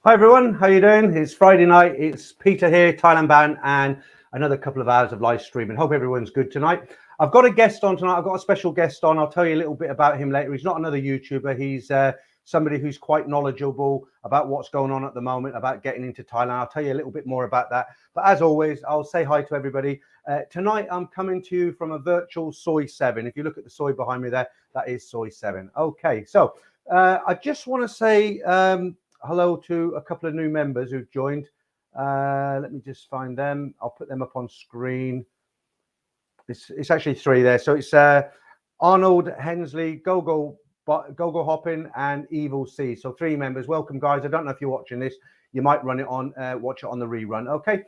Hi everyone, how you doing? It's Friday night. It's Peter here, Thailand bound, and another couple of hours of live streaming. Hope everyone's good tonight. I've got a guest on tonight. I've got a special guest on. I'll tell you a little bit about him later. He's not another YouTuber. He's somebody who's quite knowledgeable about what's going on at the moment, about getting into Thailand. I'll tell you a little bit more about that. But as always, I'll say hi to everybody. Tonight, I'm coming to you from a virtual Soy 7. If you look at the soy behind me there, that is Soy 7. Okay, so I just want to say hello to a couple of new members who've joined. Let me just find them. I'll put them up on screen. It's actually three there. So it's Arnold, Hensley, Gogo Hopping, and Evil C. So three members. Welcome, guys. I don't know if you're watching this. You might run it on, watch it on the rerun. Okay.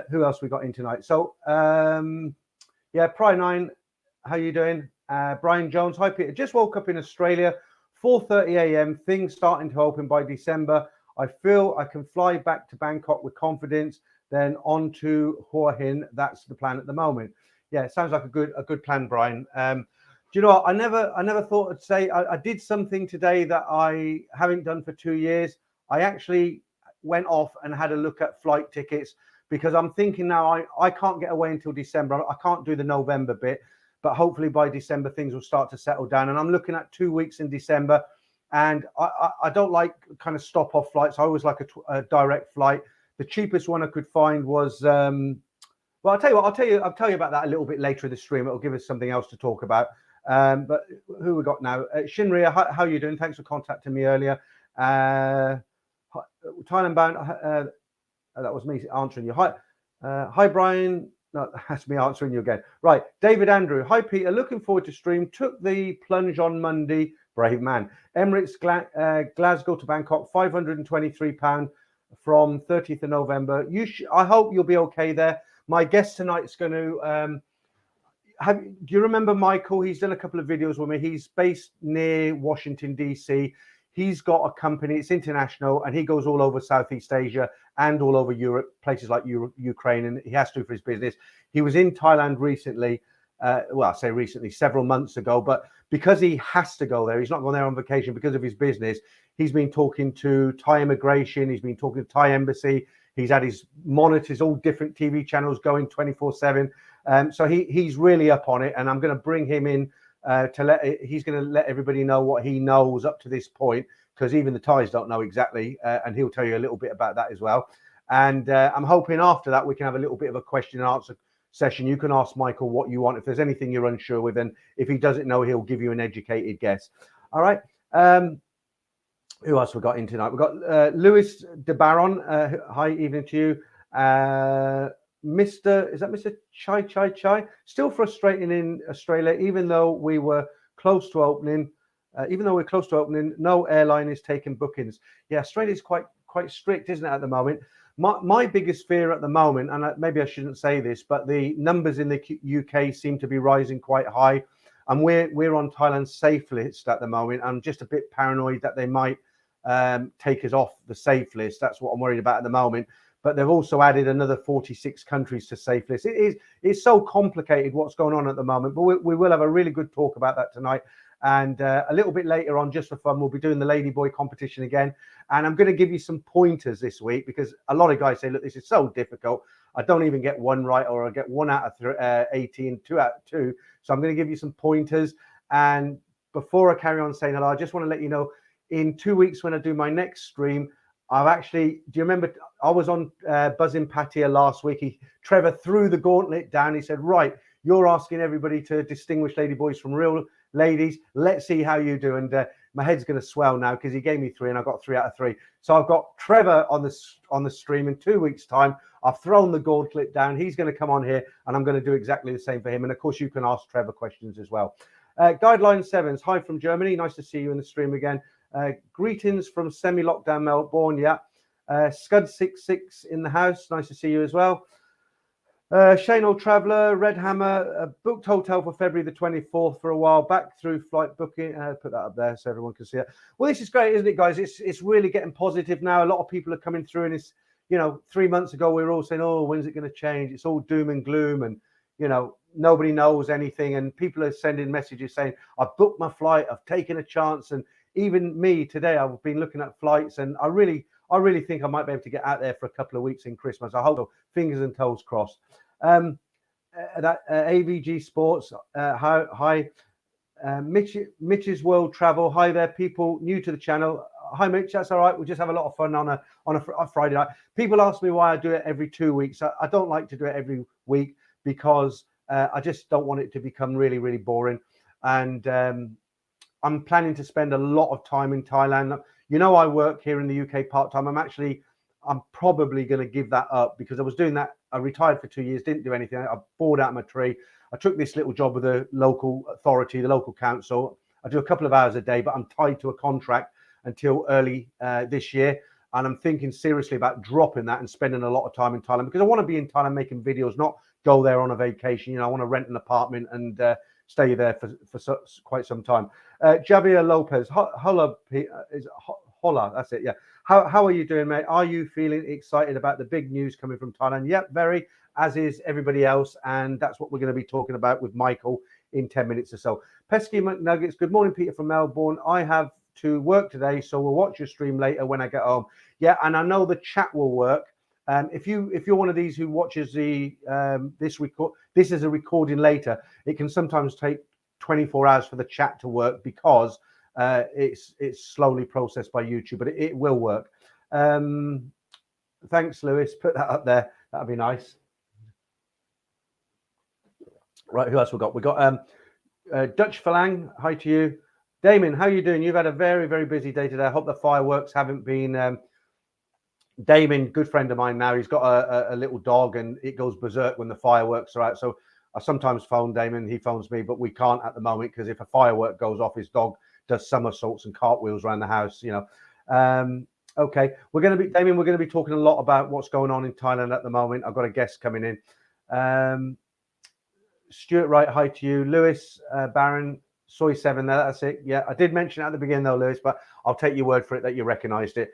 Who else we got in tonight? So yeah, Pry9, how you doing? Brian Jones, hi Peter. Just woke up in Australia. 4:30 a.m. Things starting to open by December. I feel I can fly back to Bangkok with confidence. Then on to Hua Hin. That's the plan at the moment. Yeah, it sounds like a good plan, Brian. Do you know what? I never thought I'd say I did something today that I haven't done for 2 years. I actually went off and had a look at flight tickets because I'm thinking now I can't get away until December. I can't do the November bit. But hopefully by December, things will start to settle down. And I'm looking at 2 weeks in December. And I don't like kind of stop off flights. I always like a direct flight. The cheapest one I could find was, well, I'll tell you what, I'll tell you about that a little bit later in the stream. It'll give us something else to talk about. But who we got now? Shinria, how are you doing? Thanks for contacting me earlier. Thailand bound, that was me answering you. Hi, Brian. No, that's me answering you again. Right, David Andrew. Hi, Peter. Looking forward to stream. Took the plunge on Monday. Brave man. Emirates Glasgow to Bangkok, £523 from 30th of November. I hope you'll be okay there. My guest tonight's going to. Do you remember Michael? He's done a couple of videos with me. He's based near Washington, D.C. He's got a company, it's international, and he goes all over Southeast Asia and all over Europe, places like Ukraine, and he has to for his business. He was in Thailand recently, well, I say recently, several months ago, but because he has to go there, he's not going there on vacation because of his business. He's been talking to Thai immigration, he's been talking to Thai embassy, he's had his monitors, all different TV channels going 24/7. So he's really up on it, and I'm going to bring him in he's going to let everybody know what he knows up to this point, because even the Thais don't know exactly, and he'll tell you a little bit about that as well. And I'm hoping after that we can have a little bit of a question and answer session. You can ask Michael what you want if there's anything you're unsure with, and if he doesn't know, he'll give you an educated guess. All right. Who else we got in tonight? We've got Lewis de Baron. Hi, evening to you. Is that Mr. Chai? Still frustrating in Australia, even though we're close to opening. No airline is taking bookings. Yeah, Australia's quite strict, isn't it, at the moment? My biggest fear at the moment, and maybe I shouldn't say this, but the numbers in the UK seem to be rising quite high, and we're on Thailand's safe list at the moment. I'm just a bit paranoid that they might take us off the safe list. That's what I'm worried about at the moment. But they've also added another 46 countries to safe list. It's so complicated what's going on at the moment, but we will have a really good talk about that tonight. And a little bit later on, just for fun, we'll be doing the Ladyboy competition again. And I'm going to give you some pointers this week, because a lot of guys say, look, this is so difficult. I don't even get one right, or I get 1 out of 18, 2 out of 2. So I'm going to give you some pointers. And before I carry on saying hello, I just want to let you know, in 2 weeks when I do my next stream, do you remember I was on Buzzing Patia last week? Trevor threw the gauntlet down. He said, right, you're asking everybody to distinguish ladyboys from real ladies. Let's see how you do. And my head's going to swell now, because he gave me 3 and I got 3 out of 3. So I've got Trevor on the stream in 2 weeks' time. I've thrown the gauntlet down. He's going to come on here, and I'm going to do exactly the same for him. And of course, you can ask Trevor questions as well. Guideline Sevens, hi from Germany. Nice to see you in the stream again. Greetings from semi-lockdown Melbourne. Yeah. Scud66 in the house. Nice to see you as well. Shane Old Traveller, Red Hammer, booked hotel for February the 24th for a while, back through flight booking. Put that up there so everyone can see it. Well, this is great, isn't it, guys? It's really getting positive now. A lot of people are coming through, and it's, 3 months ago we were all saying, oh, when's it going to change? It's all doom and gloom, and nobody knows anything, and people are sending messages saying, I've booked my flight, I've taken a chance. And even me today, I've been looking at flights, and I I really think I might be able to get out there for a couple of weeks in Christmas. I hope so. Fingers and toes crossed. AVG Sports, hi. Mitch's World Travel. Hi there, people new to the channel. Hi, Mitch. That's all right. We'll just have a lot of fun on a Friday night. People ask me why I do it every 2 weeks. I don't like to do it every week because I just don't want it to become really, really boring. And I'm planning to spend a lot of time in Thailand. You know, I work here in the UK part time. I'm probably going to give that up because I was doing that. I retired for 2 years, didn't do anything. I bored out my tree. I took this little job with the local authority, the local council. I do a couple of hours a day, but I'm tied to a contract until early this year. And I'm thinking seriously about dropping that and spending a lot of time in Thailand because I want to be in Thailand making videos, not go there on a vacation. You know, I want to rent an apartment and stay there for quite some time. Javier Lopez, holla, that's it, yeah. How are you doing, mate? Are you feeling excited about the big news coming from Thailand? Yep, very, as is everybody else. And that's what we're going to be talking about with Michael in 10 minutes or so. Pesky McNuggets, good morning, Peter from Melbourne. I have to work today, so we'll watch your stream later when I get home. Yeah, and I know the chat will work. If you're one of these who watches the this is a recording later, it can sometimes take 24 hours for the chat to work because it's slowly processed by YouTube, but it will work. Thanks, Lewis. Put that up there. That'd be nice. Right, who else we got? We got Dutch Falang. Hi to you. Damien, how are you doing? You've had a very, very busy day today. I hope the fireworks haven't been... Damien, good friend of mine now, he's got a little dog and it goes berserk when the fireworks are out. So I sometimes phone Damien, he phones me, but we can't at the moment because if a firework goes off, his dog does somersaults and cartwheels around the house, you know. Okay, Damien, we're going to be talking a lot about what's going on in Thailand at the moment. I've got a guest coming in. Stuart Wright, hi to you. Lewis Barron, Soy 7 there, that's it. Yeah, I did mention it at the beginning though, Lewis, but I'll take your word for it that you recognised it.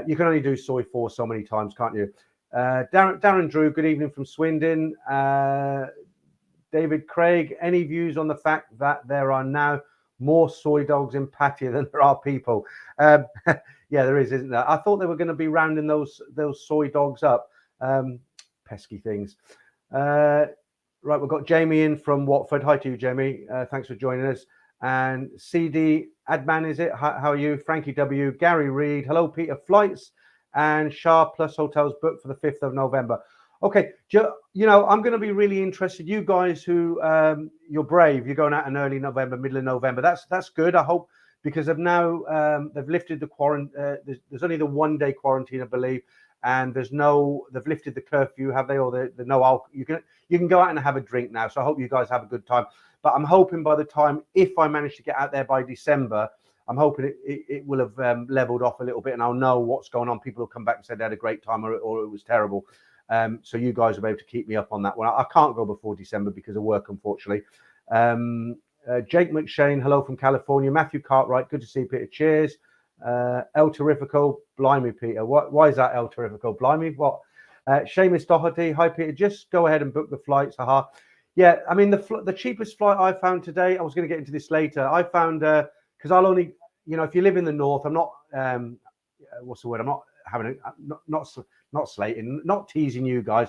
You can only do Soy 4 so many times, can't you? Darren Drew, good evening from Swindon. David Craig, any views on the fact that there are now more soy dogs in Pattaya than there are people? Yeah, there is, isn't there? I thought they were going to be rounding those soy dogs up. Pesky things. Right, we've got Jamie in from Watford. Hi to you, Jamie. Thanks for joining us. And CD Adman, is it? How are you? Frankie W. Gary Reed. Hello, Peter. Flights and Shah Plus hotels booked for the 5th of November. Okay, you know, I'm going to be really interested. You guys who you're brave, you're going out in early November, middle of November. That's good. I hope because they've now they've lifted the quarantine. There's only the 1 day quarantine, I believe, and they've lifted the curfew, have they? Or the no alcohol. You can go out and have a drink now. So I hope you guys have a good time. But I'm hoping by the time, if I manage to get out there by December, I'm hoping it will have leveled off a little bit and I'll know what's going on. People will come back and say they had a great time or it was terrible. So you guys will be able to keep me up on that one. I can't go before December because of work, unfortunately. Jake McShane, hello from California. Matthew Cartwright, good to see you, Peter. Cheers. El Terrifico, blimey, Peter. Why is that El Terrifico? Blimey, what? Seamus Doherty, hi, Peter. Just go ahead and book the flights. Haha. Yeah, I mean, the cheapest flight I found today, I was going to get into this later. I found, because I'll only, you know, if you live in the north, I'm not, what's the word? I'm not having not slating, not teasing you guys.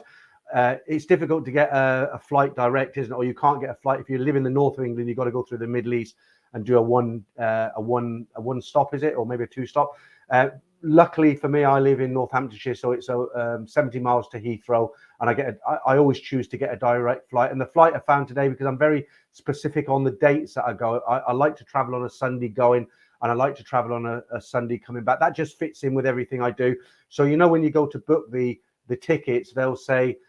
It's difficult to get a flight direct, isn't it? Or you can't get a flight if you live in the north of England. You've got to go through the Middle East and do a one stop, is it, or maybe a 2 stop? Luckily for me, I live in Northamptonshire, so it's 70 miles to Heathrow, and I always choose to get a direct flight. And the flight I found today, because I'm very specific on the dates that I go, I like to travel on a Sunday going, and I like to travel on a Sunday coming back. That just fits in with everything I do. So you know, when you go to book the tickets, they'll say,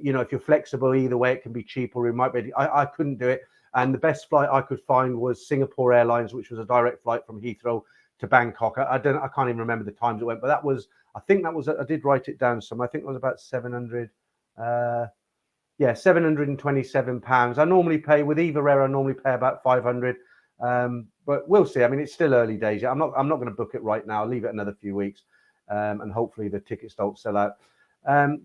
you know, if you're flexible either way, it can be cheap or it might be. I couldn't do it, and the best flight I could find was Singapore Airlines, which was a direct flight from Heathrow to Bangkok. I can't even remember the times it went, but I did write it down some. I think it was about 700. Yeah, £727. I normally pay with Eva Air. I normally pay about 500. But we'll see. I mean, it's still early days. I'm not going to book it right now. I'll leave it another few weeks, and hopefully the tickets don't sell out.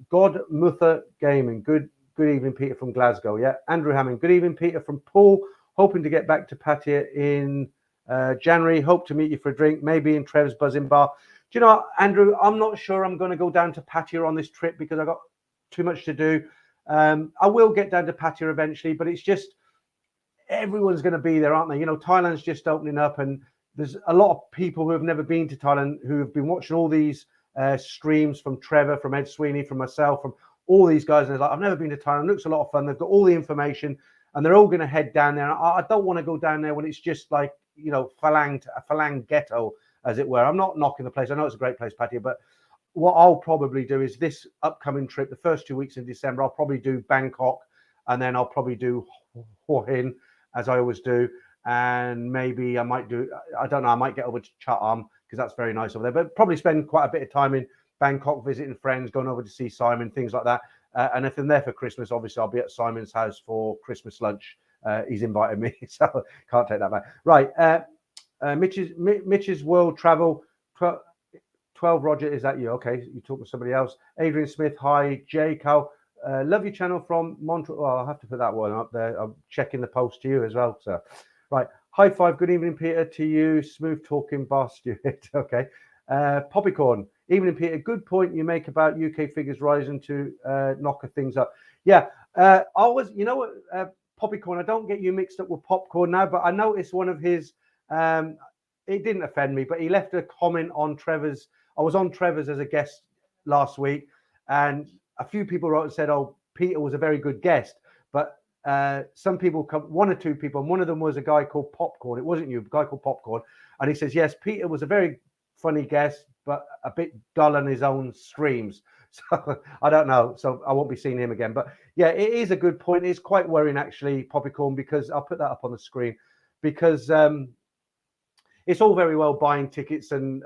God Muther Gaming. Good evening, Peter from Glasgow. Yeah, Andrew Hammond. Good evening, Peter from Poole. Hoping to get back to Pattaya in January. Hope to meet you for a drink, maybe in Trev's Buzzing Bar. you know, Andrew, I'm not sure I'm going to go down to Pattaya on this trip because I got too much to do. I will get down to Pattaya eventually, but it's just everyone's going to be there, aren't they? You know, Thailand's just opening up, and there's a lot of people who have never been to Thailand who have been watching all these streams from Trevor, from Ed Sweeney, from myself, from all these guys, and they're like, I've never been to Thailand. It looks a lot of fun. They've got all the information, and they're all going to head down there. And I don't want to go down there when it's just like, you know, a Falang ghetto, as it were. I'm not knocking the place. I know it's a great place, Pattaya, but what I'll probably do is this upcoming trip, the first 2 weeks in December, I'll probably do Bangkok, and then I'll probably do Hua Hin, as I always do. And maybe I might do, I don't know, I might get over to Chatham because that's very nice over there, but probably spend quite a bit of time in Bangkok visiting friends, going over to see Simon, things like that. And if I'm there for Christmas, obviously I'll be at Simon's house for Christmas lunch. He's invited me, so can't take that back. Right. Mitch's World Travel 12. Roger, is that you? Okay, you talk to somebody else. Adrian Smith, hi. Jay Cal, love your channel from Montreal. Well, I'll have to put that one up there. I'm checking the post to you as well, sir. Right. High five. Good evening, Peter. To you, smooth talking bar Stuart. Okay. Poppycorn. Evening, Peter. Good point you make about UK figures rising to knock things up. Yeah. I was, you know what, Poppycorn, I don't get you mixed up with Popcorn now, but I noticed one of his, it didn't offend me, but he left a comment on Trevor's. I was on Trevor's as a guest last week, and a few people wrote and said, oh, Peter was a very good guest. But some people, one or two people, and one of them was a guy called Popcorn. It wasn't you, a guy called Popcorn. And he says, yes, Peter was a very funny guest, but a bit dull on his own streams. So I don't know. So I won't be seeing him again. But yeah, it is a good point. It's quite worrying, actually, Poppycorn, because I'll put that up on the screen, because it's all very well buying tickets and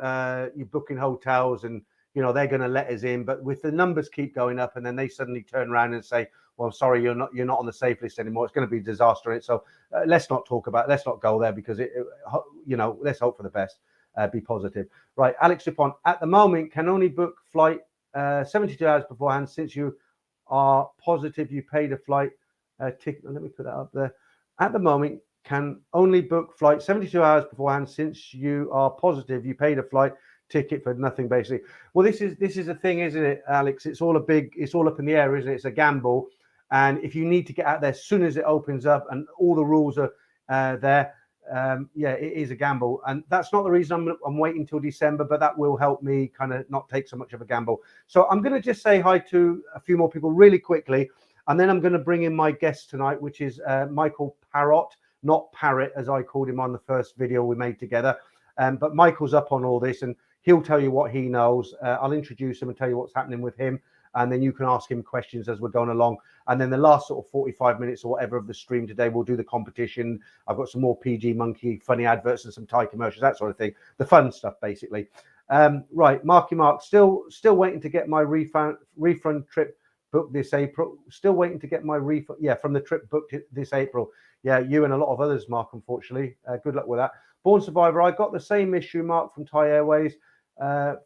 you're booking hotels and, you know, they're going to let us in. But with the numbers keep going up and then they suddenly turn around and say, well, sorry, you're not on the safe list anymore. It's going to be a disaster. So let's not talk about it. Let's not go there because, you know, let's hope for the best. Be positive. Right. Alex Dupont, at the moment, can only book flight 72 hours beforehand. Since you are positive you paid a flight ticket. Let me put that up there. At the moment, can only book flight 72 hours beforehand. Since you are positive you paid a flight ticket for nothing, basically. Well, this is a thing, isn't it, Alex? It's all up in the air, isn't it? It's a gamble. And if you need to get out there as soon as it opens up and all the rules are there, yeah, it is a gamble. And that's not the reason I'm waiting till December, but that will help me kind of not take so much of a gamble. So I'm going to just say hi to a few more people really quickly. And then I'm going to bring in my guest tonight, which is Michael Parrott, not Parrot, as I called him on the first video we made together. But Michael's up on all this and he'll tell you what he knows. I'll introduce him and tell you what's happening with him. And then you can ask him questions as we're going along. And then the last sort of 45 minutes or whatever of the stream today, we'll do the competition. I've got some more PG Monkey funny adverts and some Thai commercials, that sort of thing. The fun stuff, basically. Right, Marky Mark, still waiting to get my refund trip booked this April. Still waiting to get my refund, yeah, from the trip booked this April. Yeah, you and a lot of others, Mark, unfortunately. Good luck with that. Born Survivor, I got the same issue, Mark, from Thai Airways.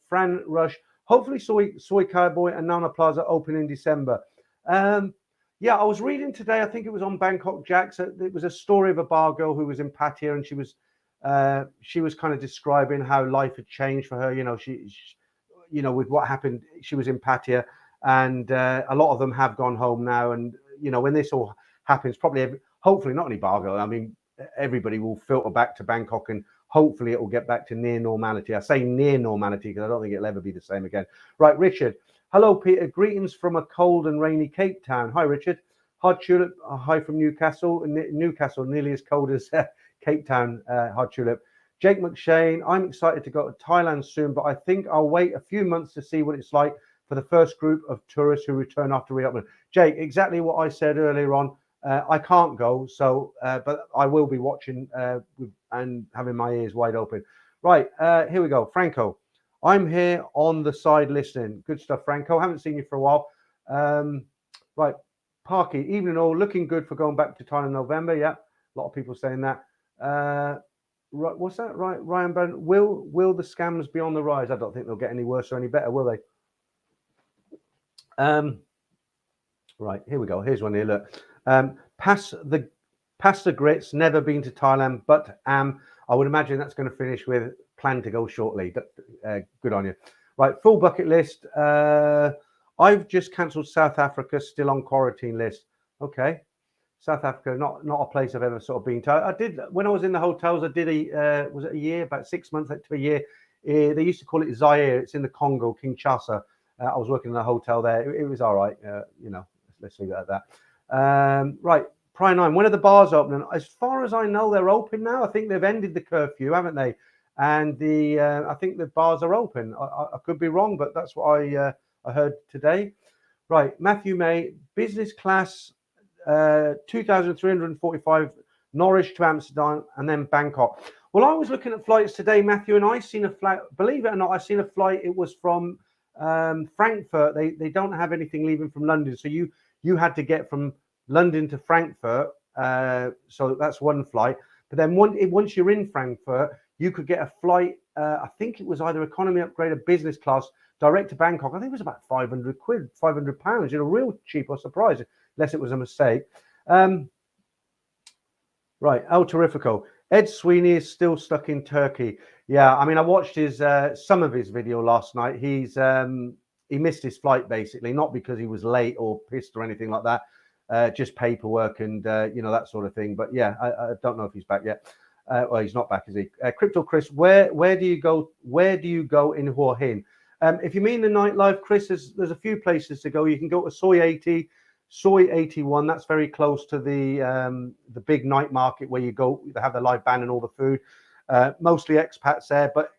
Fran Rush, hopefully Soy Cowboy and Nana Plaza open in December. Yeah, I was reading today, I think it was on Bangkok Jack, so it was a story of a bar girl who was in Pattaya, and she was kind of describing how life had changed for her. You know, she you know, with what happened, she was in Pattaya, and a lot of them have gone home now. And you know, when this all happens, probably hopefully not only bar girl, I mean, everybody will filter back to Bangkok, and hopefully it will get back to near normality. I say near normality because I don't think it'll ever be the same again. Right, Richard. Hello, Peter. Greetings from a cold and rainy Cape Town. Hi, Richard. Hard Tulip. Hi from Newcastle. Newcastle, nearly as cold as Cape Town. Hard Tulip. Jake McShane. I'm excited to go to Thailand soon, but I think I'll wait a few months to see what it's like for the first group of tourists who return after reopening. Jake, exactly what I said earlier on. I can't go, so but I will be watching and having my ears wide open. Right, here we go. Franco, I'm here on the side listening. Good stuff, Franco. Haven't seen you for a while. Right, Parky, evening all. Looking good for going back to Thailand in November. Yeah, a lot of people saying that. Right, what's that? Right, Ryan Byrne. Will the scams be on the rise? I don't think they'll get any worse or any better, will they? Right, here we go. Here's one here. Look. Pass the grits, never been to Thailand, but I would imagine that's going to finish with plan to go shortly. Good on you. Right, full bucket list. I've just cancelled South Africa, still on quarantine list. Okay. South Africa, not a place I've ever sort of been to. I did, when I was in the hotels, I did was it a year, about 6 months to a year. They used to call it Zaire. It's in the Congo, Kinshasa. I was working in a hotel there. It was all right. Let's leave it at that. Right, Prime 9, when are the bars opening? As far as I know, they're open now. I think they've ended the curfew, haven't they? And I think the bars are open. I could be wrong, but that's what I heard today. Right, Matthew May, business class, 2,345 Norwich to Amsterdam and then Bangkok. Well, I was looking at flights today, Matthew, and I seen a flight. Believe it or not, I seen a flight. It was from Frankfurt. They don't have anything leaving from London, so you had to get from London to Frankfurt. So that's one flight. But then once you're in Frankfurt, you could get a flight. I think it was either economy upgrade or business class direct to Bangkok. I think it was about 500 quid, £500. Real cheap. I was surprised, unless it was a mistake. Right, El Terrifico. Ed Sweeney is still stuck in Turkey. Yeah, I mean, I watched some of his video last night. He missed his flight, basically, not because he was late or pissed or anything like that. Just paperwork and that sort of thing. But yeah, I don't know if he's back yet. Well, he's not back, is he? Crypto Chris, where do you go? Where do you go in Hua Hin? If you mean the nightlife, Chris, there's a few places to go. You can go to Soy 80, Soy 81. That's very close to the big night market where you go. They have the live band and all the food. Mostly expats there, but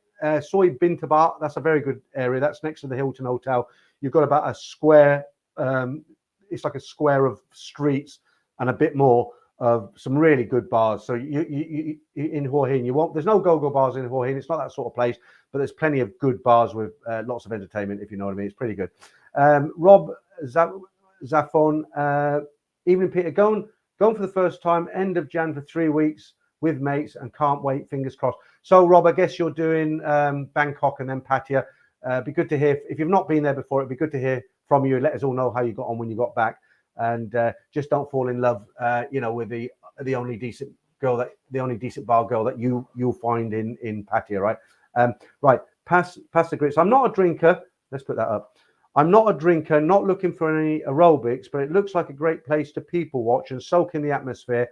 Soy Bintabat, that's a very good area. That's next to the Hilton Hotel. You've got about a square. It's like a square of streets and a bit more of some really good bars. So you in Hua Hin, there's no go-go bars in Hua Hin. It's not that sort of place, but there's plenty of good bars with lots of entertainment, if you know what I mean. It's pretty good. Rob Zafon, evening Peter, going for the first time, end of Jan for 3 weeks with mates and can't wait, fingers crossed. So Rob, I guess you're doing Bangkok and then Pattaya. Be good to hear. If you've not been there before, it'd be good to hear from you. Let us all know how you got on when you got back. And just don't fall in love, with the only decent girl, the only decent bar girl that you'll find in Pattaya, right? Right, pass the grits. I'm not a drinker. Let's put that up. I'm not a drinker, not looking for any aerobics, but it looks like a great place to people watch and soak in the atmosphere.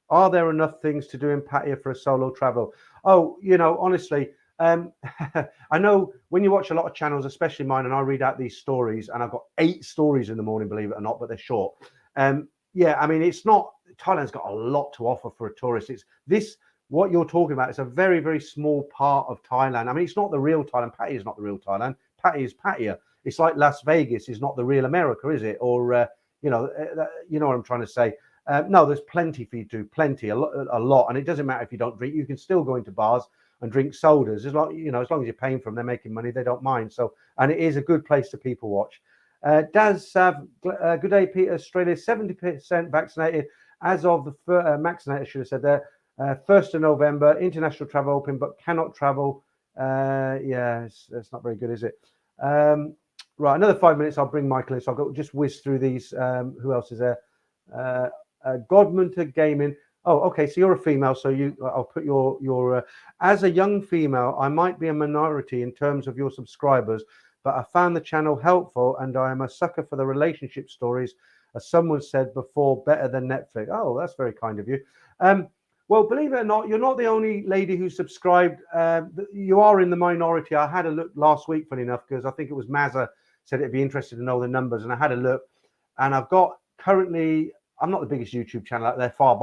Are there enough things to do in Pattaya for a solo travel? Oh, honestly, I know when you watch a lot of channels, especially mine, and I read out these stories, and I've got 8 stories in the morning, believe it or not, but they're short. Yeah, I mean, Thailand's got a lot to offer for a tourist. What you're talking about is a very, very small part of Thailand. I mean, it's not the real Thailand. Pattaya is not the real Thailand. Pattaya is Pattaya. It's like Las Vegas is not the real America, is it? Or, you know what I'm trying to say. No, there's plenty for you to do, plenty, a lot. And it doesn't matter if you don't drink. You can still go into bars and drink sodas. As long as you're paying for them, they're making money. They don't mind. So, and it is a good place to people watch. Daz Sav, good day, Peter. Australia, 70% vaccinated as of the vaccinated, should have said there. 1st of November, international travel open, but cannot travel. Yeah, it's not very good, is it? Right, another 5 minutes. I'll bring Michael in. So I'll just whiz through these. Who else is there? Godmunter Gaming. Oh, okay. So you're a female. So I'll put your. As a young female, I might be a minority in terms of your subscribers, but I found the channel helpful, and I am a sucker for the relationship stories, as someone said before, better than Netflix. Oh, that's very kind of you. Well, believe it or not, you're not the only lady who subscribed. You are in the minority. I had a look last week, funny enough, because I think it was Mazza said it'd be interested to know the numbers, and I had a look, and I've got currently. I'm not the biggest YouTube channel out there, far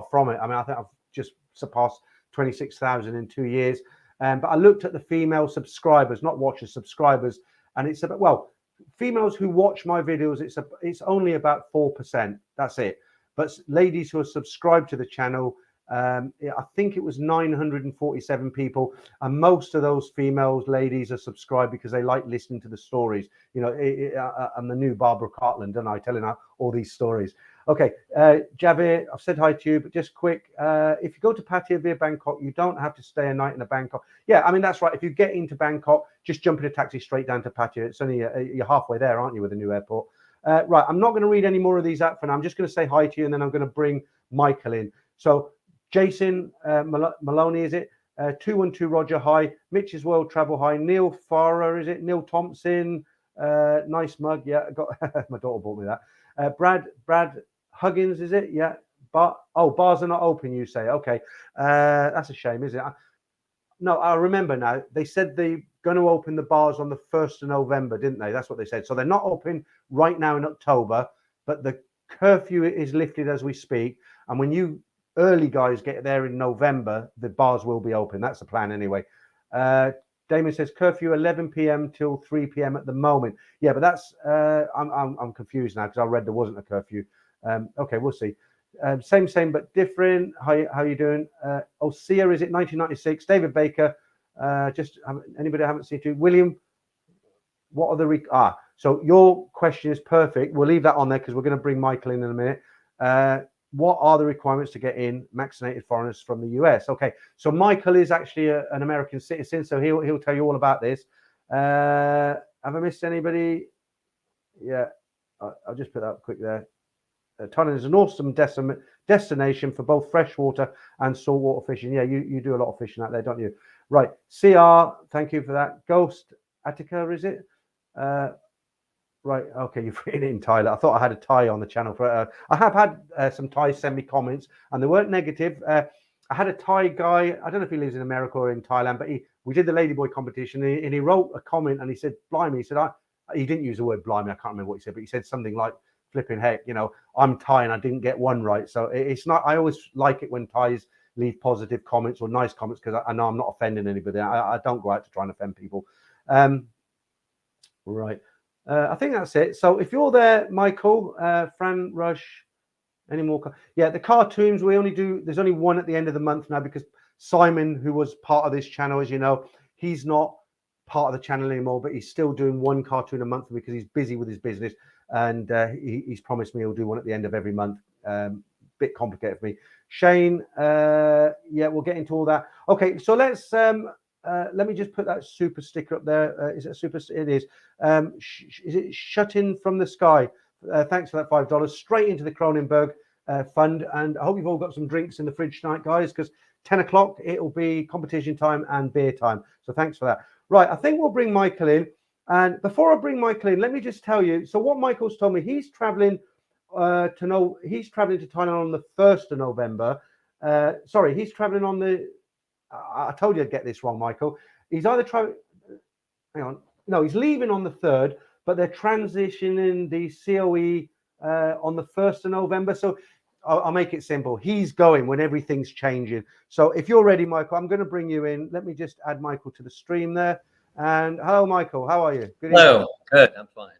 from it. I mean, I think I've just surpassed 26,000 in 2 years. But I looked at the female subscribers, not watchers, subscribers, and it's about, well, females who watch my videos, it's only about 4%. That's it. But ladies who are subscribed to the channel, I think it was 947 people, and most of those females, ladies, are subscribed because they like listening to the stories. I'm the new Barbara Cartland, and I telling out all these stories. Okay, Javier, I've said hi to you, but just quick, if you go to Pattaya via Bangkok, you don't have to stay a night in a Bangkok. Yeah, I mean, that's right. If you get into Bangkok, just jump in a taxi straight down to Pattaya. It's only you're halfway there, aren't you, with the new airport? Right, I'm not going to read any more of these out for now. I'm just going to say hi to you, and then I'm going to bring Michael in. So Jason Maloney, is it? 212 Roger, hi. Mitch's World Travel, hi. Neil Farrer, is it? Neil Thompson, nice mug. Yeah, I got my daughter bought me that. Brad Huggins, is it? Yeah. Bars are not open, you say. Okay. That's a shame, isn't it? No, I remember now. They said they're going to open the bars on the 1st of November, didn't they? That's what they said. So they're not open right now in October, but the curfew is lifted as we speak. And when you early guys get there in November, the bars will be open. That's the plan anyway. Damon says curfew 11 p.m. till 3 p.m. at the moment. Yeah, but that's I'm confused now because I read there wasn't a curfew. Okay, we'll see. Same but different. How you doing? Sia, is it 1996? David Baker. Anybody I haven't seen you? William, what are the so your question is perfect. We'll leave that on there because we're going to bring Michael in a minute. What are the requirements to get in vaccinated foreigners from the US? Okay, so Michael is actually an American citizen, so he'll tell you all about this. Have I missed anybody? Yeah, I'll just put that up quick there. Thailand is an awesome destination for both freshwater and saltwater fishing. Yeah, you do a lot of fishing out there, don't you? Right. CR, thank you for that. Ghost Attica, is it? Right. Okay, you've written it in Thai. I thought I had a Thai on the channel. I have had some Thais send me comments, and they weren't negative. I had a Thai guy. I don't know if he lives in America or in Thailand, but we did the Ladyboy competition, and he wrote a comment, and he said, "Blimey," he said, he didn't use the word blimey. I can't remember what he said, but he said something like, flipping heck, I'm Thai and I didn't get one right. So it's not, I always like it when Thais leave positive comments or nice comments because I know I'm not offending anybody. I don't go out to try and offend people. Right. I think that's it. So if you're there, Michael, Fran Rush, any more? Yeah, the cartoons, there's only one at the end of the month now because Simon, who was part of this channel, as you know, he's not part of the channel anymore, but he's still doing one cartoon a month because he's busy with his business. And he's promised me he'll do one at the end of every month. Bit complicated for me. Shane, yeah, we'll get into all that. Okay, so let me just put that super sticker up there. Is it a super? It is. Is it Shut In From the Sky? Thanks for that $5. Straight into the Cronenberg fund. And I hope you've all got some drinks in the fridge tonight, guys, because 10 o'clock, it'll be competition time and beer time. So thanks for that. Right, I think we'll bring Michael in. And before I bring Michael in, let me just tell you. So what Michael's told me, he's traveling to Thailand on the 1st of November. Sorry, he's traveling on the. I told you I'd get this wrong, Michael. He's either traveling. Hang on. No, he's leaving on the 3rd, but they're transitioning the COE on the 1st of November. So I'll make it simple. He's going when everything's changing. So if you're ready, Michael, I'm going to bring you in. Let me just add Michael to the stream there. And hello, Michael. How are you? Good evening. Hello. Good. I'm fine.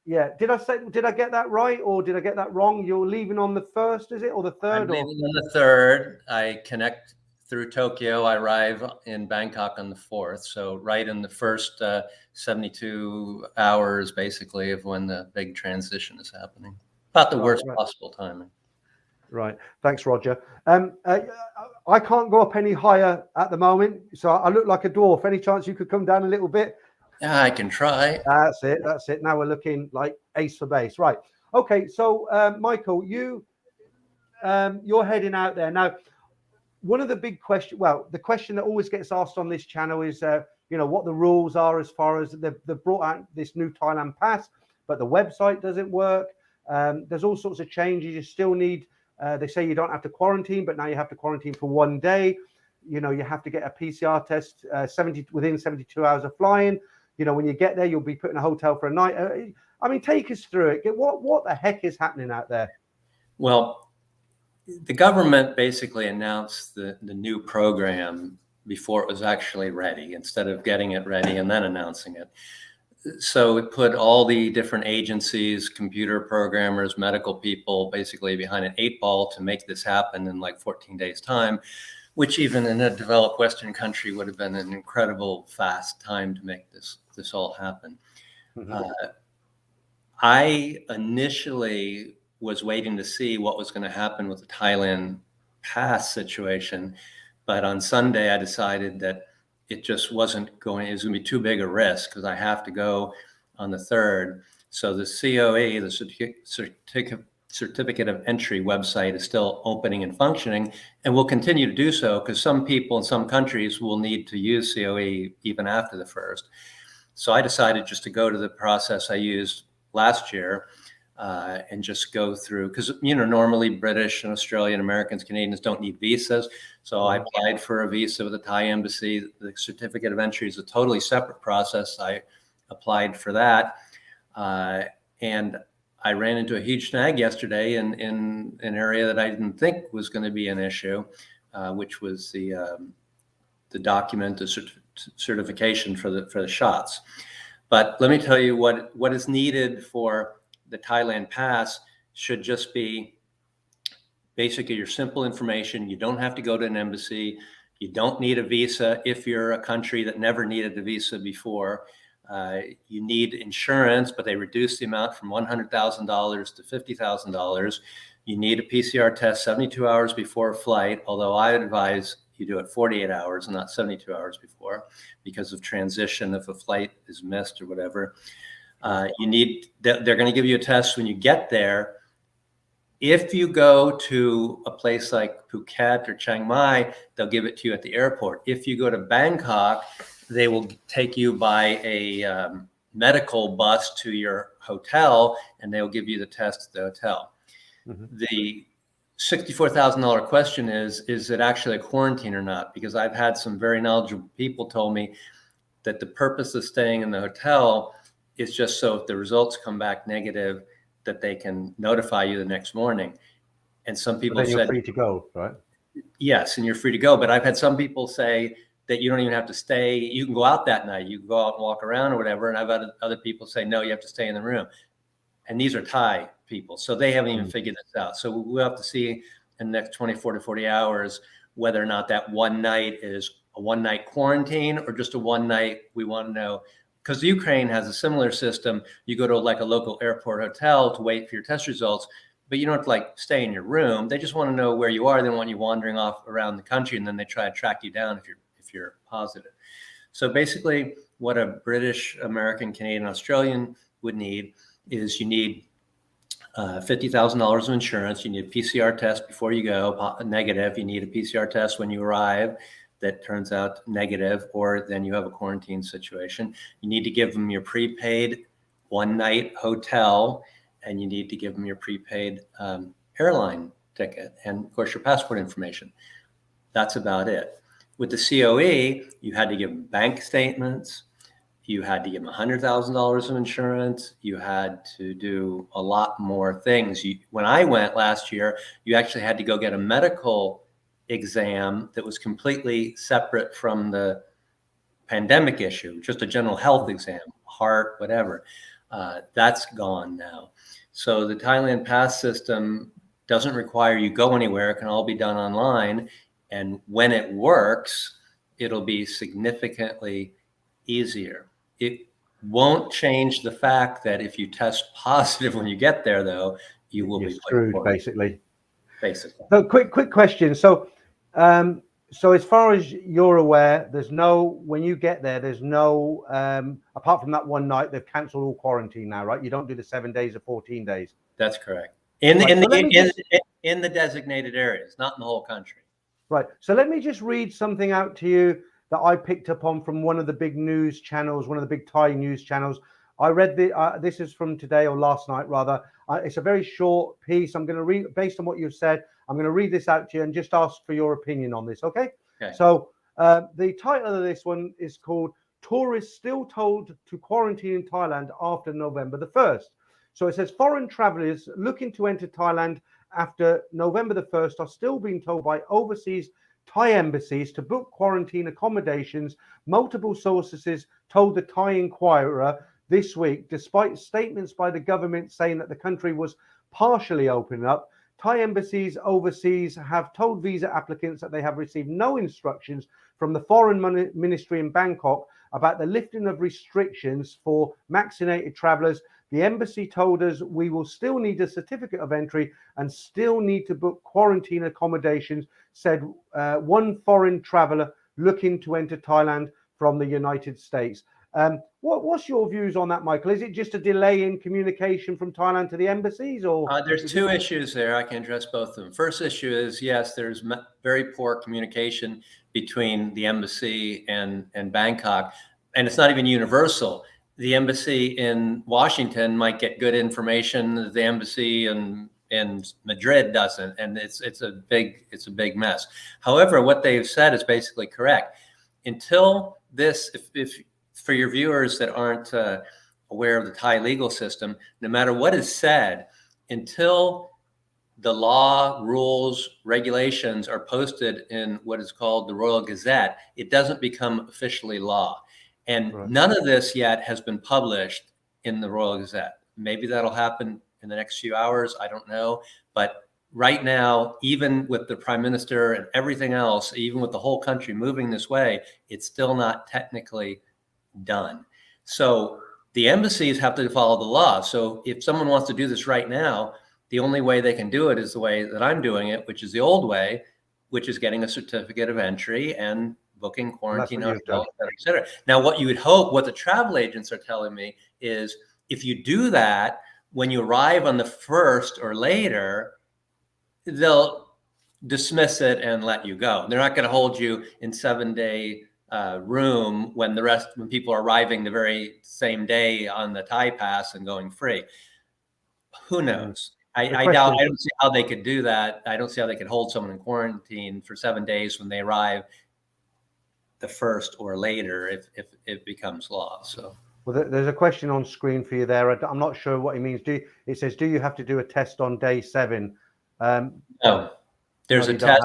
Yeah. Did I get that right or did I get that wrong? You're leaving on the 1st, is it, or the 3rd? I'm leaving on the 3rd. I connect through Tokyo. I arrive in Bangkok on the 4th. So right in the first 72 hours, basically, of when the big transition is happening. About the worst possible timing. Right. Thanks, Roger. I can't go up any higher at the moment, so I look like a dwarf. Any chance you could come down a little bit? Yeah, I can try. That's it. Now we're looking like ace for base. Right. Okay. So, Michael, you're heading out there now. One of the big questions, the question that always gets asked on this channel is, what the rules are as far as they've brought out this new Thailand pass, but the website doesn't work. There's all sorts of changes. You still need. They say you don't have to quarantine, but now you have to quarantine for 1 day. You have to get a PCR test within 72 hours of flying. When you get there, you'll be put in a hotel for a night. Take us through it. What the heck is happening out there? Well, the government basically announced the new program before it was actually ready, instead of getting it ready and then announcing it. So it put all the different agencies, computer programmers, medical people, basically behind an 8-ball to make this happen in like 14 days time, which even in a developed Western country would have been an incredible fast time to make this all happen. Mm-hmm. I initially was waiting to see what was going to happen with the Thailand pass situation, but on Sunday I decided that it just wasn't going. It was going to be too big a risk because I have to go on the 3rd. So the COE, the certificate of entry website is still opening and functioning, and will continue to do so because some people in some countries will need to use COE even after the 1st. So I decided just to go to the process I used last year and just go through, because normally British and Australian, Americans, Canadians don't need visas. So I applied for a visa with the Thai embassy. The certificate of entry is a totally separate process. I applied for that. And I ran into a huge snag yesterday in an area that I didn't think was going to be an issue, which was the document, the certification for the shots. But let me tell you what is needed for the Thailand pass should just be basically your simple information. You don't have to go to an embassy. You don't need a visa if you're a country that never needed a visa before. You need insurance, but they reduced the amount from $100,000 to $50,000. You need a PCR test 72 hours before a flight, although I advise you do it 48 hours and not 72 hours before because of transition if a flight is missed or whatever. They're going to give you a test when you get there. If you go to a place like Phuket or Chiang-Mai, they'll give it to you at the airport. If you go to Bangkok, they will take you by a medical bus to your hotel, and they'll give you the test at the hotel. Mm-hmm. The $64,000 question is it actually a quarantine or not? Because I've had some very knowledgeable people told me that the purpose of staying in the hotel is just so if the results come back negative, that they can notify you the next morning. And some people said, you're free to go, right? Yes, and you're free to go. But I've had some people say that you don't even have to stay. You can go out that night. You can go out and walk around or whatever. And I've had other people say, no, you have to stay in the room. And these are Thai people. So they haven't even figured this out. So we'll have to see in the next 24 to 40 hours whether or not that one night is a one night quarantine or just a one night. We want to know, because Ukraine has a similar system. You go to like a local airport hotel to wait for your test results, but you don't have to like stay in your room. They just want to know where you are. They don't want you wandering off around the country, and then they try to track you down if you're positive. So basically what a British, American, Canadian, Australian would need is you need $50,000 of insurance. You need a PCR test before you go, negative. You need a PCR test when you arrive that turns out negative, or then you have a quarantine situation. You need to give them your prepaid one night hotel, and you need to give them your prepaid airline ticket, and of course your passport information. That's about it. With the COE, you had to give them bank statements. You had to give them $100,000 of insurance. You had to do a lot more things. When I went last year, you actually had to go get a medical exam that was completely separate from the pandemic issue, just a general health exam, heart, whatever. That's gone now. So the Thailand pass system doesn't require you go anywhere. It can all be done online. And when it works, it'll be significantly easier. It won't change the fact that if you test positive when you get there, though, you will be screwed, basically. So quick question. So as far as you're aware, there's no, when you get there, there's no, apart from that one night, they've cancelled all quarantine now, right? You don't do the 7 days or 14 days. That's correct. In the designated areas, not in the whole country. Right. So let me just read something out to you that I picked up on from one of the big news channels, one of the big Thai news channels. I read this is from today, or last night rather. It's a very short piece. I'm going to read, based on what you've said, I'm going to read this out to you and just ask for your opinion on this, okay? So the title of this one is called Tourists Still Told to Quarantine in Thailand After November the 1st. So it says foreign travelers looking to enter Thailand after November the 1st are still being told by overseas Thai embassies to book quarantine accommodations. Multiple sources told the Thai Inquirer this week, despite statements by the government saying that the country was partially opening up. Thai embassies overseas have told visa applicants that they have received no instructions from the Foreign Ministry in Bangkok about the lifting of restrictions for vaccinated travelers. The embassy told us we will still need a certificate of entry and still need to book quarantine accommodations, said one foreign traveler looking to enter Thailand from the United States. What's your views on that, Michael? Is it just a delay in communication from Thailand to the embassies, or there's two issues there. I can address both of them. First issue is, yes, there's very poor communication between the embassy and Bangkok, and it's not even universal. The embassy in Washington might get good information that the embassy in Madrid doesn't, and it's a big mess. However, what they've said is basically correct. Until this, if for your viewers that aren't aware of the Thai legal system, no matter what is said, until the law, rules, regulations are posted in what is called the Royal Gazette, it doesn't become officially law. And none of this yet has been published in the Royal Gazette. Maybe that'll happen in the next few hours. I don't know. But right now, even with the prime minister and everything else, even with the whole country moving this way, it's still not technically done. So the embassies have to follow the law. So if someone wants to do this right now, the only way they can do it is the way that I'm doing it, which is the old way, which is getting a certificate of entry and booking quarantine hotels, et cetera. Now, what you would hope, what the travel agents are telling me is, if you do that, when you arrive on the 1st or later, they'll dismiss it and let you go. They're not going to hold you in 7-day room when people are arriving the very same day on the Thai pass and going free. Who knows? I doubt. I don't see how they could do that. I don't see how they could hold someone in quarantine for 7 days when they arrive the 1st or later, if it becomes law. So. Well, there's a question on screen for you there. I'm not sure what he means. It says, do you have to do a test on day 7? No, there's a test,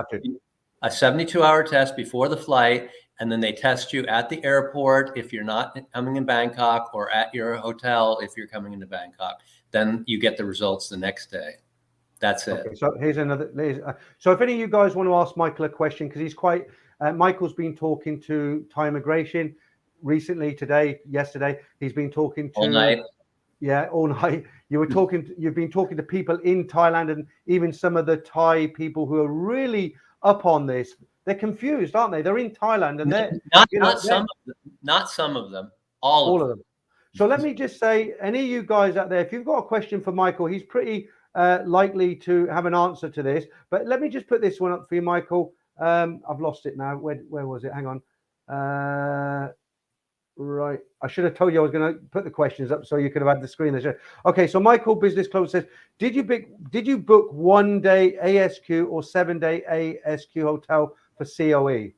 a 72-hour test before the flight, and then they test you at the airport if you're not coming in Bangkok, or at your hotel if you're coming into Bangkok. Then you get the results the next day. That's it. Okay, so here's another. So if any of you guys want to ask Michael a question, because he's quite, Michael's been talking to Thai immigration recently, yesterday. He's been talking to all night. Yeah, all night. You've been talking to people in Thailand, and even some of the Thai people who are really up on this. They're confused, aren't they? They're in Thailand, and they're not some of them, all of them. So let me just say, any of you guys out there, if you've got a question for Michael, he's pretty likely to have an answer to this. But let me just put this one up for you, Michael. I've lost it now. Where was it? Hang on. Right. I should have told you I was going to put the questions up so you could have had the screen there. Okay. So Michael Business Club says, did you book 1-day ASQ or 7-day ASQ hotel for COE?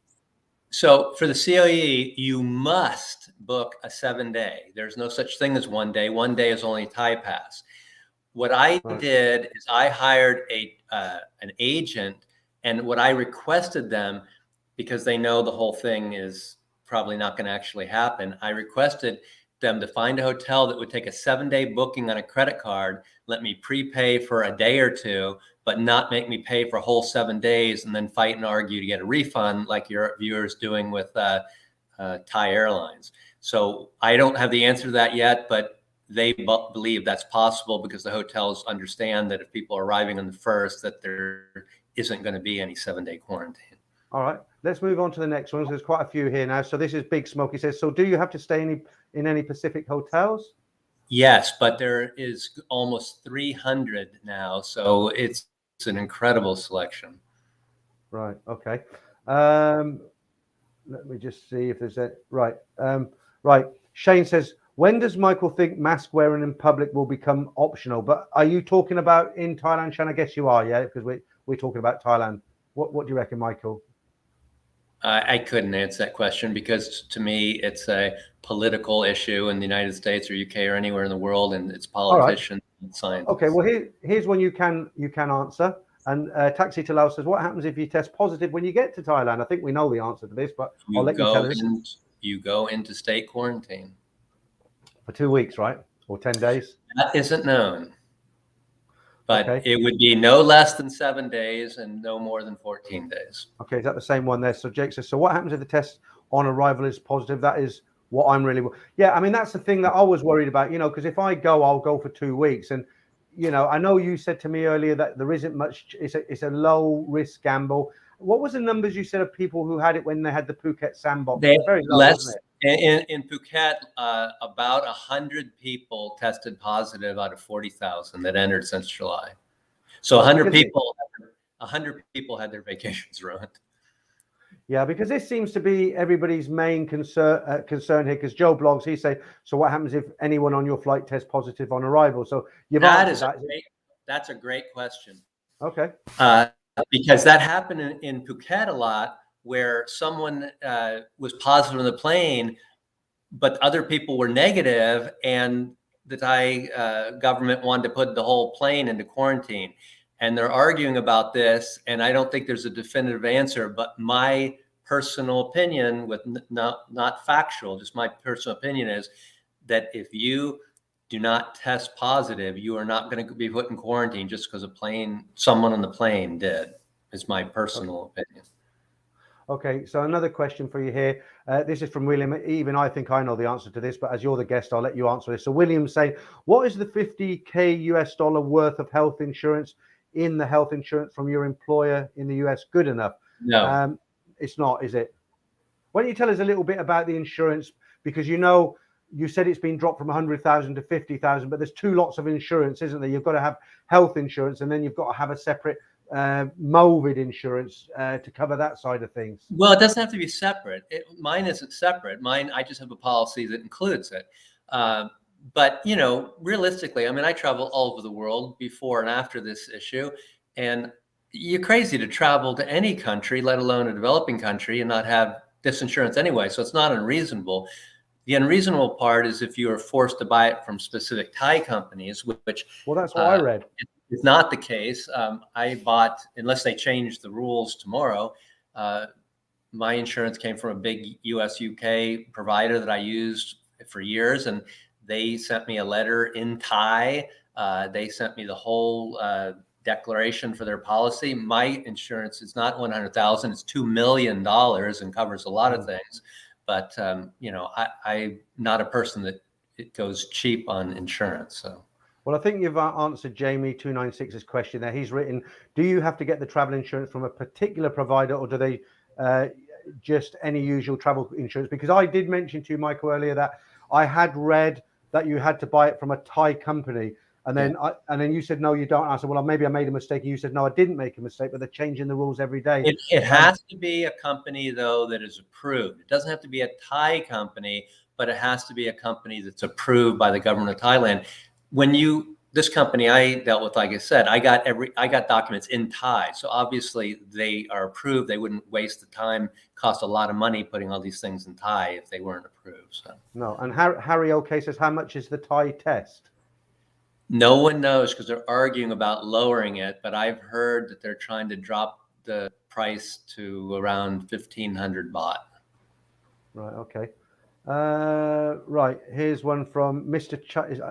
So for the COE, you must book a 7-day. There's no such thing as 1 day. 1 day is only Thai pass. What I did is I hired an agent, and what I requested them, because they know the whole thing is probably not going to actually happen, I requested them to find a hotel that would take a 7-day booking on a credit card, let me prepay for a day or two, but not make me pay for a whole 7 days and then fight and argue to get a refund like your viewers doing with Thai Airlines. So I don't have the answer to that yet, but they believe that's possible because the hotels understand that if people are arriving on the 1st, that there isn't going to be any 7-day quarantine. All right, let's move on to the next one. There's quite a few here now. So this is Big Smoke. He says, so do you have to stay in any Pacific hotels? Yes, but there is almost 300 now. So it's an incredible selection. Right. Okay. Let me just see if there's a right. Right. Shane says, when does Michael think mask wearing in public will become optional? But are you talking about in Thailand, Shane? I guess you are, yeah, because we're talking about Thailand. What do you reckon, Michael? I couldn't answer that question because to me, it's a political issue in the United States or UK or anywhere in the world, and it's politicians and scientists. Okay, well, here's one you can answer. And Taxi to Lao says, what happens if you test positive when you get to Thailand? I think we know the answer to this, but I'll let you tell us. You go into state quarantine. For 2 weeks, right? Or 10 days? That isn't known. But it would be no less than 7 days and no more than 14 days. Okay, is that the same one there? So Jake says, so what happens if the test on arrival is positive? That is what I'm really... Yeah, I mean, that's the thing that I was worried about, because if I go, I'll go for 2 weeks. And, I know you said to me earlier that there isn't much, it's a low risk gamble. What was the numbers you said of people who had it when they had the Phuket sandbox? Very low, In Phuket, about 100 people tested positive out of 40,000 that entered since July. So 100 people had their vacations ruined. Yeah, because this seems to be everybody's main concern here. Because Joe blogs, he say, so what happens if anyone on your flight tests positive on arrival? So you've answered that. That's a great question. Okay. Because that happened in Phuket a lot, where someone was positive on the plane, but other people were negative, and the Thai government wanted to put the whole plane into quarantine. And they're arguing about this, and I don't think there's a definitive answer, but my personal opinion, with not factual, just my personal opinion, is that if you do not test positive, you are not going to be put in quarantine just because someone on the plane did, is my personal opinion. Okay, so another question for you here. This is from William. Even I think I know the answer to this, but as you're the guest, I'll let you answer this. So William's saying, what is the $50K US worth of health insurance in the health insurance from your employer in the US good enough? No. It's not, is it? Why don't you tell us a little bit about the insurance? Because you said it's been dropped from 100,000 to 50,000, but there's two lots of insurance, isn't there? You've got to have health insurance, and then you've got to have a separate COVID insurance to cover that side of things. Well, it doesn't have to be separate. Mine isn't separate. Mine, I just have a policy that includes it. But, realistically, I mean, I travel all over the world before and after this issue, and you're crazy to travel to any country, let alone a developing country, and not have this insurance anyway. So it's not unreasonable. The unreasonable part is if you are forced to buy it from specific Thai companies, which well, that's what I read. It's not the case. I bought, unless they change the rules tomorrow, my insurance came from a big US UK provider that I used for years, and they sent me a letter in Thai. They sent me the whole declaration for their policy. My insurance is not 100,000; it's $2 million and covers a lot of things. But I'm not a person that it goes cheap on insurance. So. Well, I think you've answered Jamie 296's question there. He's written, do you have to get the travel insurance from a particular provider, or do they just any usual travel insurance? Because I did mention to you, Michael, earlier that I had read that you had to buy it from a Thai company. And then then you said, no, you don't. I said, well, maybe I made a mistake. And you said, no, I didn't make a mistake, but they're changing the rules every day. It has to be a company, though, that is approved. It doesn't have to be a Thai company, but it has to be a company that's approved by the government of Thailand. This company I dealt with, like I said, I got documents in Thai. So obviously they are approved. They wouldn't waste the time, cost a lot of money putting all these things in Thai if they weren't approved. So. No. And Harry OK says, how much is the Thai test? No one knows, because they're arguing about lowering it, but I've heard that they're trying to drop the price to around 1,500 baht. Right. Okay. Right, here's one from Mr.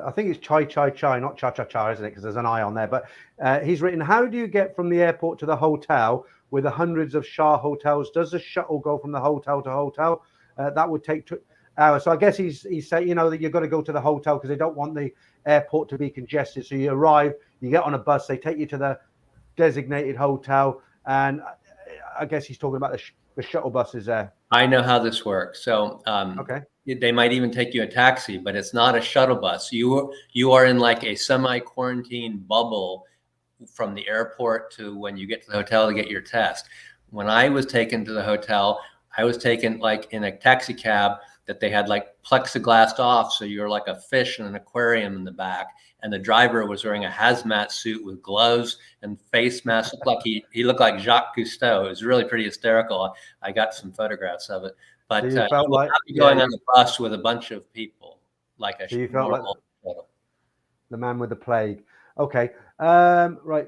I think it's Chai, not Cha, isn't it? Because there's an I on there. But he's written, how do you get from the airport to the hotel with the hundreds of Shah hotels? Does the shuttle go from the hotel to hotel? That would take 2 hours. So I guess he's saying, that you've got to go to the hotel because they don't want the airport to be congested. So you arrive, you get on a bus, they take you to the designated hotel. And I guess he's talking about the shuttle buses there. I know how this works. So okay. They might even take you a taxi, but it's not a shuttle bus. You are in like a semi-quarantine bubble from the airport to when you get to the hotel to get your test. When I was taken to the hotel, I was taken like in a taxi cab that they had like plexiglassed off. So you're like a fish in an aquarium in the back. And the driver was wearing a hazmat suit with gloves and face mask. He looked like Jacques Cousteau. It was really pretty hysterical. I got some photographs of it. But so you felt like going on the bus with a bunch of people, like a you felt like shuttle. The man with the plague. Okay. Right.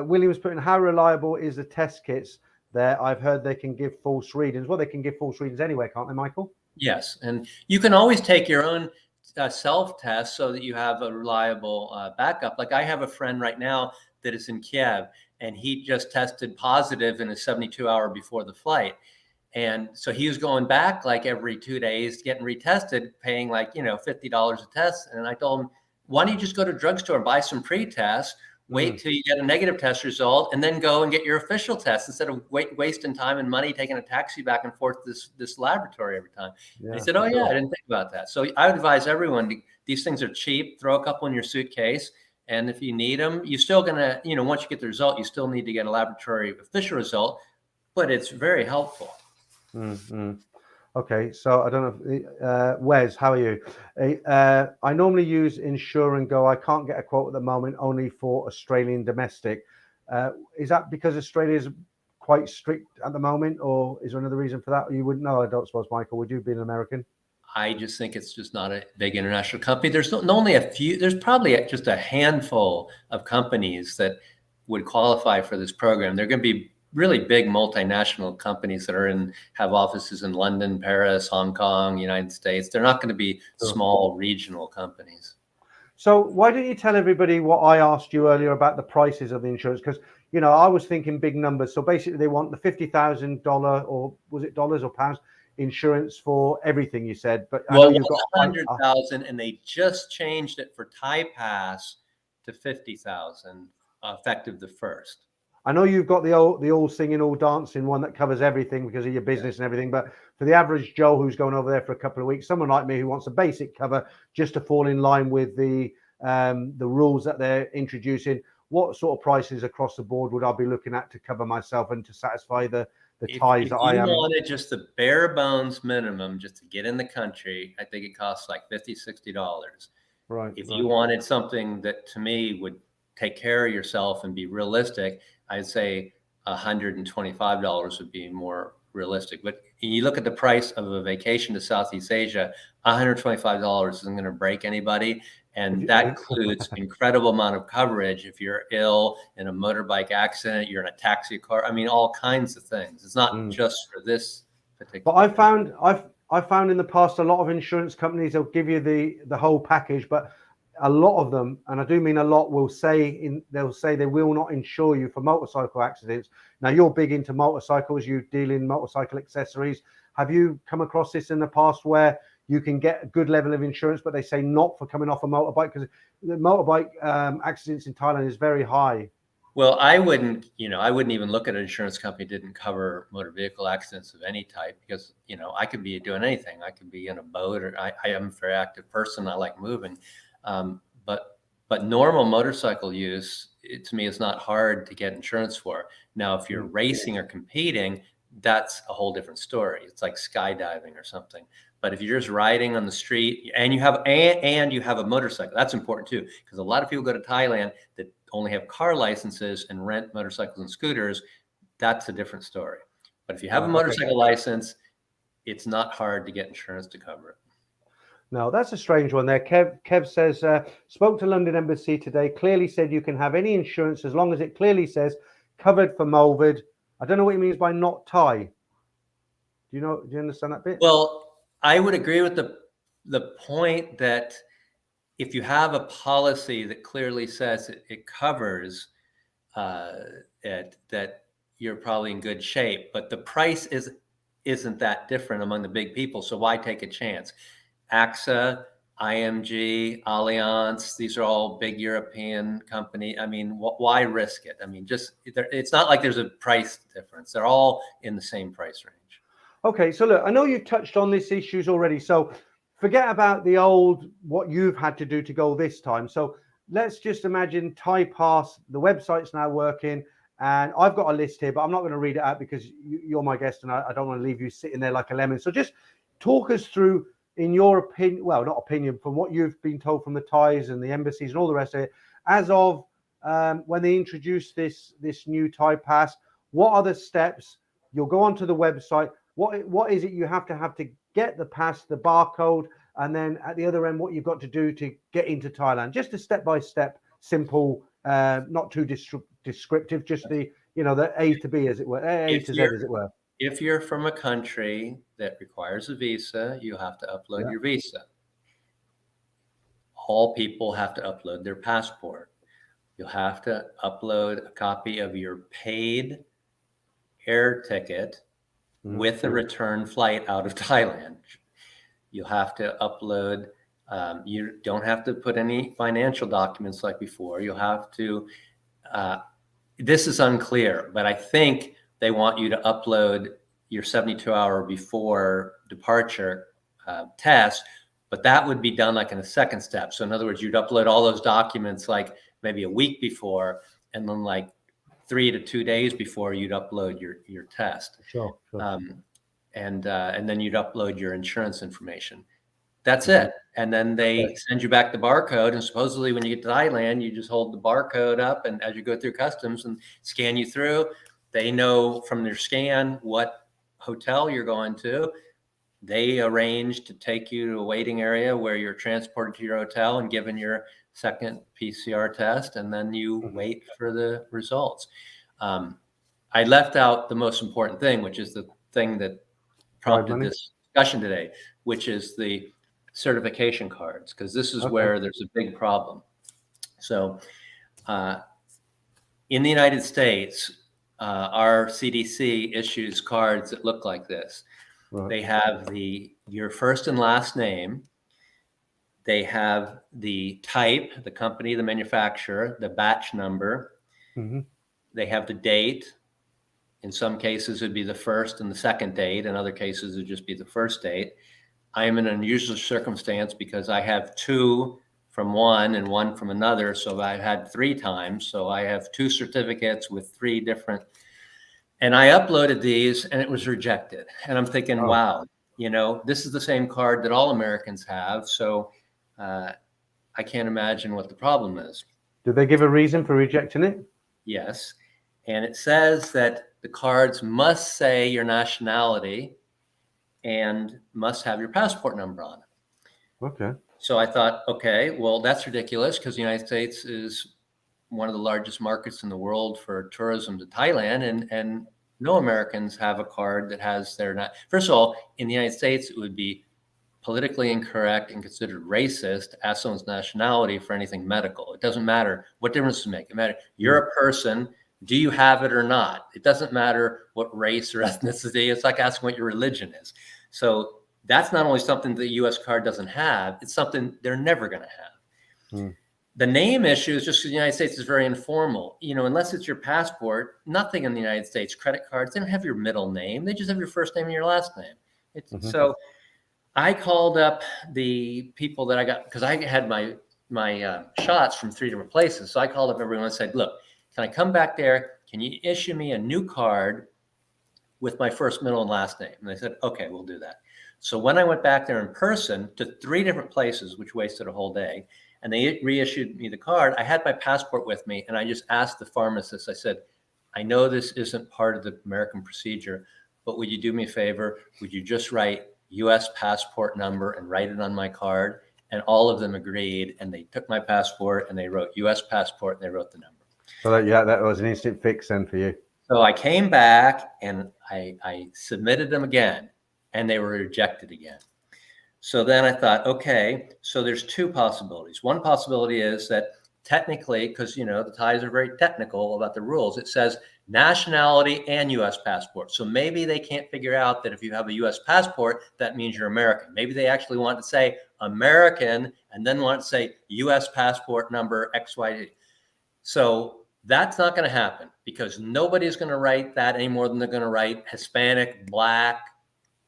William's putting, how reliable is the test kits there? I've heard they can give false readings. Well, they can give false readings anyway, can't they, Michael? Yes. And you can always take your own self-test so that you have a reliable backup. Like I have a friend right now that is in Kiev, and he just tested positive in a 72-hour before the flight. And so he was going back like every 2 days, getting retested, paying like, $50 a test. And I told him, why don't you just go to a drugstore and buy some pre-tests? Wait till you get a negative test result, and then go and get your official test instead of wasting time and money taking a taxi back and forth this laboratory every time. Yeah, and he said, "Oh yeah, I didn't think about that." So I would advise everyone: these things are cheap. Throw a couple in your suitcase, and if you need them, you're still gonna, once you get the result, you still need to get a laboratory official result, but it's very helpful. Mm-hmm. Okay, so I don't know, Wes, how are you? I normally use Insure and Go. I can't get a quote at the moment, only for Australian domestic. Is that because Australia is quite strict at the moment, or is there another reason for that? You wouldn't know, I don't suppose, Michael. Would you be an American? I just think it's just not a big international company. There's only a few. There's probably just a handful of companies that would qualify for this program. They're going to be really big multinational companies that have offices in London, Paris, Hong Kong, United States. They're not going to be small regional companies. So why don't you tell everybody what I asked you earlier about the prices of the insurance? Because, I was thinking big numbers. So basically they want the $50,000, or was it dollars or pounds, insurance for everything, you said. But I know you've got 100,000, and they just changed it for Thai Pass to 50,000 effective the 1st. I know you've got the all singing, all dancing one that covers everything because of your business and everything. But for the average Joe who's going over there for a couple of weeks, someone like me who wants a basic cover just to fall in line with the rules that they're introducing, what sort of prices across the board would I be looking at to cover myself and to satisfy the ties that I am? If you wanted just the bare bones minimum just to get in the country, I think it costs like $50, $60. Right. If you wanted something that to me would take care of yourself and be realistic, I'd say $125 would be more realistic. But you look at the price of a vacation to Southeast Asia, $125 isn't going to break anybody. And that includes incredible amount of coverage if you're ill, in a motorbike accident, you're in a taxi car. I mean, all kinds of things. It's not just for this particular. But I found in the past a lot of insurance companies, they'll give you the whole package, but a lot of them, and I do mean a lot, they'll say they will not insure you for motorcycle accidents. Now, you're big into motorcycles, you deal in motorcycle accessories. Have you come across this in the past where you can get a good level of insurance, but they say not for coming off a motorbike? Because the motorbike accidents in Thailand is very high. Well, I wouldn't even look at an insurance company that didn't cover motor vehicle accidents of any type, because, I could be doing anything. I could be in a boat, or I am a very active person. I like moving. But normal motorcycle use, to me, is not hard to get insurance for. Now, if you're racing or competing, that's a whole different story. It's like skydiving or something. But if you're just riding on the street and you have a motorcycle, that's important too, because a lot of people go to Thailand that only have car licenses and rent motorcycles and scooters. That's a different story. But if you have a motorcycle license, it's not hard to get insurance to cover it. No, that's a strange one there. Kev says, spoke to London Embassy today, clearly said you can have any insurance as long as it clearly says covered for Movid. I don't know what he means by not Thai. Do you understand that bit? Well, I would agree with the point that if you have a policy that clearly says it covers it, that you're probably in good shape. But the price isn't that different among the big people. So why take a chance? AXA, IMG, Allianz, these are all big European company. I mean, why risk it? I mean, it's not like there's a price difference. They're all in the same price range. Okay, so look, I know you touched on these issues already. So forget about what you've had to do to go this time. So let's just imagine Thai Pass, the website's now working, and I've got a list here, but I'm not going to read it out because you're my guest and I don't want to leave you sitting there like a lemon. So just talk us through, in your opinion, well, not opinion, from what you've been told from the Thais and the embassies and all the rest of it, as of when they introduced this new Thai Pass, what are the steps? You'll go onto the website. What is it you have to get the pass, the barcode, and then at the other end, what you've got to do to get into Thailand? Just a step-by-step, simple, not too descriptive, just the A to B, as it were, A to Z, as it were. If you're from a country that requires a visa, you have to upload your visa. All people have to upload their passport. You'll have to upload a copy of your paid air ticket with a return flight out of Thailand. You'll have to upload, you don't have to put any financial documents like before. You'll have to This is unclear, but I think they want you to upload your 72-hour before departure test, but that would be done like in a second step. So in other words, you'd upload all those documents like maybe a week before, and then like 3 to 2 days before you'd upload your test. Sure. And then you'd upload your insurance information. That's it. And then they send you back the barcode. And supposedly when you get to Thailand, you just hold the barcode up, and as you go through customs and scan you through, they know from their scan what hotel you're going to. They arrange to take you to a waiting area where you're transported to your hotel and given your second PCR test, and then you wait for the results. I left out the most important thing, which is the thing that prompted this discussion today, which is the certification cards, because this is where there's a big problem. So in the United States, our CDC issues cards that look like this. They have your first and last name. They have the type, the company, the manufacturer, the batch number. They have the date. In some cases, it'd be the first and the second date. In other cases, it'd just be the first date. I am in an unusual circumstance because I have 2 from one and 1 from another. So I've had 3 times. So I have 2 certificates with 3 different. And I uploaded these and it was rejected. And I'm thinking, wow, this is the same card that all Americans have. So I can't imagine what the problem is. Did they give a reason for rejecting it? Yes. And it says that the cards must say your nationality and must have your passport number on it. Okay. So I thought, okay, well, that's ridiculous because the United States is one of the largest markets in the world for tourism to Thailand, and no Americans have a card that has their. First of all, in the United States, it would be politically incorrect and considered racist to ask someone's nationality for anything medical. It doesn't matter. What difference does it make? It matters. You're a person. Do you have it or not? It doesn't matter what race or ethnicity. It's like asking what your religion is. So that's not only something the U.S. card doesn't have, it's something they're never going to have. The name issue is just because the United States is very informal. Unless it's your passport, nothing in the United States, credit cards, they don't have your middle name. They just have your first name and your last name. So I called up the people that I got, because I had my shots from 3 different places. So I called up everyone and said, look, can I come back there? Can you issue me a new card with my first, middle, and last name? And they said, okay, we'll do that. So when I went back there in person to 3 different places, which wasted a whole day, and they reissued me the card, I had my passport with me, and I just asked the pharmacist, I said, I know this isn't part of the American procedure, but would you do me a favor? Would you just write U.S. passport number and write it on my card? And all of them agreed, and they took my passport and they wrote U.S. passport and they wrote the number. So that was an instant fix then for you. So I came back and I submitted them again, and they were rejected again. So then I thought, okay, so there's 2 possibilities. One possibility is that technically, because the Thais are very technical about the rules, it says nationality and U.S. passport. So maybe they can't figure out that if you have a U.S. passport, that means you're American. Maybe they actually want to say American and then want to say U.S. passport number XYZ. So that's not going to happen because nobody's going to write that any more than they're going to write Hispanic, Black,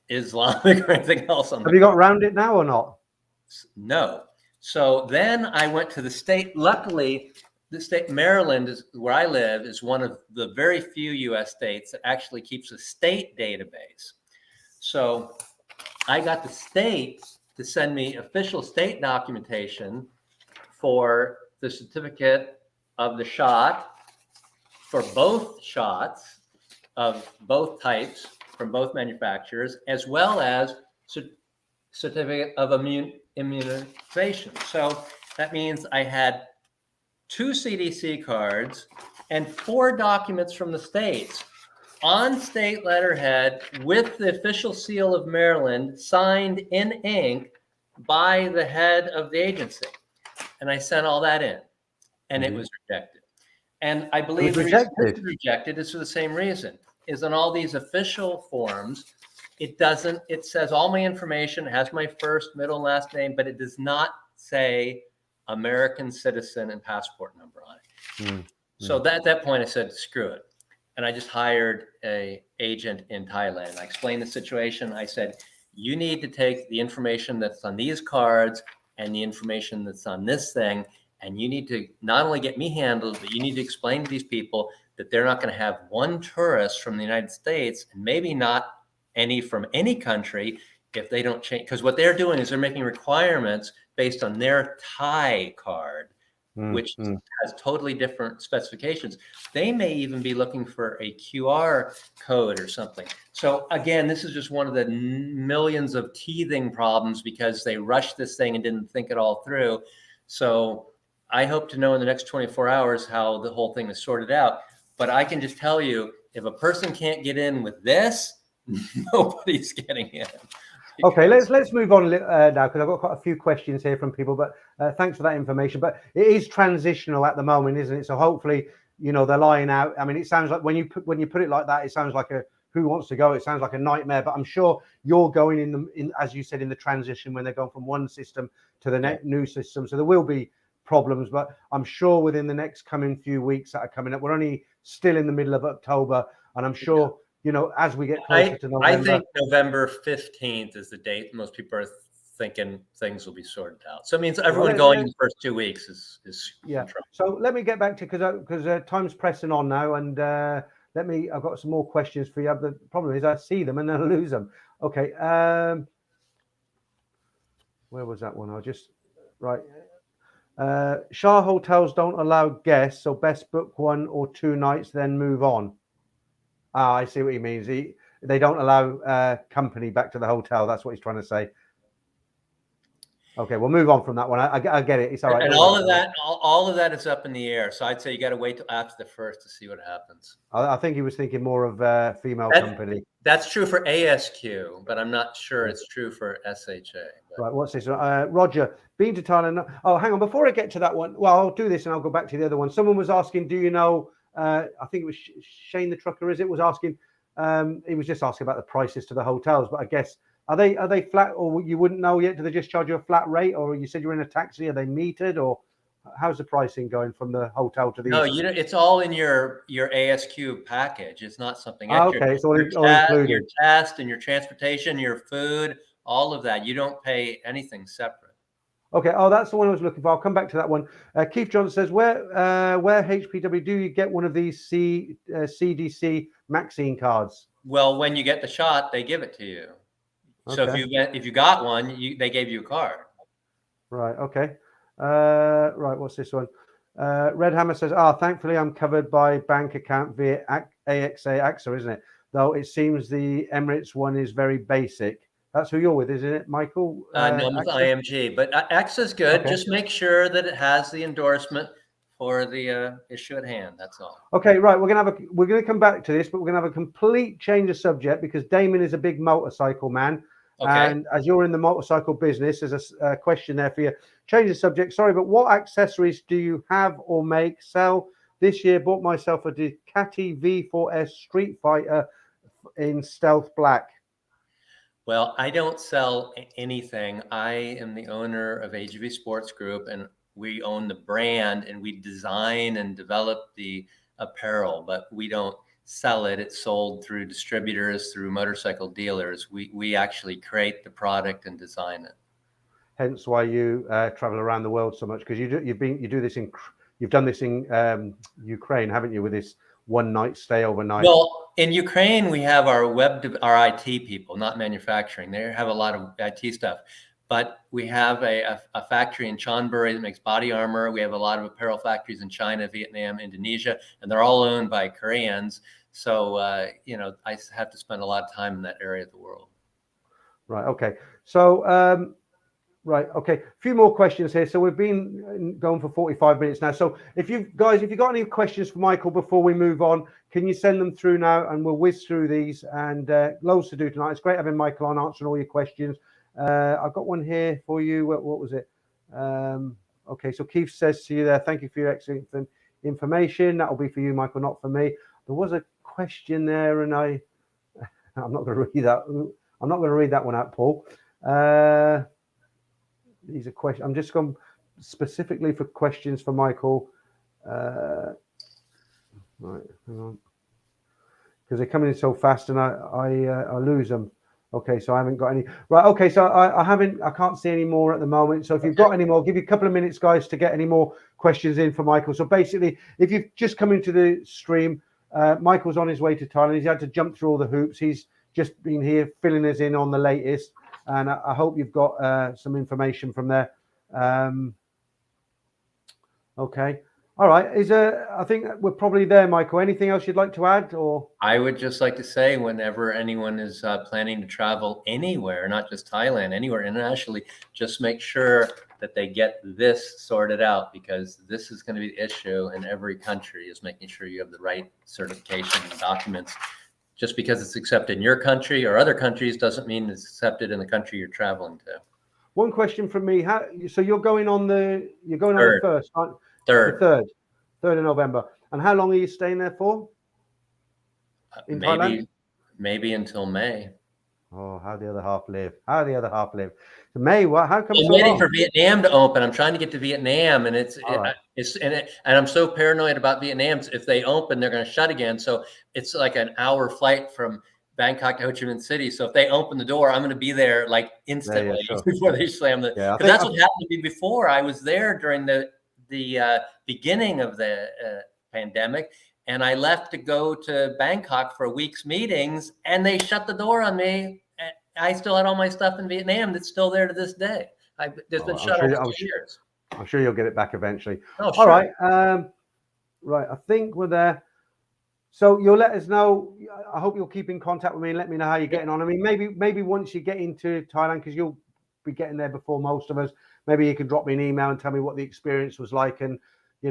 Islamic, or anything else. Have you got around it now or not? No. So then I went to the state. Luckily, the state Maryland is where I live, is one of the very few U.S. states that actually keeps a state database. So I got the state to send me official state documentation for the certificate of the shot for both shots of both types from both manufacturers, as well as certificate of immunization. So that means I had 2 CDC cards and 4 documents from the states on state letterhead with the official seal of Maryland signed in ink by the head of the agency. And I sent all that in, and it was rejected. And I believe the reason it's rejected is for the same reason, is on all these official forms, it says all my information, has my first, middle, and last name, but it does not say American citizen and passport number on it. So at that point, I said, screw it. And I just hired a agent in Thailand. I explained the situation. I said, you need to take the information that's on these cards and the information that's on this thing, and you need to not only get me handled, but you need to explain to these people that they're not going to have one tourist from the United States, and maybe not any from any country, if they don't change. Because what they're doing is they're making requirements based on their Thai card, which has totally different specifications. They may even be looking for a QR code or something. So again, this is just one of the millions of teething problems because they rushed this thing and didn't think it all through. So I hope to know in the next 24 hours how the whole thing is sorted out. But I can just tell you, if a person can't get in with this, nobody's getting in. Okay, let's move on now, because I've got quite a few questions here from people, but thanks for that information. But it is transitional at the moment, isn't it? So hopefully, they're lying out. I mean, it sounds like when you put it like that, it sounds like a who wants to go. It sounds like a nightmare. But I'm sure you're going in as you said, in the transition when they're going from one system to the new system. So there will be problems, but I'm sure within the next coming few weeks that are coming up, we're only still in the middle of October, and I'm sure. As we get closer to November. I think November 15th is the date most people are thinking things will be sorted out. So it means everyone going in the first 2 weeks is So let me get back to, because time's pressing on now, and I've got some more questions for you. The problem is I see them and then I lose them. Okay. Where was that one? Shah hotels don't allow guests, so best book 1 or 2 nights, then move on. I see what he means. They don't allow company back to the hotel. That's what he's trying to say. Okay, we'll move on from that one. I get it. It's all right. And all of that is up in the air. So I'd say you got to wait till after the first to see what happens. I think he was thinking more of female company. That's true for ASQ, but I'm not sure it's true for SHA. But. Right, what's this? Roger, been to Thailand. Oh, hang on. Before I get to that one, well, I'll do this and I'll go back to the other one. Someone was asking, do you know? I think it was Shane the trucker. Was asking. He was just asking about the prices to the hotels. But I guess are they flat, or you wouldn't know yet? Do they just charge you a flat rate, or you said you're in a taxi? Are they metered, or how's the pricing going from the hotel to the? No, it's all in your ASQ package. It's not something extra. Okay, it's all included. Your test and your transportation, your food, all of that. You don't pay anything separate. Okay. Oh, that's the one I was looking for. I'll come back to that one. Keith Johnson says, where HPW do you get one of these CDC Maxine cards? Well, when you get the shot, they give it to you. Okay. So if you got one, they gave you a card. Right. Okay. Right. What's this one? Red Hammer says, thankfully I'm covered by bank account via AXA, isn't it? Though it seems the Emirates one is very basic. That's who you're with, isn't it, Michael? No, I'm with IMG, but AXA is good. Okay. Just make sure that it has the endorsement for the issue at hand. That's all. Okay, right. We're gonna come back to this, but we're gonna have a complete change of subject because Damon is a big motorcycle man, and as you're in the motorcycle business, there's a question there for you. Change the subject. Sorry, but what accessories do you have or sell? This year, bought myself a Ducati V4S Street Fighter in stealth black. Well, I don't sell anything. I am the owner of AGV Sports Group, and we own the brand, and we design and develop the apparel, but we don't sell it. It's sold through distributors, through motorcycle dealers. We actually create the product and design it. Hence why you travel around the world so much, because you've done this in Ukraine, haven't you, with this one night stay overnight? Well, in Ukraine, we have our IT people, not manufacturing. They have a lot of IT stuff, but we have a factory in Chonburi that makes body armor. We have a lot of apparel factories in China, Vietnam, Indonesia, and they're all owned by Koreans. So, I have to spend a lot of time in that area of the world. Right. Okay. So, right. Okay. A few more questions here. So we've been going for 45 minutes now. So if you've got any questions for Michael before we move on, can you send them through now and we'll whiz through these, and loads to do tonight. It's great having Michael on answering all your questions. I've got one here for you. What was it? Okay. So Keith says to you there, thank you for your excellent information. That'll be for you, Michael, not for me. There was a question there and I'm not going to read that. I'm not going to read that one out, Paul. These are questions. I'm just going specifically for questions for Michael. Right, hang on. Because they're coming in so fast and I lose them. Okay, so I haven't got any. Right, okay, so I can't see any more at the moment. So if you've got any more, I'll give you a couple of minutes, guys, to get any more questions in for Michael. So basically, if you've just come into the stream, Michael's on his way to Thailand. He's had to jump through all the hoops. He's just been here filling us in on the latest. And I hope you've got some information from there. Okay. All right. I think we're probably there, Michael. Anything else you'd like to add, or? I would just like to say, whenever anyone is planning to travel anywhere, not just Thailand, anywhere internationally, just make sure that they get this sorted out, because this is going to be the issue in every country, is making sure you have the right certification and documents. Just because it's accepted in your country or other countries doesn't mean it's accepted in the country you're traveling to. One question from me. So you're going on the first, right? Third. The 3rd of November. And how long are you staying there for? In Thailand? Maybe until May. Oh, how the other half live? So May, what? How come? I'm waiting for Vietnam to open. I'm trying to get to Vietnam, and and I'm so paranoid about Vietnam. If they open, they're going to shut again. So it's like an hour flight from Bangkok to Ho Chi Minh City. So if they open the door, I'm going to be there like instantly before they slam the. Because that's what happened to me before. I was there during the beginning of the pandemic, and I left to go to Bangkok for a week's meetings, and they shut the door on me. I still had all my stuff in Vietnam that's still there to this day. It's been shut over 2 years. I'm sure you'll get it back eventually. Oh, sure. All right. Right. I think we're there. So you'll let us know. I hope you'll keep in contact with me and let me know how you're getting on. I mean, maybe once you get into Thailand, because you'll be getting there before most of us, maybe you can drop me an email and tell me what the experience was like. And,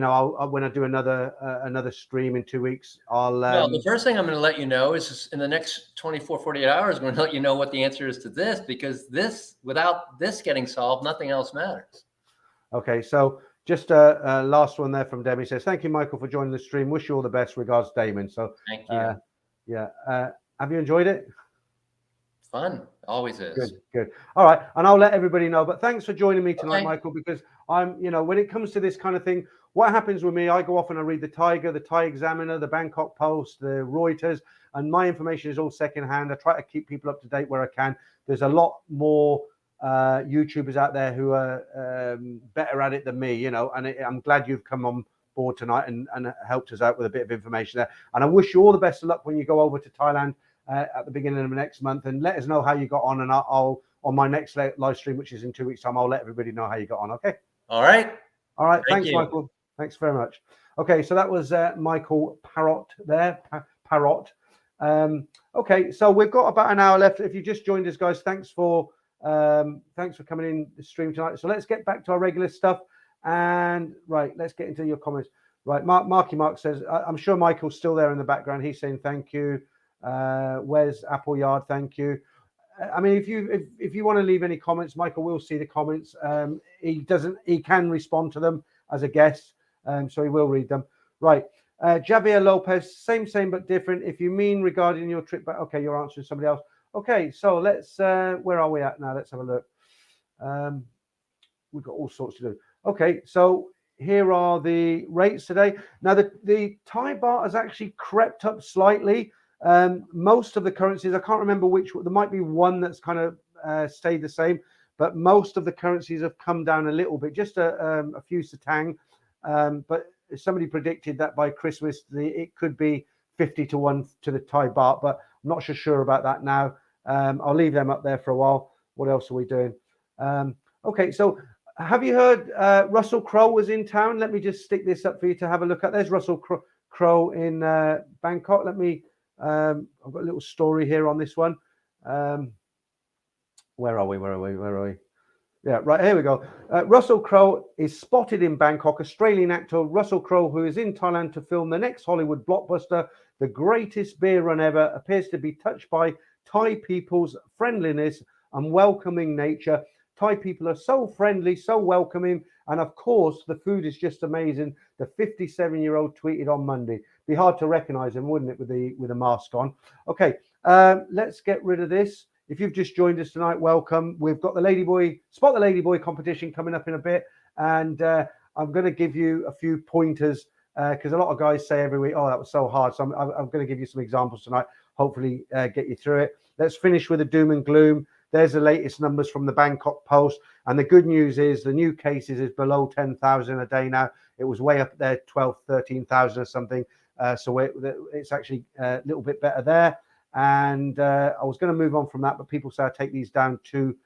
I'll when I do another stream in 2 weeks, I'll... Well, the first thing I'm going to let you know is in the next 24, 48 hours, I'm going to let you know what the answer is to this, because without this getting solved, nothing else matters. Okay, so just a last one there from Demi. Says, thank you, Michael, for joining the stream. Wish you all the best. Regards, Damon. So thank you. Have you enjoyed it? Fun. Always is. Good. All right. And I'll let everybody know. But thanks for joining me tonight, Michael, because I'm, when it comes to this kind of thing, what happens with me, I go off and I read the Tiger, the Thai Examiner, the Bangkok Post, the Reuters, and my information is all secondhand. I try to keep people up to date where I can. There's a lot more YouTubers out there who are better at it than me, and I'm glad you've come on board tonight and helped us out with a bit of information there. And I wish you all the best of luck when you go over to Thailand at the beginning of next month, and let us know how you got on. And I'll on my next live stream, which is in 2 weeks' time, I'll let everybody know how you got on. Okay. All right. Thanks, Michael. Thanks very much. Okay, so that was Michael Parrott there. Parrott. Okay, so we've got about an hour left. If you just joined us, guys, thanks for coming in the stream tonight. So let's get back to our regular stuff. And right, let's get into your comments. Right, Marky Mark says, I'm sure Michael's still there in the background. He's saying thank you. Wes Appleyard, thank you. I mean, if you want to leave any comments, Michael will see the comments. He can respond to them as a guest, so he will read them. Right, Javier Lopez, same but different. If you mean regarding your trip back, okay, you're answering somebody else. Okay, so let's. Where are we at now? Let's have a look. We've got all sorts to do. Okay, so here are the rates today. Now the Thai baht has actually crept up slightly. Most of the currencies, I can't remember which. There might be one that's kind of stayed the same, but most of the currencies have come down a little bit, just a few satang. But somebody predicted that by Christmas it could be 50-1 to the Thai baht, but I'm not sure about that now. I'll leave them up there for a while. What else are we doing? Okay, so have you heard Russell Crowe was in town? Let me just stick this up for you to have a look at. There's Russell Crowe in Bangkok. Let me. I've got a little story here on this one. Where are we? Yeah, right, here we go. Russell Crowe is spotted in Bangkok. Australian actor Russell Crowe, who is in Thailand to film the next Hollywood blockbuster, The Greatest Beer Run Ever, appears to be touched by Thai people's friendliness and welcoming nature. Thai people are so friendly, so welcoming, and of course, the food is just amazing. The 57-year-old tweeted on Monday. Be hard to recognize him, wouldn't it, with a mask on? Okay, let's get rid of this. If you've just joined us tonight, welcome. We've got the Spot the Ladyboy competition coming up in a bit, and I'm going to give you a few pointers because a lot of guys say every week, oh, that was so hard. So I'm going to give you some examples tonight, hopefully get you through it. Let's finish with the doom and gloom. There's the latest numbers from the Bangkok Post. And the good news is the new cases is below 10,000 a day now. It was way up there, 12, 13,000 or something. So it's actually a little bit better there. And I was going to move on from that, but people say I take these down too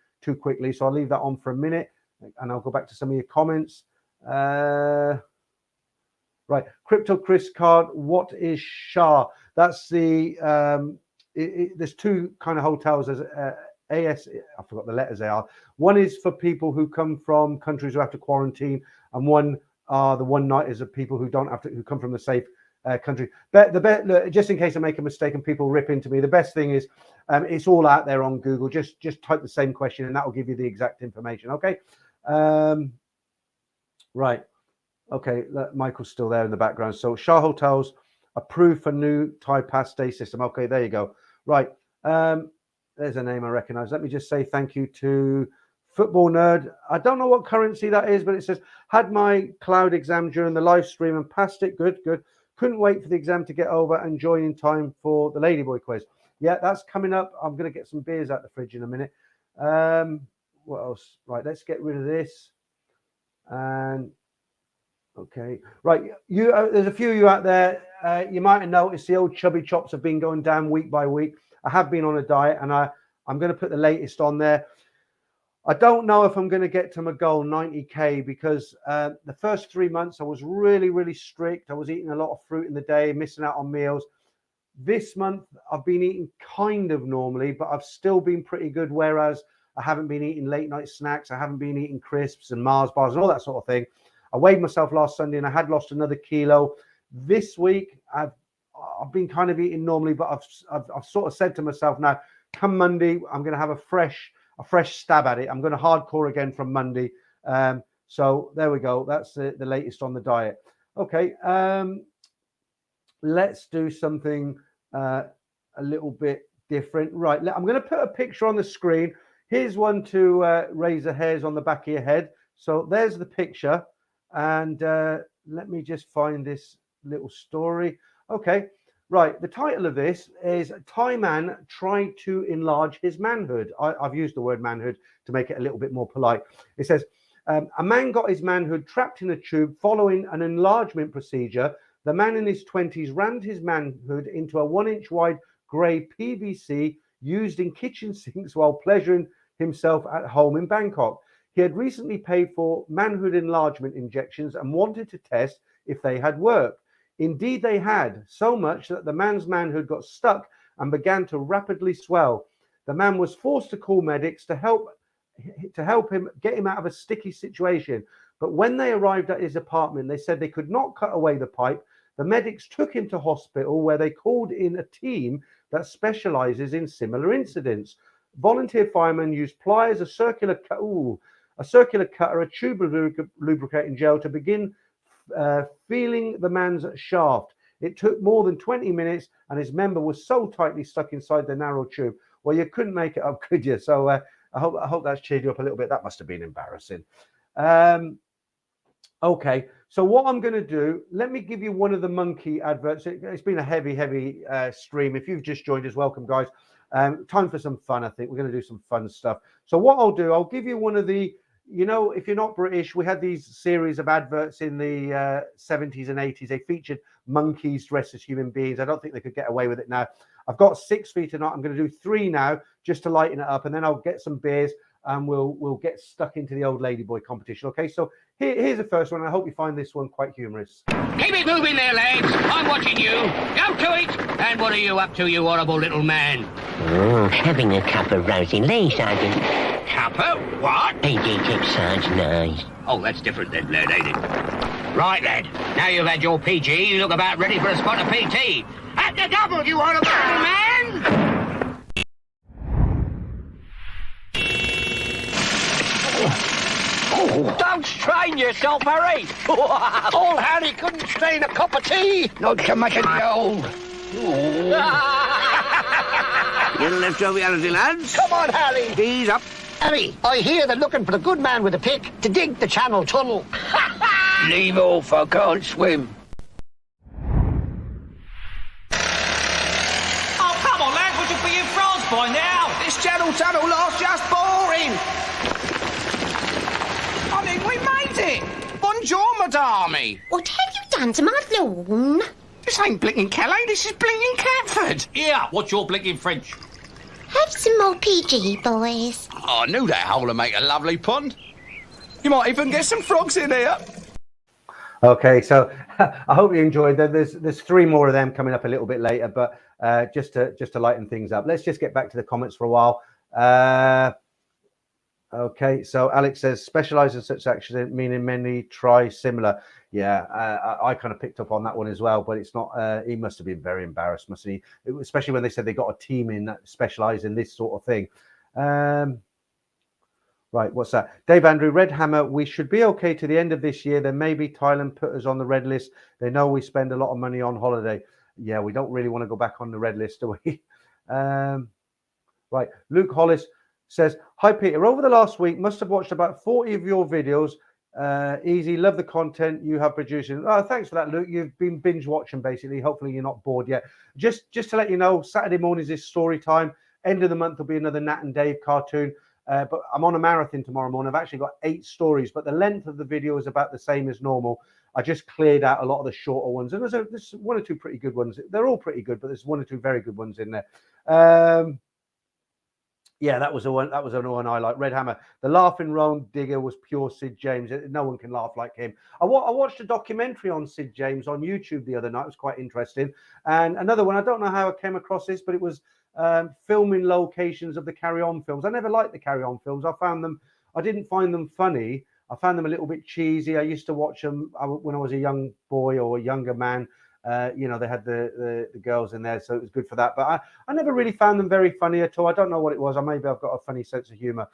quickly. So I'll leave that on for a minute and I'll go back to some of your comments. Right. Crypto Chris card. What is Shah? That's the, there's two kind of hotels. There's AS, I forgot the letters they are. One is for people who come from countries who have to quarantine, and one are the one-nighters of people who don't have to, who come from the safe country. But look, just in case I make a mistake and people rip into me, the best thing is it's all out there on Google. Just type the same question and that will give you the exact information. Okay. Right. Okay. Michael's still there in the background. So Shah Hotels approved for new Thai pass stay system. Okay, there you go. Right. There's a name I recognize. Let me just say thank you to Football Nerd. I don't know what currency that is, but it says, had my cloud exam during the live stream and passed it. Good. Couldn't wait for the exam to get over and join in time for the Ladyboy quiz. Yeah, that's coming up. I'm going to get some beers out the fridge in a minute. What else? Right, let's get rid of this. And okay, right. There's a few of you out there. You might have noticed the old chubby chops have been going down week by week. I have been on a diet, and I'm going to put the latest on there. I don't know if I'm going to get to my goal, 90K, because the first 3 months I was really, really strict. I was eating a lot of fruit in the day, missing out on meals. This month I've been eating kind of normally, but I've still been pretty good, whereas I haven't been eating late night snacks. I haven't been eating crisps and Mars bars and all that sort of thing. I weighed myself last Sunday and I had lost another kilo. This week I've been kind of eating normally, but I've sort of said to myself now, come Monday, I'm going to have a fresh stab at it. I'm going to hardcore again from Monday. So there we go. That's the latest on the diet. Okay. Let's do something a little bit different. Right. I'm going to put a picture on the screen. Here's one to raise the hairs on the back of your head. So there's the picture. And let me just find this little story. Okay. Right. The title of this is Thai Man Tried to Enlarge His Manhood. I've used the word manhood to make it a little bit more polite. It says, a man got his manhood trapped in a tube following an enlargement procedure. The man in his 20s rammed his manhood into a 1-inch wide grey PVC used in kitchen sinks while pleasuring himself at home in Bangkok. He had recently paid for manhood enlargement injections and wanted to test if they had worked. Indeed, they had, so much that the man's manhood got stuck and began to rapidly swell. The man was forced to call medics to help him get him out of a sticky situation. But when they arrived at his apartment, they said they could not cut away the pipe. The medics took him to hospital, where they called in a team that specializes in similar incidents. Volunteer firemen used pliers, a circular cutter, a tube of lubricating gel to begin feeling the man's shaft. It took more than 20 minutes and his member was so tightly stuck inside the narrow tube. Well, you couldn't make it up, could you? So I hope that's cheered you up a little bit. That must have been embarrassing. Okay, so what I'm going to do, let me give you one of the monkey adverts. It's been a heavy stream. If you've just joined us, welcome, guys. Time for some fun, I think. We're going to do some fun stuff. So what I'll do, I'll give you one of the, you know, if you're not British, we had these series of adverts in the 70s and 80s. They featured monkeys dressed as human beings. I don't think they could get away with it now. I've got 6 feet tonight. I'm going to do 3 now just to lighten it up. And then I'll get some beers and we'll get stuck into the old ladyboy competition. Okay, so here's the first one. I hope you find this one quite humorous. Keep it moving there, lads. I'm watching you. Go to it. And what are you up to, you horrible little man? Oh, having a cup of rosy lee, Sergeant. Cuppa? What? PG Sergeant Eyes. Oh, that's different then, lad, ain't it? Right, lad. Now you've had your PG, you look about ready for a spot of PT. At the double, you horrible little man! Don't strain yourself, Harry! Old Harry couldn't strain a cup of tea! Not so much as the old. Little left joviality, lads. Come on, Harry! Ease up. Harry, I hear they're looking for the good man with a pick to dig the Channel Tunnel. Leave off, I can't swim. find out. This channel tunnel last just boring. I think we made it. Bonjour, madame. What have you done to my lawn? This ain't blinking Calais, this is blinking Catford. Yeah, what's your blinking French? Have some more PG, boys. Oh, I knew that hole would make a lovely pond. You might even get some frogs in here. Okay, so I hope you enjoyed that. There's 3 more of them coming up a little bit later, but just to lighten things up, let's just get back to the comments for a while. Okay, so Alex says specialize in such accident, meaning many try similar. Yeah, I kind of picked up on that one as well, but it's not. He must have been very embarrassed, mustn't he? Especially when they said they got a team in that specialize in this sort of thing. Right, what's that? Dave Andrew, Red Hammer, we should be okay to the end of this year. Then maybe Thailand put us on the red list. They know we spend a lot of money on holiday. Yeah, we don't really want to go back on the red list, do we? Right, Luke Hollis says, hi, Peter. Over the last week, must have watched about 40 of your videos. Easy, love the content you have produced. Oh, thanks for that, Luke. You've been binge watching, basically. Hopefully you're not bored yet. Just to let you know, Saturday mornings is story time. End of the month will be another Nat and Dave cartoon. But I'm on a marathon tomorrow morning. I've actually got 8 stories, but the length of the video is about the same as normal. I just cleared out a lot of the shorter ones, and there's 1 or 2 pretty good ones. They're all pretty good, but there's 1 or 2 very good ones in there. Yeah, that was the one. That was another one I like. Red Hammer. The laughing Roan digger was pure Sid James. No one can laugh like him. I watched a documentary on Sid James on YouTube the other night. It was quite interesting. And another one, I don't know how I came across this, but it was filming locations of the Carry On films. I never liked the Carry On films. I didn't find them funny. I found them a little bit cheesy. I used to watch them when I was a young boy or a younger man. You know, they had the girls in there, so it was good for that. But I never really found them very funny at all. I don't know what it was. Maybe I've got a funny sense of humor.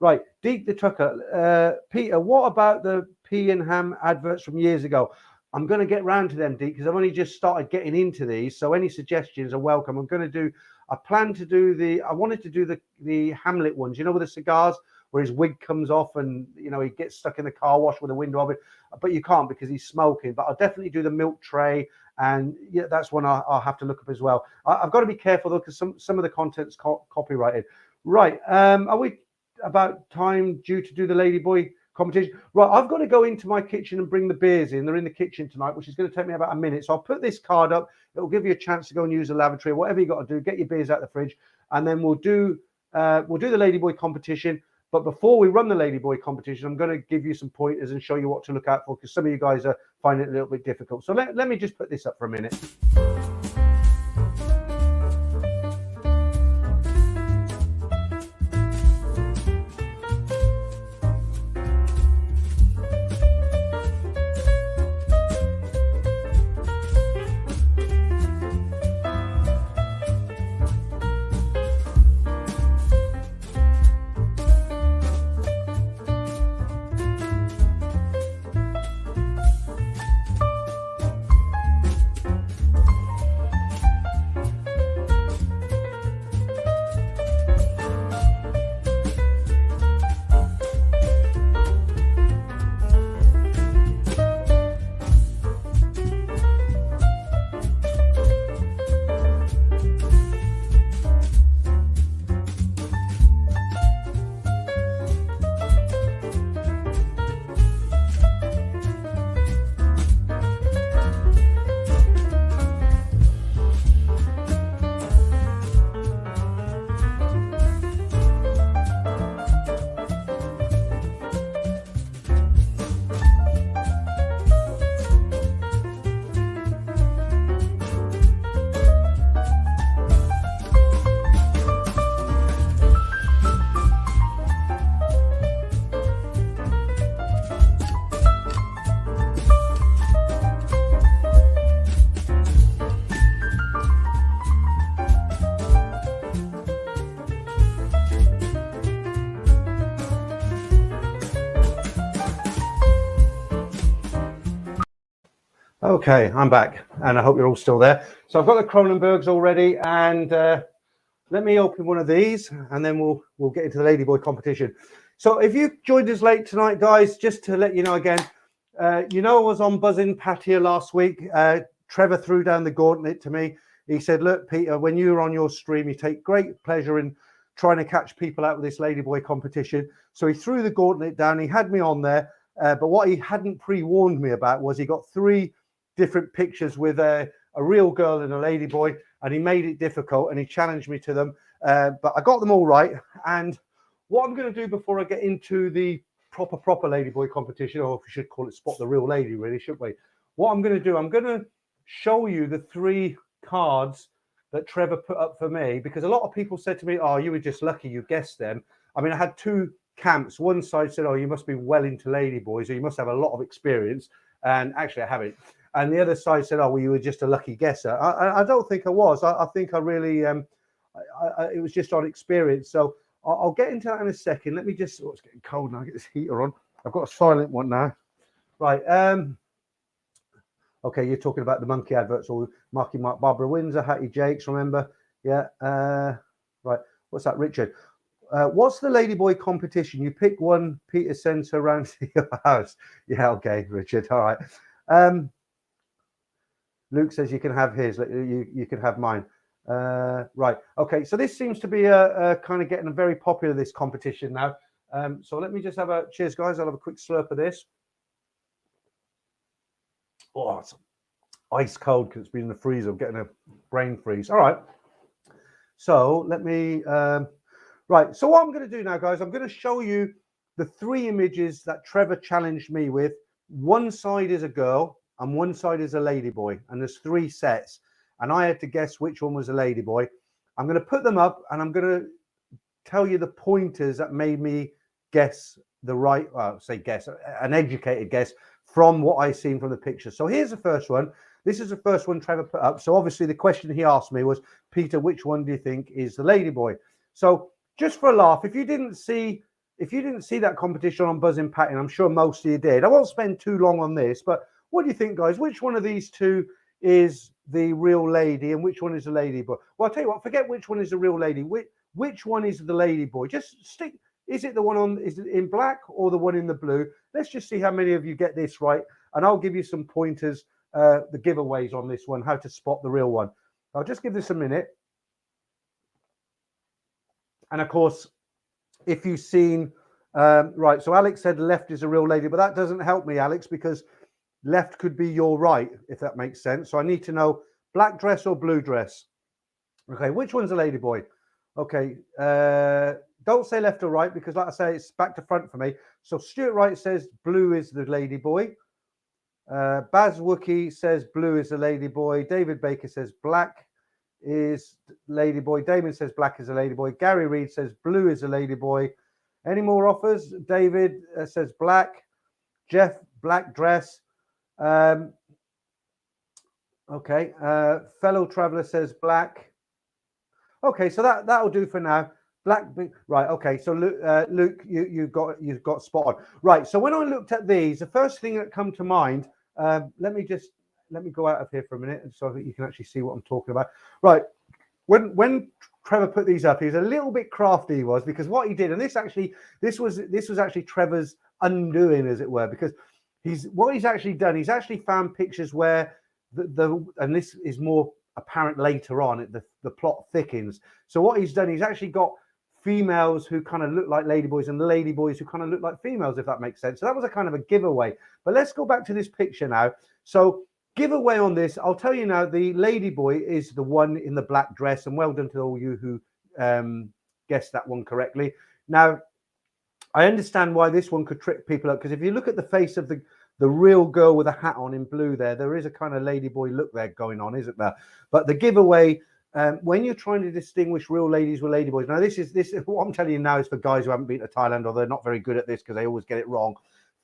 Right, Deke the Tucker. Peter, what about the pea and ham adverts from years ago? I'm going to get round to them, Deke, because I've only just started getting into these. So any suggestions are welcome. I wanted to do the Hamlet ones, you know, with the cigars, where his wig comes off and, you know, he gets stuck in the car wash with the window open, but you can't because he's smoking. But I'll definitely do the milk tray, and yeah, that's one I'll have to look up as well. I've got to be careful though, because some of the content's copyrighted. Right, are we about time due to do the Ladyboy competition? Right, I've got to go into my kitchen and bring the beers in. They're in the kitchen tonight, which is going to take me about a minute. So I'll put this card up. It'll give you a chance to go and use the lavatory, whatever you got to do. Get your beers out the fridge, and then we'll do the Ladyboy competition. But before we run the Ladyboy competition, I'm going to give you some pointers and show you what to look out for, because some of you guys are finding it a little bit difficult. So let me just put this up for a minute. Okay, I'm back, and I hope you're all still there. So I've got the Kronenbergs already, and let me open one of these, and then we'll get into the Ladyboy competition. So if you joined us late tonight, guys, just to let you know again, you know I was on Buzzing Patia last week. Trevor threw down the gauntlet to me. He said, look, Peter, when you're on your stream, you take great pleasure in trying to catch people out with this Ladyboy competition. So he threw the gauntlet down. He had me on there. But what he hadn't pre-warned me about was he got 3 different pictures with a real girl and a Ladyboy, and he made it difficult and he challenged me to them. But I got them all right. And what I'm going to do before I get into the proper Ladyboy competition, or if we should call it Spot the Real Lady, really, should we? What I'm going to do, I'm going to show you the 3 cards that Trevor put up for me, because a lot of people said to me, oh, you were just lucky you guessed them. I mean, I had 2 camps. One side said, oh, you must be well into Ladyboys, or you must have a lot of experience. And actually, I haven't. And the other side said, oh, well, you were just a lucky guesser. I don't think I was. I think I really, it was just on experience. So I'll get into that in a second. Let me just, oh, it's getting cold now. Get this heater on. I've got a silent one now. Right. Okay, you're talking about the monkey adverts, or Marky Mark, Barbara Windsor, Hattie Jakes, remember? Yeah. Right. What's that, Richard? What's the Ladyboy competition? You pick one, Peter sends her around to your house. Yeah, okay, Richard. All right. Luke says you can have his. You can have mine. Right. Okay. So this seems to be a kind of getting very popular, this competition now. So let me just have a cheers, guys. I'll have a quick slurp of this. Oh, it's ice cold because it's been in the freezer. I'm getting a brain freeze. All right. So let me. Right. So what I'm going to do now, guys, I'm going to show you the 3 images that Trevor challenged me with. One side is a girl and one side is a Ladyboy, and there's 3 sets. And I had to guess which one was a Ladyboy. I'm going to put them up and I'm going to tell you the pointers that made me guess the right, well, say guess, an educated guess from what I've seen from the picture. So here's the first one. This is the first one Trevor put up. So obviously the question he asked me was, Peter, which one do you think is the Ladyboy? So just for a laugh, if you didn't see that competition on Buzzing Patting, I'm sure most of you did. I won't spend too long on this, but what do you think, guys? Which one of these 2 is the real lady and which one is the Ladyboy? Well, I'll tell you what, forget which one is the real lady. Which one is the Ladyboy? Just stick. Is it the one on, is it in black or the one in the blue? Let's just see how many of you get this right. And I'll give you some pointers, the giveaways on this one, how to spot the real one. I'll just give this a minute. And of course, if you've seen, right, so Alex said left is a real lady, but that doesn't help me, Alex, because left could be your right, if that makes sense. So I need to know black dress or blue dress. Okay, which one's a Ladyboy? Okay, don't say left or right, because like I say, it's back to front for me. So Stuart Wright says blue is the Ladyboy. Baz Wookie says blue is the Ladyboy. David Baker says black is Ladyboy. Damon says black is a Ladyboy. Gary Reed says blue is a Ladyboy. Any more offers? David says black. Jeff, black dress. Okay. Fellow traveler says black. Okay, so that'll do for now. Black, right? Okay, so Luke, you've got spot on. Right. So when I looked at these, the first thing that come to mind. Let me go out of here for a minute so that you can actually see what I'm talking about. Right. When Trevor put these up, he was a little bit crafty, he was, because what he did, and this was actually Trevor's undoing, as it were, because he's actually done. He's actually found pictures where and this is more apparent later on. The plot thickens. So what he's done, he's actually got females who kind of look like Ladyboys and Ladyboys who kind of look like females, if that makes sense. So that was a kind of a giveaway. But let's go back to this picture now. So giveaway on this, I'll tell you now, the Ladyboy is the one in the black dress, and well done to all you who guessed that one correctly. Now, I understand why this one could trick people up, because if you look at the face of the real girl with a hat on in blue there is a kind of Ladyboy look there going on, isn't there? But the giveaway, when you're trying to distinguish real ladies with Ladyboys, now this is what I'm telling you now is for guys who haven't been to Thailand, or they're not very good at this because they always get it wrong.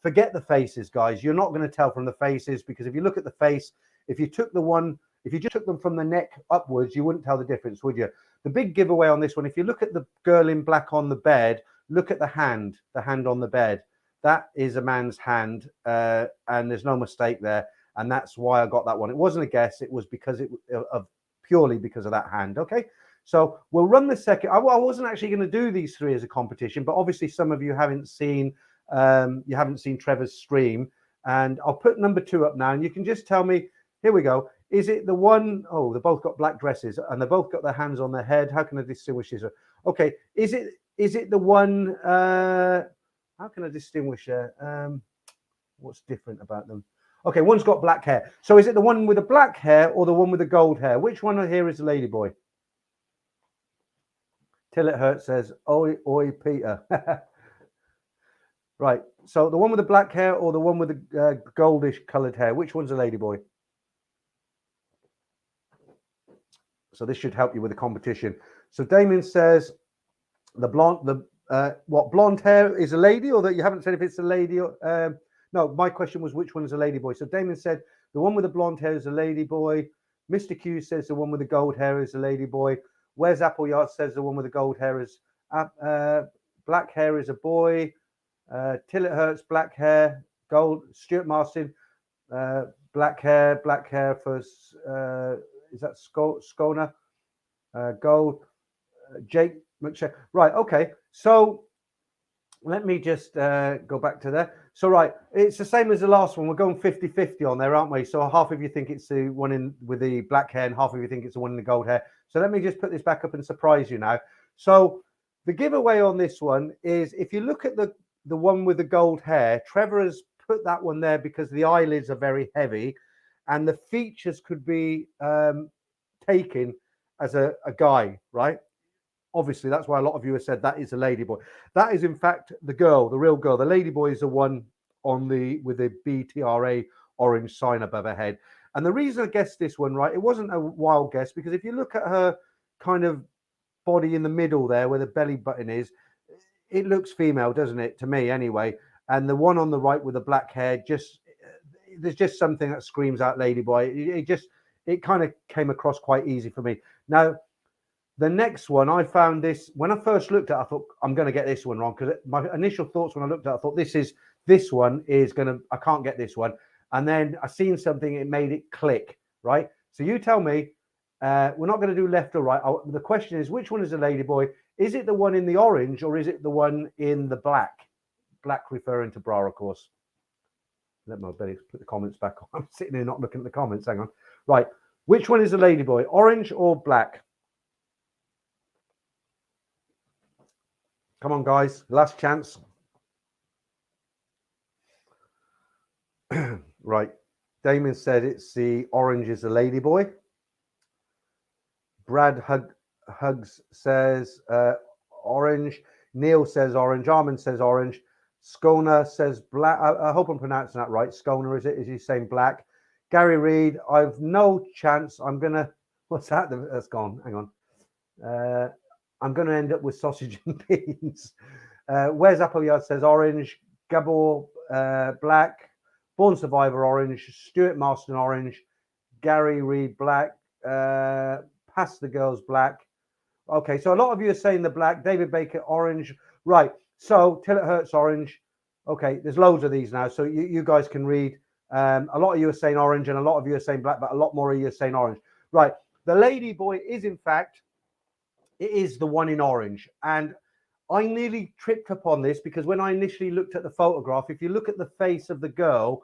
Forget the faces, guys. You're not going to tell from the faces, because if you look at the face, if you just took them from the neck upwards, you wouldn't tell the difference, would you? The big giveaway on this one, if you look at the girl in black on the bed, look at the hand on the bed. That is a man's hand, and there's no mistake there. And that's why I got that one. It wasn't a guess. It was because purely because of that hand. Okay. So we'll run the second. I wasn't actually going to do these 3 as a competition, but obviously some of you haven't seen Trevor's stream, and I'll put number 2 up now, and you can just tell me. Here we go. Is it the one? Oh, they both got black dresses and they both got their hands on their head. How can I distinguish this? Okay, is it the one? How can I distinguish her? What's different about them? Okay, one's got black hair. So is it the one with the black hair or the one with the gold hair? Which one here is the ladyboy? Till It Hurts says, oi, oi, Peter. Right, so the one with the black hair or the one with the goldish coloured hair? Which one's a ladyboy? So this should help you with the competition. So Damien says the blonde hair is a lady, or that you haven't said if it's a lady or no, my question was which one is a ladyboy. So Damien said the one with the blonde hair is a ladyboy. Mr. Q says the one with the gold hair is a ladyboy. Where's Appleyard says the one with the gold hair is black hair is a boy. Till It Hurts, black hair, gold. Stuart Marston, black hair for is that Skona? Gold. Jake McShay. Right, okay. So let me just go back to there. So, right, it's the same as the last one. We're going 50-50 on there, aren't we? So half of you think it's the one in with the black hair and half of you think it's the one in the gold hair. So let me just put this back up and surprise you now. So the giveaway on this one is if you look at the one with the gold hair, Trevor has put that one there because the eyelids are very heavy and the features could be taken as a guy, right? Obviously, that's why a lot of you have said that is a ladyboy. That is, in fact, the girl, the real girl. The ladyboy is the one on with the BTRA orange sign above her head. And the reason I guessed this one, right, it wasn't a wild guess because if you look at her kind of body in the middle there where the belly button is, it looks female, doesn't it? To me, anyway. And the one on the right with the black hair, there's just something that screams out ladyboy. It kind of came across quite easy for me. Now, the next one, I found this when I first looked at it, I thought I'm going to get this one wrong because my initial thoughts when I looked at it, I thought this one is going to, I can't get this one. And then I seen something, it made it click, right? So you tell me, we're not going to do left or right. The question is, which one is a ladyboy? Is it the one in the orange or is it the one in the black? Black referring to bra, of course. Let my belly put the comments back on. I'm sitting here not looking at the comments. Hang on. Right. Which one is a ladyboy? Orange or black? Come on, guys. Last chance. Right. Damien said it's the orange is the ladyboy. Brad Hugs says orange. Neil says orange. Armin says orange. Skona says black. I hope I'm pronouncing that right. Skona, is it? Is he saying black? Gary Reed, I've no chance. I'm going to... What's that? That's gone. Hang on. I'm going to end up with sausage and beans. Where's Appleyard says orange. Gabor, black. Born Survivor, orange. Stuart Marston, orange. Gary Reed, black. Pass the Girls, black. Okay, so a lot of you are saying the black. David Baker, orange. Right, so Till It Hurts, orange. Okay, there's loads of these now, so you guys can read. A lot of you are saying orange and a lot of you are saying black, but a lot more of you are saying orange. Right, the ladyboy is, in fact, it is the one in orange. And I nearly tripped up on this because when I initially looked at the photograph, if you look at the face of the girl,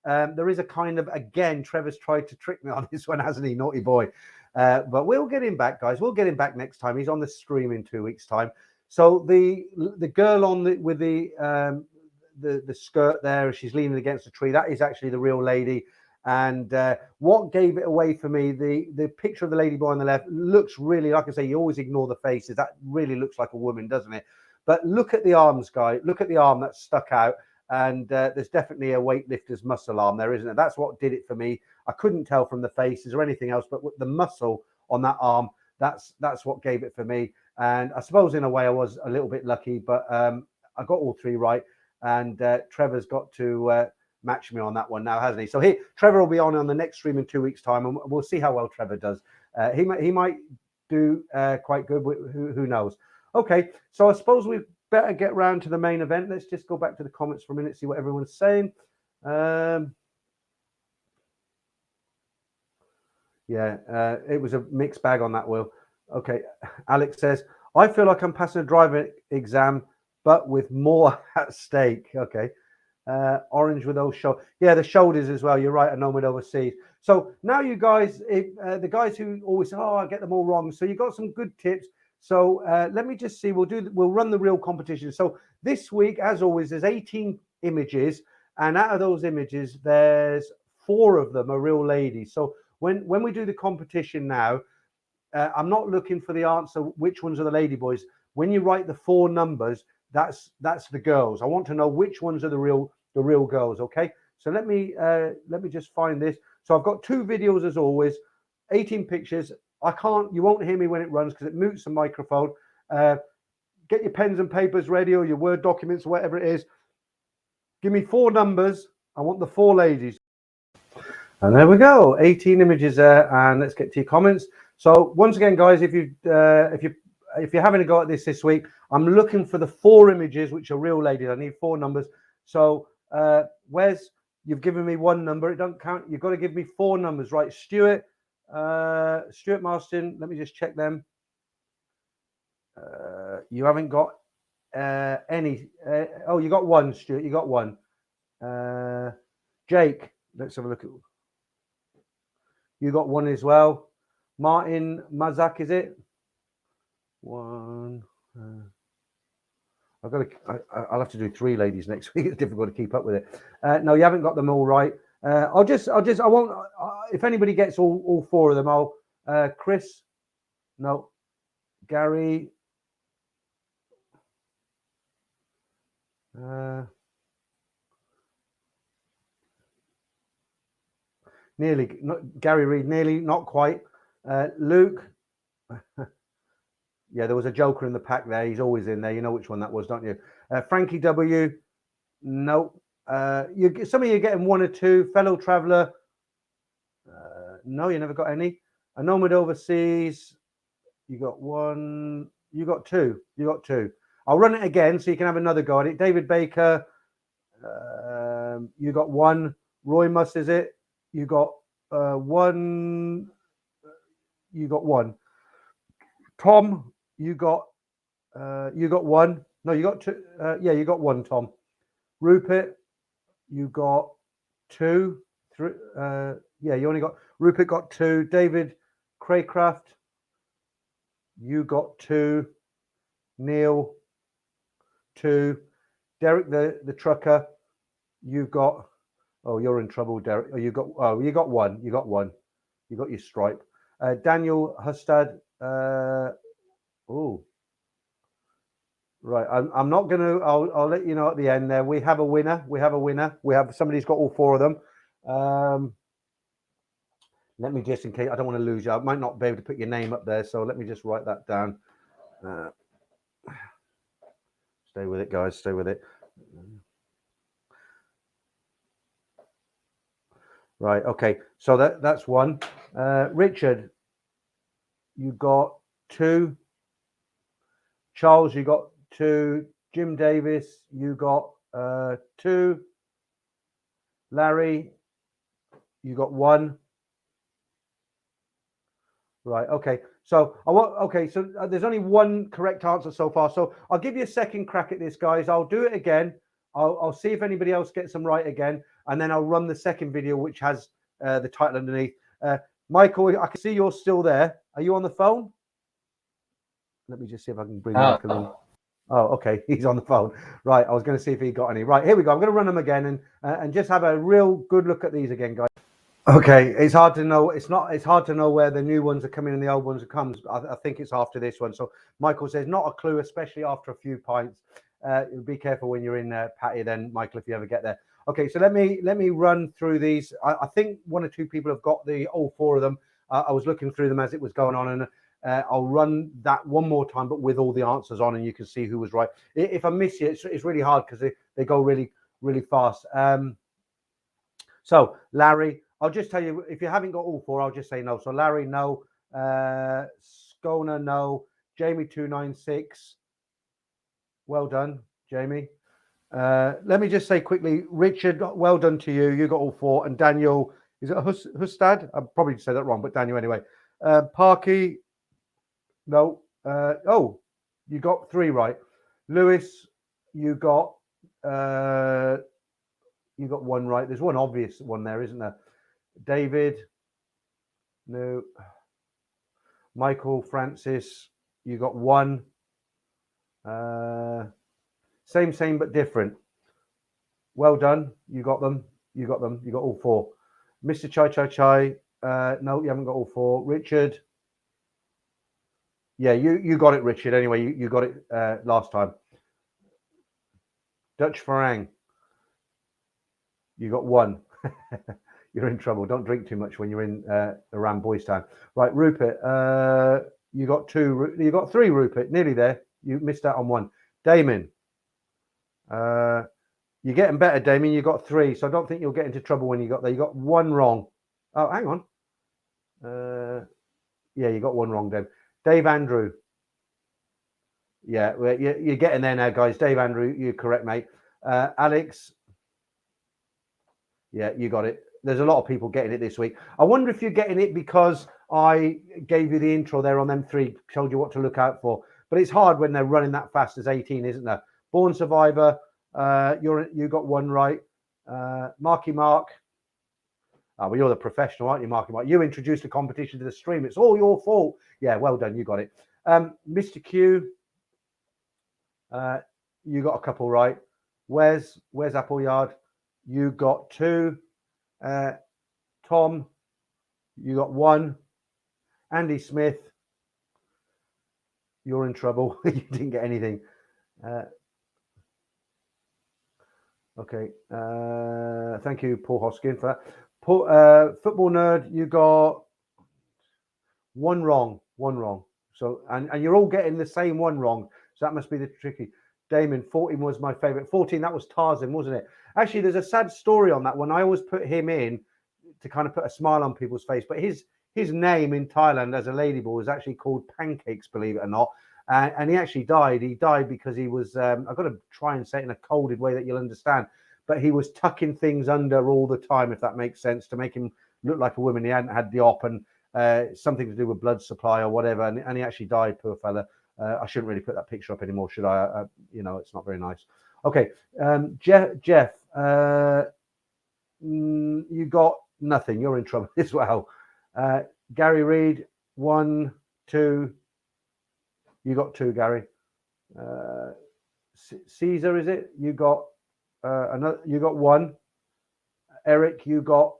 there is a kind of, again, Trevor's tried to trick me on this one, hasn't he? Naughty boy. But we'll get him back, guys. We'll get him back next time. He's on the stream in 2 weeks' time. So the girl on with the skirt there, she's leaning against a tree. That is actually the real lady. And what gave it away for me, the picture of the ladyboy on the left looks really, like I say, you always ignore the faces. That really looks like a woman, doesn't it? But look at the arms, guys. Look at the arm that's stuck out. And there's definitely a weightlifter's muscle arm there, isn't it? That's what did it for me. I couldn't tell from the faces or anything else, but with the muscle on that arm, that's what gave it for me. And I suppose in a way I was a little bit lucky, but I got all three right. And Trevor's got to match me on that one now, hasn't he? So Trevor will be on the next stream in 2 weeks' time, and we'll see how well Trevor does. He might do quite good. Who knows? Okay, so I suppose we better get round to the main event. Let's just go back to the comments for a minute, see what everyone's saying. It was a mixed bag on that, Will. Okay, Alex says, I feel like I'm passing a driving exam, but with more at stake. Okay. Orange with those shoulders. Yeah, the shoulders as well. You're right. A nomad overseas. So now you guys, the guys who always say, "Oh, I get them all wrong." So you got some good tips. So let me just see. We'll run the real competition. So this week, as always, there's 18 images, and out of those images, there's 4 of them are real ladies. So when we do the competition now, I'm not looking for the answer. Which ones are the lady boys? When you write the 4 numbers, that's the girls. I want to know which ones are the real girls. Okay. So let me just find this. So I've got 2 videos as always, 18 pictures. You won't hear me when it runs because it mutes the microphone. Get your pens and papers ready, or your Word documents, or whatever it is. Give me 4 numbers. I want the 4 ladies. And there we go, 18 images there. And let's get to your comments. So once again, guys, if you're having a go at this week, I'm looking for the 4 images which are real ladies. I need 4 numbers. So Wes, you've given me 1 number. It don't count. You've got to give me 4 numbers, right? Stuart Marston. Let me just check them. You haven't got any. Oh, you got 1, Stuart. You got 1. Jake, let's have a look at. You got 1 as well. Martin Mazak, is it? 1. I'll have to do 3 ladies next week. It's difficult to keep up with it. No, you haven't got them all right. I won't. If anybody gets all 4 of them, I'll. Chris, no. Gary. Nearly. Gary Reed. Nearly. Not quite. Luke. Yeah, there was a joker in the pack there. He's always in there. You know which one that was, don't you? Frankie W. No. Some of you are getting 1 or 2. Fellow traveller. No, you never got any. A nomad overseas. You got 1. You got 2. You got 2. I'll run it again so you can have another go at it. David Baker. You got 1. Roy Muss, is it? You got 1. You got 1. Tom, you got 1. No, you got 2. Yeah, you got 1, Tom. Rupert, you got 2. 3. Yeah, you only got. Rupert got 2. David Craycraft, you got 2. Neil, 2. Derek the trucker, you've got. Oh, you're in trouble, Derek. Oh, you got 1. You got 1. You got your stripe. Daniel Hustad. Oh, right. I'm not going to. I'll let you know at the end. There, we have a winner. We have somebody's got all 4 of them. Let me just, in case I don't want to lose you. I might not be able to put your name up there, so let me just write that down. Stay with it, guys. Stay with it. Right. Okay. So that's 1. Richard, you got 2. Charles, you got 2. Jim Davis, you got 2. Larry, you got 1. Right. Okay. So So there's only 1 correct answer so far. So I'll give you a second crack at this, guys. I'll do it again. I'll see if anybody else gets them right again, and then I'll run the second video, which has the title underneath. Michael, I can see you're still there. Are you on the phone? Let me just see if I can bring Michael in. Oh, okay. He's on the phone. Right. I was going to see if he got any. Right. Here we go. I'm going to run them again and just have a real good look at these again, guys. Okay. It's hard to know. It's hard to know where the new ones are coming and the old ones are coming. I think it's after this one. So Michael says, not a clue, especially after a few pints. Be careful when you're in Patty then, Michael, if you ever get there. Okay. So let me run through these. I think 1 or 2 people have got all 4 of them. I was looking through them as it was going on, and I'll run that one more time, but with all the answers on, and you can see who was right. If I miss you, it's really hard because they go really, really fast. So Larry, I'll just tell you, if you haven't got all 4, I'll just say no. So Larry, no. Skona, no. Jamie 296. Well done, Jamie. Let me just say quickly, Richard, well done to you. You got all 4. And Daniel, is it Hustad? I probably said that wrong, but Daniel anyway. Parky, no. You got 3 right. Lewis, you got you got one right. There's one obvious one there, isn't there? David, no. Michael, Francis, you got one. Same, but different. Well done. You got them. You got them. You got all four. Mr. Chai. No, you haven't got all four. Richard. Yeah, you got it, Richard. Anyway, you got it last time. Dutch Farang. You got one. You're in trouble. Don't drink too much when you're in around Boys Town. Right, Rupert. You got two. You got three, Rupert. Nearly there. You missed out on one. Damon. You're getting better, Damien. You got three, so I don't think you'll get into trouble when you got there. You got one wrong. Oh, hang on. Yeah, you got one wrong, Dave. Dave Andrew. Yeah, you're getting there now, guys. Dave Andrew, you're correct, mate. Alex. Yeah, you got it. There's a lot of people getting it this week. I wonder if you're getting it because I gave you the intro there on them three, told you what to look out for. But it's hard when they're running that fast as 18, isn't there? Born Survivor. You got one right. Marky Mark. Well, you're the professional, aren't you, Marky Mark? You introduced the competition to the stream. It's all your fault. Yeah, well done. You got it. Mr. Q. You got a couple right. Where's Appleyard? You got two. Tom. You got one. Andy Smith. You're in trouble. You didn't get anything. Okay. Thank you, Paul Hoskin, for that. Football Nerd, you got one wrong. So, and you're all getting the same one wrong. So that must be the tricky. Damon, 14 was my favorite. 14, that was Tarzan, wasn't it? Actually, there's a sad story on that one. I always put him in to kind of put a smile on people's face. But his name in Thailand as a ladyboy was actually called Pancakes, believe it or not. And he actually died. He died because he was, I've got to try and say it in a coded way that you'll understand, but he was tucking things under all the time, if that makes sense, to make him look like a woman. He hadn't had the op and something to do with blood supply or whatever. And he actually died, poor fella. I shouldn't really put that picture up anymore, should I? It's not very nice. Okay. Jeff, you got nothing. You're in trouble as well. Gary Reed, 1, 2. You got two, Gary. Caesar, is it? You got another. You got one. Eric, you got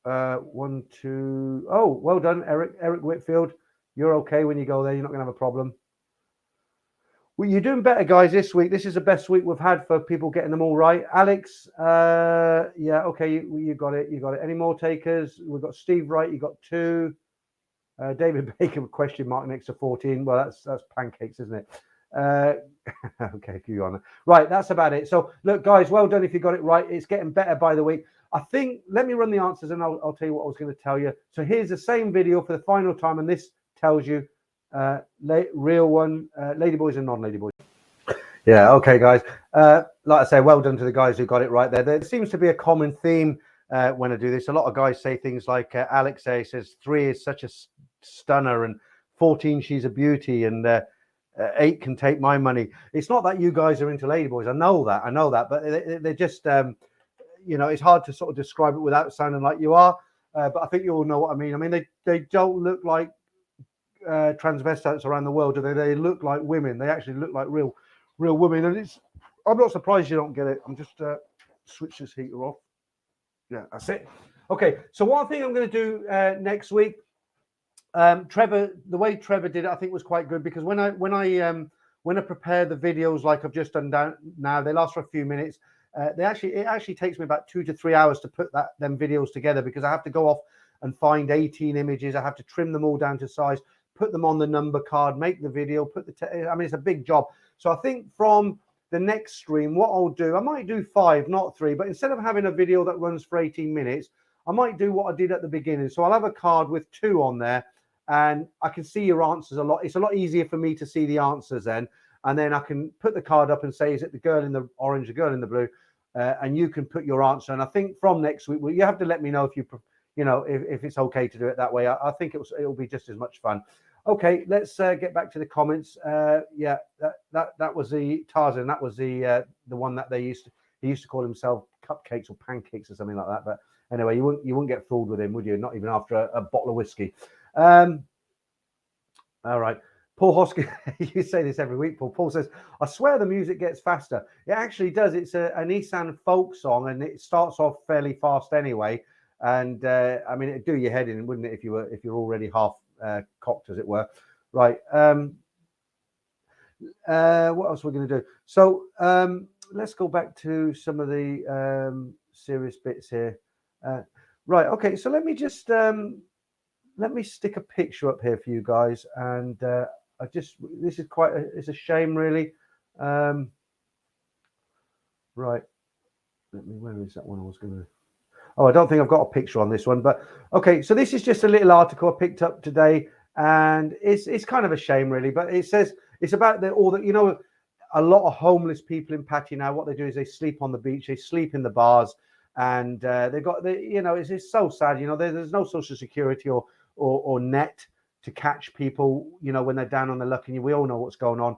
1, 2. Oh, well done, Eric. Eric Whitfield. You're okay when you go there. You're not going to have a problem. Well, you're doing better, guys, this week. This is the best week we've had for people getting them all right. Alex, yeah, okay, you got it. You got it. Any more takers? We've got Steve Wright. You got 2. David Baker, question mark next to 14. Well, that's pancakes, isn't it? Okay, you on. Right, that's about it. So, look, guys, well done if you got it right. It's getting better by the week. I think, let me run the answers and I'll tell you what I was going to tell you. So here's the same video for the final time, and this tells you real one, ladyboys and non-ladyboys. Yeah, okay, guys. Like I say, well done to the guys who got it right there. There seems to be a common theme when I do this. A lot of guys say things like Alex says 3 is such a stunner, and 14 she's a beauty, and 8 can take my money. It's not that you guys are into ladyboys. I know that, but they're just it's hard to sort of describe it without sounding like you are. But I think you all know what I mean. I mean, they don't look like transvestites around the world, do they? They look like women. They actually look like real women, and I'm not surprised you don't get it. I'm just switch this heater off. Yeah, that's it. Okay, so what I think I'm going to do next week, Trevor, the way Trevor did it, I think was quite good, because when I prepare the videos like I've just done now, they last for a few minutes. It actually takes me about 2 to 3 hours to put them videos together, because I have to go off and find 18 images. I have to trim them all down to size, put them on the number card, make the video, I mean, it's a big job. So I think from the next stream, what I'll do, I might do 5, not 3, but instead of having a video that runs for 18 minutes, I might do what I did at the beginning. So I'll have a card with 2 on there, and I can see your answers a lot. It's a lot easier for me to see the answers then. And then I can put the card up and say, is it the girl in the orange, the girl in the blue? And you can put your answer. And I think from next week, well, you have to let me know if if it's okay to do it that way. I think it'll be just as much fun. Okay, let's get back to the comments. Yeah, that was the Tarzan. That was the one that they used to. He used to call himself Cupcakes or Pancakes or something like that. But anyway, you wouldn't get fooled with him, would you? Not even after a bottle of whiskey. All right. Paul Hoskins, you say this every week, Paul. Paul says, I swear the music gets faster. It actually does. It's an Isan folk song, and it starts off fairly fast anyway. And I mean, it'd do your head in, wouldn't it, if you're already half cocked, as it were. Right. What else we're going to do? So let's go back to some of the serious bits here. Right. Okay. So let me just let me stick a picture up here for you guys, and this is it's a shame, really. Right. Where is that one I was going to? Oh, I don't think I've got a picture on this one, but okay. So this is just a little article I picked up today, and it's kind of a shame, really. But it says it's about a lot of homeless people in Pattaya now. What they do is they sleep on the beach, they sleep in the bars, and they've got it's so sad. There's no social security or net to catch people, when they're down on their luck, and we all know what's going on.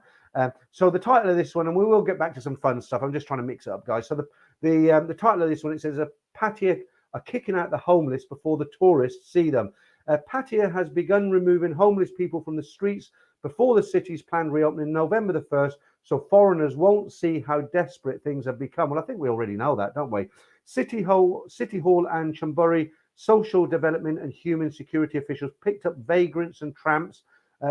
So the title of this one, and we will get back to some fun stuff. I'm just trying to mix it up, guys. So the title of this one, it says, Pattaya are kicking out the homeless before the tourists see them. Pattaya has begun removing homeless people from the streets before the city's planned reopening November the 1st, so foreigners won't see how desperate things have become. Well, I think we already know that, don't we? City Hall and Chamburi social development and human security officials picked up vagrants and tramps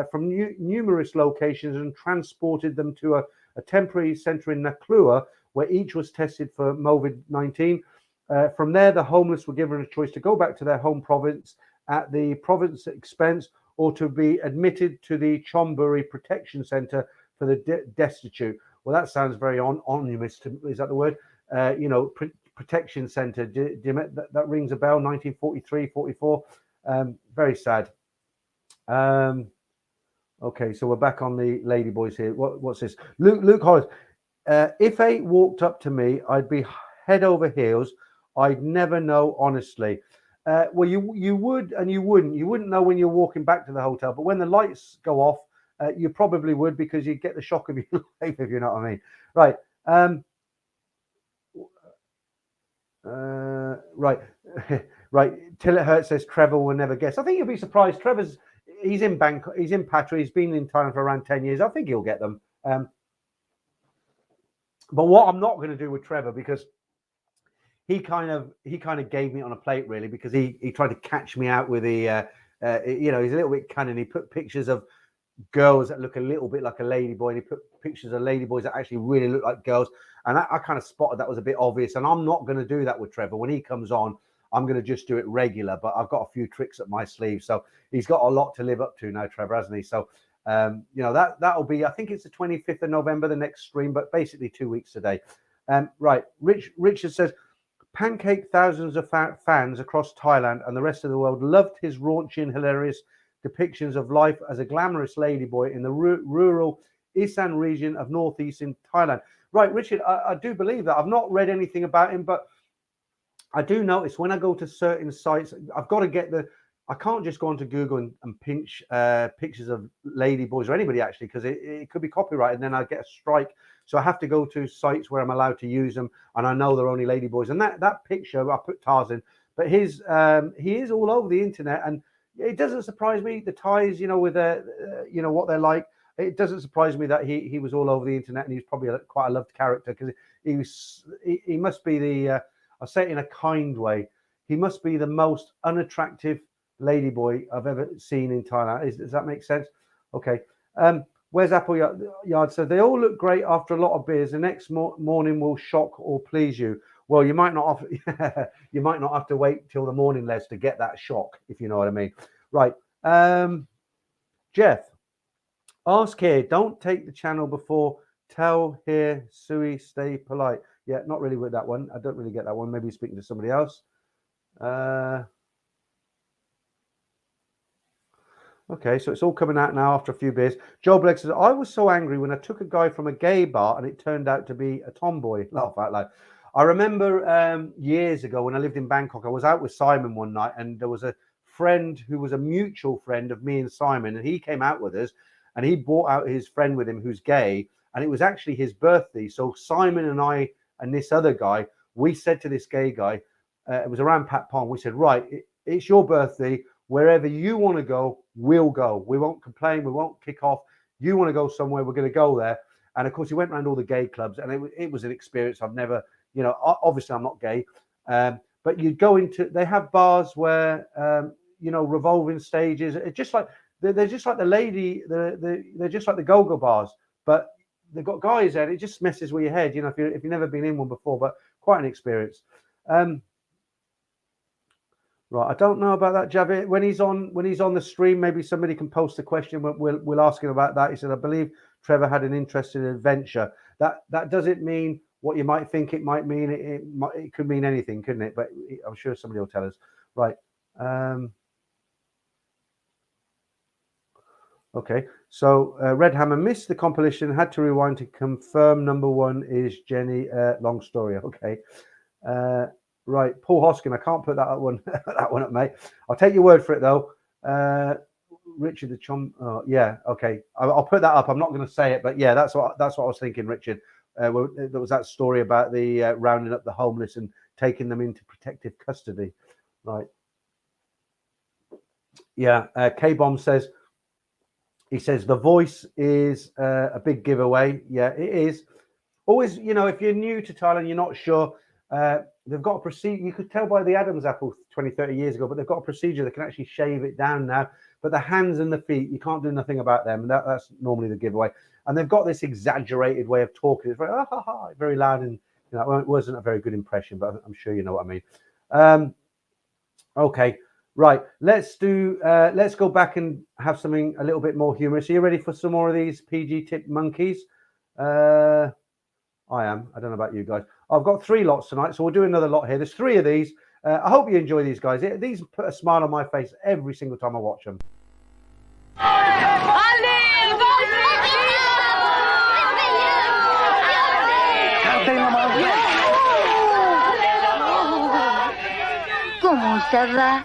from numerous locations and transported them to a temporary centre in Naklua, where each was tested for COVID-19. From there, the homeless were given a choice to go back to their home province at the province expense, or to be admitted to the Chamburi Protection Centre for the destitute. Well, that sounds very ominous. Is that the word? Protection Centre. That rings a bell. 1943, 44. Very sad. Okay, so we're back on the ladyboys here. What's this? Luke Hollis. If A walked up to me, I'd be head over heels. I'd never know, honestly. Well, you would and you wouldn't. You wouldn't know when you're walking back to the hotel, but when the lights go off, you probably would, because you get the shock of your life, if you know what I mean. Right. Right. Right. Till It Hurts says Trevor will never guess. I think you'll be surprised. He's in Bangkok. He's in Pattaya. He's been in Thailand for around 10 years. I think he'll get them. But what I'm not going to do with Trevor, because he kind of gave me on a plate, really, because he tried to catch me out with the he's a little bit cunning. He put pictures of girls that look a little bit like a ladyboy, and he put pictures of ladyboys that actually really look like girls, and I kind of spotted that was a bit obvious. And I'm not going to do that with Trevor. When he comes on, I'm going to just do it regular, but I've got a few tricks up my sleeve. So he's got a lot to live up to now, Trevor, hasn't he? So that'll be, I think it's the 25th of November, the next stream, but basically 2 weeks today. Right. Richard says, Pancake thousands of fans across Thailand and the rest of the world loved his raunchy and hilarious depictions of life as a glamorous ladyboy in the rural Isan region of northeastern Thailand. Right, Richard, I do believe that. I've not read anything about him, but I do notice when I go to certain sites, I've got to I can't just go onto Google and pinch pictures of ladyboys or anybody, actually, because it could be copyrighted, and then I get a strike. So I have to go to sites where I'm allowed to use them, and I know they're only ladyboys. And that picture, I put Tarzan, but he is all over the internet, and it doesn't surprise me. The Thais, with what they're like, it doesn't surprise me that he was all over the internet, and he's probably quite a loved character, because he must be I'll say it in a kind way, he must be the most unattractive ladyboy I've ever seen in Thailand. Does that make sense? Okay. Where's Apple Yard? So they all look great after a lot of beers. The next morning will shock or please you. Well, you might not have to wait till the morning, Les, to get that shock, if you know what I mean. Right. Jeff, ask here. Don't take the channel before. Tell here, Sui, stay polite. Yeah, not really with that one. I don't really get that one. Maybe speaking to somebody else. Okay, so it's all coming out now after a few beers. Joe Blake says, I was so angry when I took a guy from a gay bar and it turned out to be a tomboy. Laugh out loud. I remember years ago when I lived in Bangkok, I was out with Simon one night, and there was a friend who was a mutual friend of me and Simon, and he came out with us, and he brought out his friend with him who's gay, and it was actually his birthday. So Simon and I and this other guy, we said to this gay guy, it was around Pat Pong, we said, right, it's your birthday. Wherever you want to go, we'll go. We won't complain. We won't kick off. You want to go somewhere, we're going to go there. And of course, he went around all the gay clubs, and it was an experience I've never, obviously I'm not gay, but you go into, they have bars where, revolving stages. It's just like, they're just like they're just like the go-go bars, but they've got guys there. It just messes with your head, if you've never been in one before, but quite an experience. Right, I don't know about that, Javid. When he's on the stream, maybe somebody can post a question. We'll ask him about that. He said, I believe Trevor had an interest in adventure. That doesn't mean what you might think it might mean. It could mean anything, couldn't it? But I'm sure somebody will tell us. Right. Okay. So Red Hammer missed the compilation. Had to rewind to confirm number one is Jenny. Long story. Okay. Right, Paul Hoskin. I can't put that one up, mate. I'll take your word for it though. Richard the Chum. Oh, yeah, okay. I'll put that up. I'm not going to say it, but yeah, that's what I was thinking, Richard. There was that story about the rounding up the homeless and taking them into protective custody. Right. Yeah. K-Bomb says. He says the voice is a big giveaway. Yeah, it is. Always, if you're new to Thailand, you're not sure. They've got a procedure. You could tell by the Adam's apple 20, 30 years ago, but they've got a procedure that can actually shave it down now. But the hands and the feet, you can't do nothing about them. And that's normally the giveaway. And they've got this exaggerated way of talking. It's very, very loud. And it wasn't a very good impression, but I'm sure you know what I mean. Okay, right. Let's go back and have something a little bit more humorous. Are you ready for some more of these PG tip monkeys? I am. I don't know about you guys. I've got 3 lots tonight, so we'll do another lot here. There's 3 of these. I hope you enjoy these guys. These put a smile on my face every single time I watch them. Comment ça va?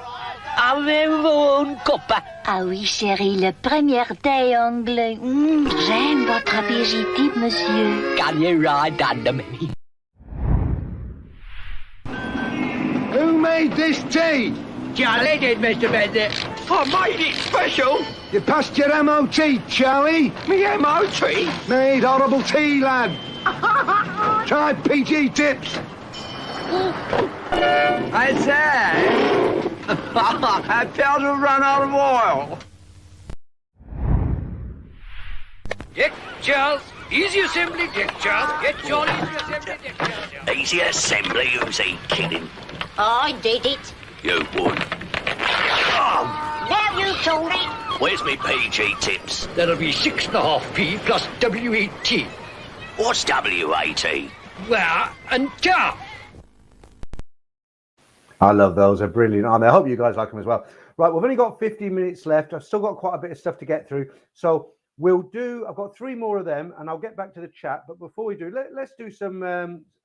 Avez-vous une copa? Ah oui, chérie, le premier thé anglais. J'aime votre appétit, monsieur. Can you ride down to me? Who made this tea? Charlie did, Mr. Bennett. I made it special. You passed your MOT, Charlie. Me MOT? Made horrible tea, lad. Try PG tips. I said, I felt to run out of oil. Dick Charles, easy assembly, Dick Charles. Get your easy assembly, Dick Charles. Easy assembly, who's he kidding? I did it. You would. Now you told it. Where's me PG tips? That'll be 6.5p plus WAT. What's WAT? Well, and car. I love those. They're brilliant, aren't they? I hope you guys like them as well. Right, we've only got 15 minutes left. I've still got quite a bit of stuff to get through. So I've got 3 more of them, and I'll get back to the chat. But before we do, let's do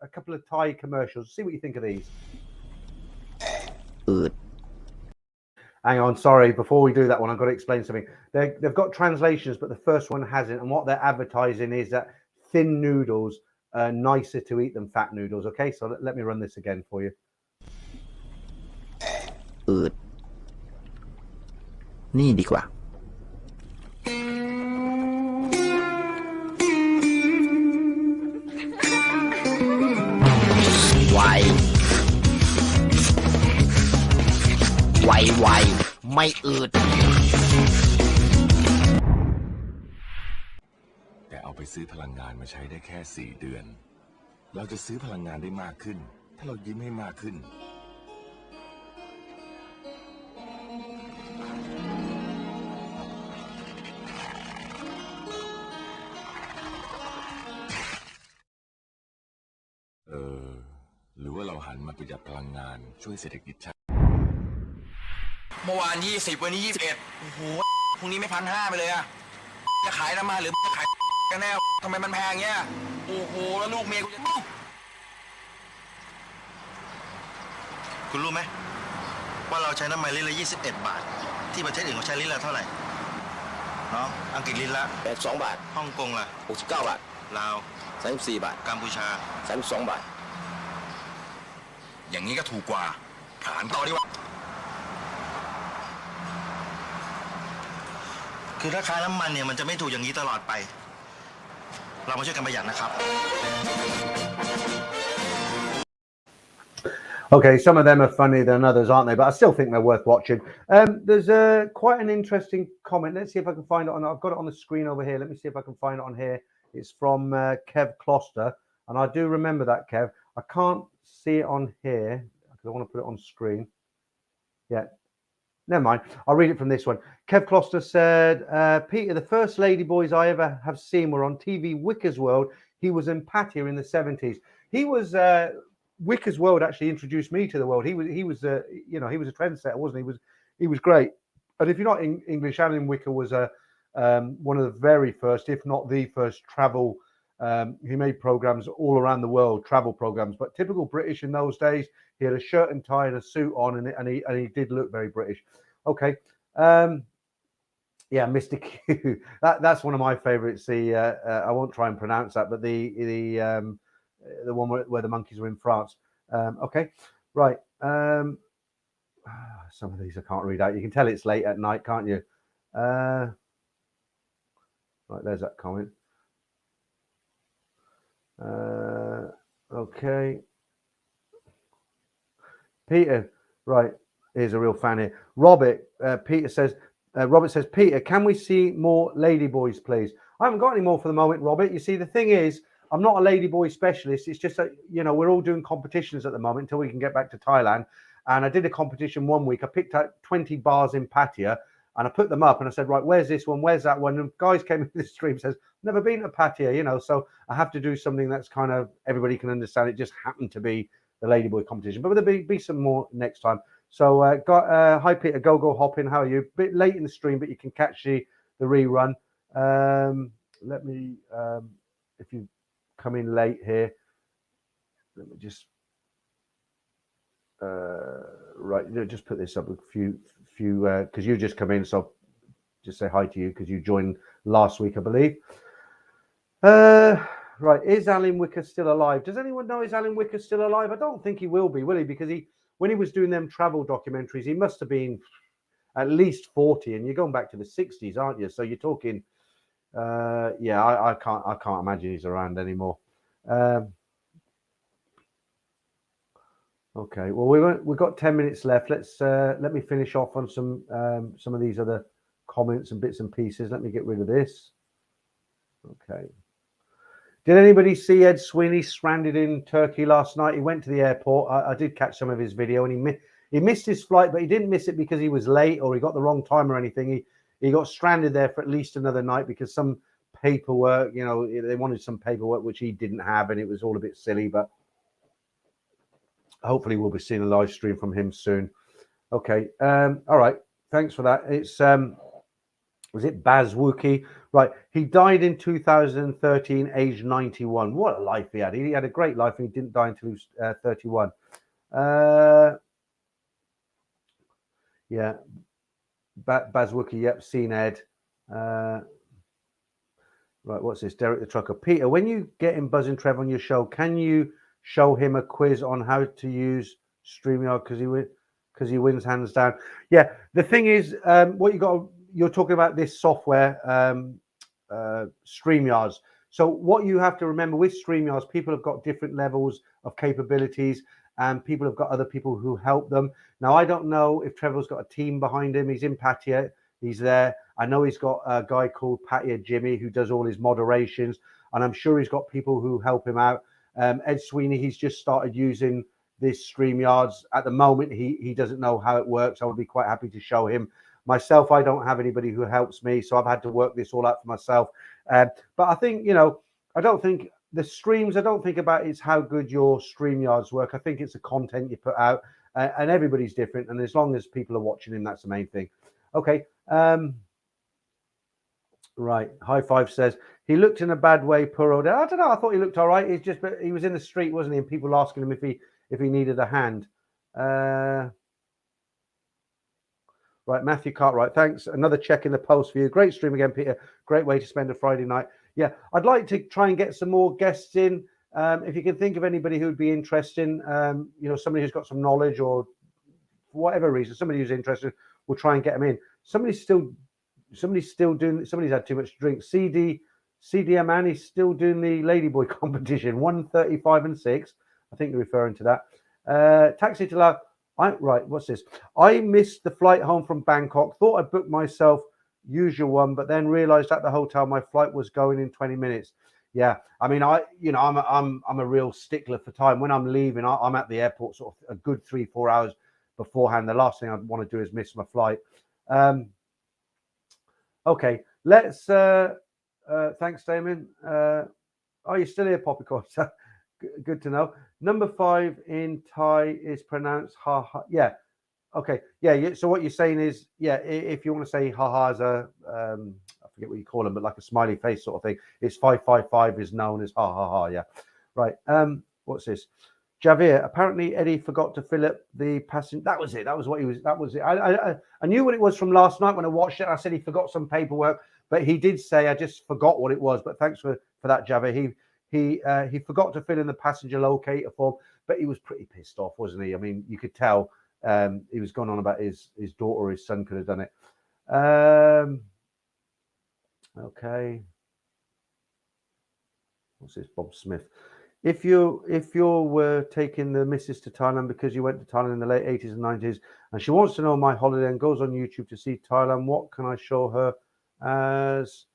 a couple of Thai commercials. See what you think of these. Hang on, sorry. Before we do that one, I've got to explain something. They've got translations, but the first one hasn't. And what they're advertising is that thin noodles are nicer to eat than fat noodles. Okay, so let me run this again for you.นี่ดีกว่า ไวไม่อืดแต่เอาไปซื้อพลังงานมาใช้ได้แค่4 เดือนเราจะซื้อพลังงานได้มากขึ้นถ้าเรายิ้มให้มากขึ้นหรือว่าเราหันมาประหยัดพลังงานช่วยเศรษฐกิจชาติเมื่อวาน20วันนี้21โอ้โหพรุ่งนี้ไม่1,500ไปเลยอะจะขายน้ำมันหรือจะขายกันแน่ทำไมมันแพงเงี้ยโอ้โหแล้วลูกเมียกูจะคุณรู้ไหมว่าเราใช้น้ำมันลิตรละ21 บาทที่ประเทศอื่นเขาใช้ลิตรละเท่าไหร่เนาะอังกฤษลิตรละ82 บาทฮ่องกงล่ะ69 บาท ลาว34 บาท กัมพูชา32 บาท อย่างนี้ก็ถูกกว่าหารต่อดีกว่าคือราคาน้ำมันเนี่ยมันจะไม่ถูกอย่างนี้ตลอดไปเรามาช่วยกันประหยัดนะครับ Okay, some of them are funnier than others, aren't they? But I still think they're worth watching. There's quite an interesting comment. Let's see if I can find it on. I've got it on the screen over here. Let me see if I can find it on here. It's from Kev Closter, and I do remember that, Kev. I can't see it on here because I want to put it on screen. Yeah, never mind. I'll read it from this one. Kev Closter said, Peter, the first ladyboys I ever have seen were on TV Wicker's World. He was in Pattaya in the 70s. He was Wicker's World actually introduced me to the world. He was he was a trendsetter, wasn't he? He was great. And if you're not English, Alan Wicker was one of the very first, if not the first, travel. He made programs all around the world, travel programs, but typical British in those days. He had a shirt and tie and a suit on, and he did look very British. Okay, yeah, Mr. Q. That's one of my favourites. I won't try and pronounce that, but the one where the monkeys were in France. Okay, right. Some of these I can't read out. You can tell it's late at night, can't you? Right, there's that comment. Okay. Peter, right, here's a real fan here. Robert says, Peter, can we see more ladyboys, please? I haven't got any more for the moment, Robert. You see, the thing is, I'm not a ladyboy specialist. It's just that, we're all doing competitions at the moment until we can get back to Thailand. And I did a competition one week. I picked out 20 bars in Pattaya and I put them up and I said, right, where's this one? Where's that one? And guys came into the stream, says, never been to Pattaya, so I have to do something that's kind of everybody can understand. It just happened to be the ladyboy competition, but there'll be some more next time. So, hi Peter, go hopping. How are you? A bit late in the stream, but you can catch the rerun. Let me, if you come in late here, let me just right, just put this up a few because you just come in, so I'll just say hi to you because you joined last week, I believe. Right, is Alan Wicker still alive? Does anyone know is Alan Wicker still alive? I don't think he will be, will he? Because when he was doing them travel documentaries, he must have been at least 40, and you're going back to the 60s, aren't you? So you're talking, yeah, I can't imagine he's around anymore. Okay, well we've got 10 minutes left. Let me finish off on some of these other comments and bits and pieces. Let me get rid of this. Okay. Did anybody see Ed Sweeney stranded in Turkey last night? He went to the airport. I did catch some of his video, and he missed his flight, but he didn't miss it because he was late or he got the wrong time or anything. He got stranded there for at least another night because some paperwork, they wanted some paperwork which he didn't have, and it was all a bit silly. But hopefully we'll be seeing a live stream from him soon. Okay. All right. Thanks for that. It's was it Baz Wookie? Right. He died in 2013, age 91. What a life he had. He had a great life and he didn't die until he was 31. Yeah. Baz Wookie. Yep. Seen Ed. Right. What's this? Derek the Trucker. Peter, when you get him Buzz and Trev on your show, can you show him a quiz on how to use StreamYard because he wins hands down? Yeah. The thing is, what you're talking about this software, StreamYards. So what you have to remember with StreamYards, people have got different levels of capabilities and people have got other people who help them. Now, I don't know if Trevor's got a team behind him. He's in Pattaya. He's there. I know he's got a guy called Pattaya Jimmy who does all his moderations, and I'm sure he's got people who help him out. Ed Sweeney, he's just started using this StreamYards. At the moment, he doesn't know how it works. I would be quite happy to show him. Myself, I don't have anybody who helps me, so I've had to work this all out for myself. But I think, I don't think the streams, I don't think about it's how good your StreamYards work. I think it's the content you put out, and everybody's different. And as long as people are watching him, that's the main thing. Okay. Right. High Five says he looked in a bad way, poor old. I don't know. I thought he looked all right. It's just, but he was in the street, wasn't he? And people asking him if he needed a hand. Right, Matthew Cartwright, thanks. Another check in the post for you. Great stream again, Peter. Great way to spend a Friday night. Yeah, I'd like to try and get some more guests in. If you can think of anybody who would be interesting, somebody who's got some knowledge or for whatever reason, somebody who's interested, we'll try and get them in. Somebody's had too much to drink. CD Amani's still doing the Ladyboy competition, 1:35 and 6. I think you're referring to that. Taxi to Lao. Right, what's this? I missed the flight home from Bangkok. Thought I booked myself usual one, but then realized at the hotel my flight was going in 20 minutes. Yeah, I mean, I'm a real stickler for time. When I'm leaving, I'm at the airport sort of a good 3-4 hours beforehand. The last thing I want to do is miss my flight. Okay, let's. Thanks, Damon. Are you still here, Poppycorn? Good to know. Number 5 in Thai is pronounced ha ha. Yeah. Okay. Yeah. So what you're saying is, yeah, if you want to say ha ha as a, I forget what you call them, but like a smiley face sort of thing, it's 555 is known as ha ha ha. Yeah. Right. What's this? Javier, apparently Eddie forgot to fill up the passenger. That was it. That was what he was. That was it. I knew what it was from last night when I watched it. I said he forgot some paperwork, but he did say I just forgot what it was. But thanks for that, Javier. He forgot to fill in the passenger locator form, but he was pretty pissed off, wasn't he? I mean, you could tell he was going on about his daughter or his son could have done it. Okay. What's this? Bob Smith. If you were taking the missus to Thailand because you went to Thailand in the late 80s and 90s, and she wants to know my holiday and goes on YouTube to see Thailand, what can I show her as?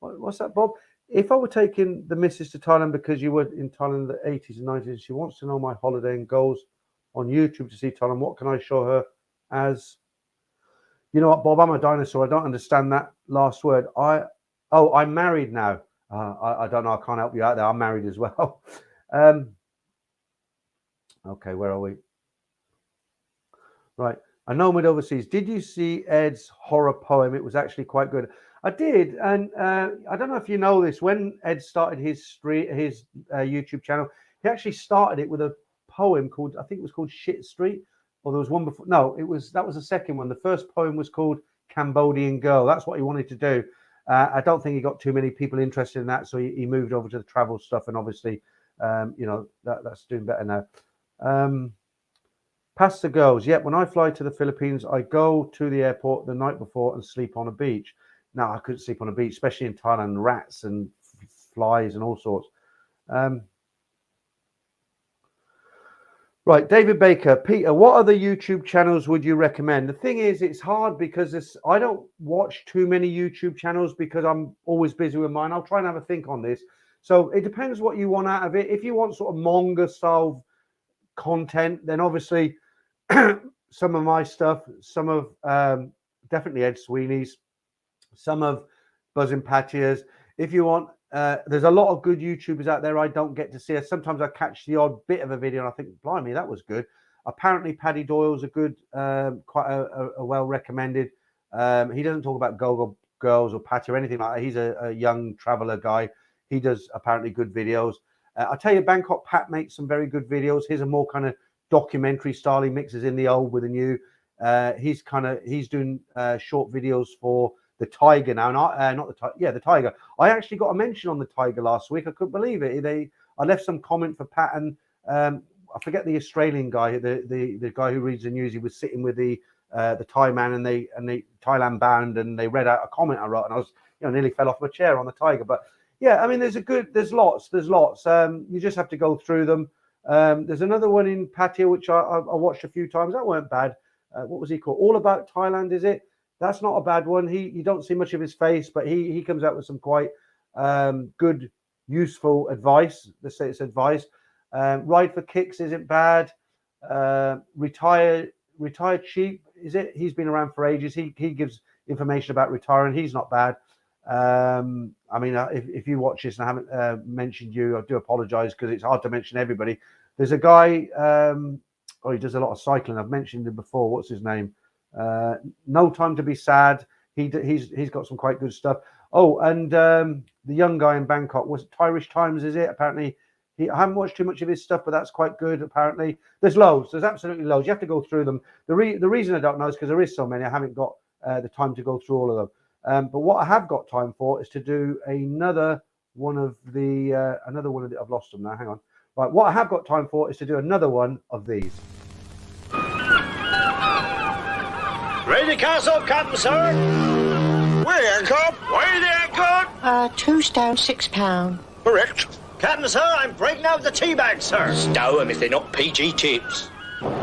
What's that, Bob? If I were taking the missus to Thailand because you were in Thailand in the 80s and 90s, and she wants to know my holiday and goes on YouTube to see Thailand, what can I show her as? You know what, Bob? I'm a dinosaur. I don't understand that last word. I'm married now. I don't know. I can't help you out there. I'm married as well. Okay, where are we? Right. I know I'm overseas. Did you see Ed's horror poem? It was actually quite good. I did, and I don't know if you know this. When Ed started his YouTube channel, he actually started it with a poem called, I think it was called Shit Street, or there was one before. No, that was the second one. The first poem was called Cambodian Girl. That's what he wanted to do. I don't think he got too many people interested in that, so he moved over to the travel stuff, and obviously, that's doing better now. Past the girls. Yep, when I fly to the Philippines, I go to the airport the night before and sleep on a beach. Now, I couldn't sleep on a beach, especially in Thailand, rats and flies and all sorts. Right, David Baker. Peter, what other YouTube channels would you recommend? The thing is, it's hard because I don't watch too many YouTube channels because I'm always busy with mine. I'll try and have a think on this. So it depends what you want out of it. If you want sort of manga style content, then obviously some of my stuff, some of definitely Ed Sweeney's, some of Buzzin' Patia's. If you want, there's a lot of good YouTubers out there I don't get to see. Sometimes I catch the odd bit of a video and I think, blimey, that was good. Apparently, Paddy Doyle's a good, quite a well recommended. He doesn't talk about Go-Go Girls or Patty or anything like that. He's a young traveler guy. He does apparently good videos. I'll tell you, Bangkok Pat makes some very good videos. His are more kind of documentary style. He mixes in the old with the new. He's doing short videos for the Tiger now, the Tiger. I actually got a mention on the Tiger last week. I couldn't believe it. I left some comment for Pat, and I forget the Australian guy, the guy who reads the news. He was sitting with the Thai man and the Thailand band, and they read out a comment I wrote, and I was nearly fell off my chair on the Tiger. But yeah, I mean, there's lots. You just have to go through them. There's another one in Pattaya which I watched a few times. That weren't bad. What was he called? All About Thailand, is it? That's not a bad one. You don't see much of his face, but he comes out with some quite good, useful advice. Let's say it's advice. Ride for Kicks isn't bad. Retired Sheep, is it? He's been around for ages. He gives information about retiring. He's not bad. I mean, if you watch this and I haven't mentioned you, I do apologize because it's hard to mention everybody. There's a guy, he does a lot of cycling. I've mentioned him before. What's his name? No Time to Be Sad. He's got some quite good stuff. Oh, and the young guy in Bangkok, was it Irish Times, is it? Apparently, I haven't watched too much of his stuff, but that's quite good, apparently. There's loads. There's absolutely loads. You have to go through them. The reason I don't know is because there is so many. I haven't got the time to go through all of them. But what I have got time for is to do another one of the another one of the, I've lost them now. Hang on. Right, what I have got time for is to do another one of these. Ready castle, Captain, sir? We're the anchor. We're the anchor. 2 stone, £6. Correct. Captain, sir, I'm breaking out the tea bag, sir. Stow 'em if they're not PG tips.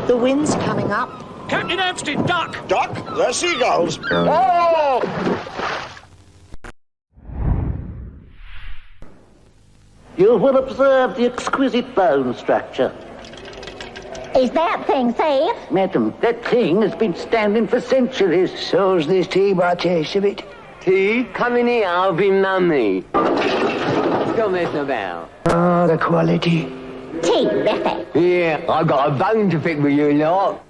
The wind's coming up. Captain Hampstead, duck! Duck, the seagulls. Oh! You will observe the exquisite bone structure. Is that thing safe? Madam, that thing has been standing for centuries. So's this tea by taste of it. Tea? Come in here, I'll be mummy. Don't mess about. Oh, the quality. Terrific. Yeah, I've got a bone to pick with you lot.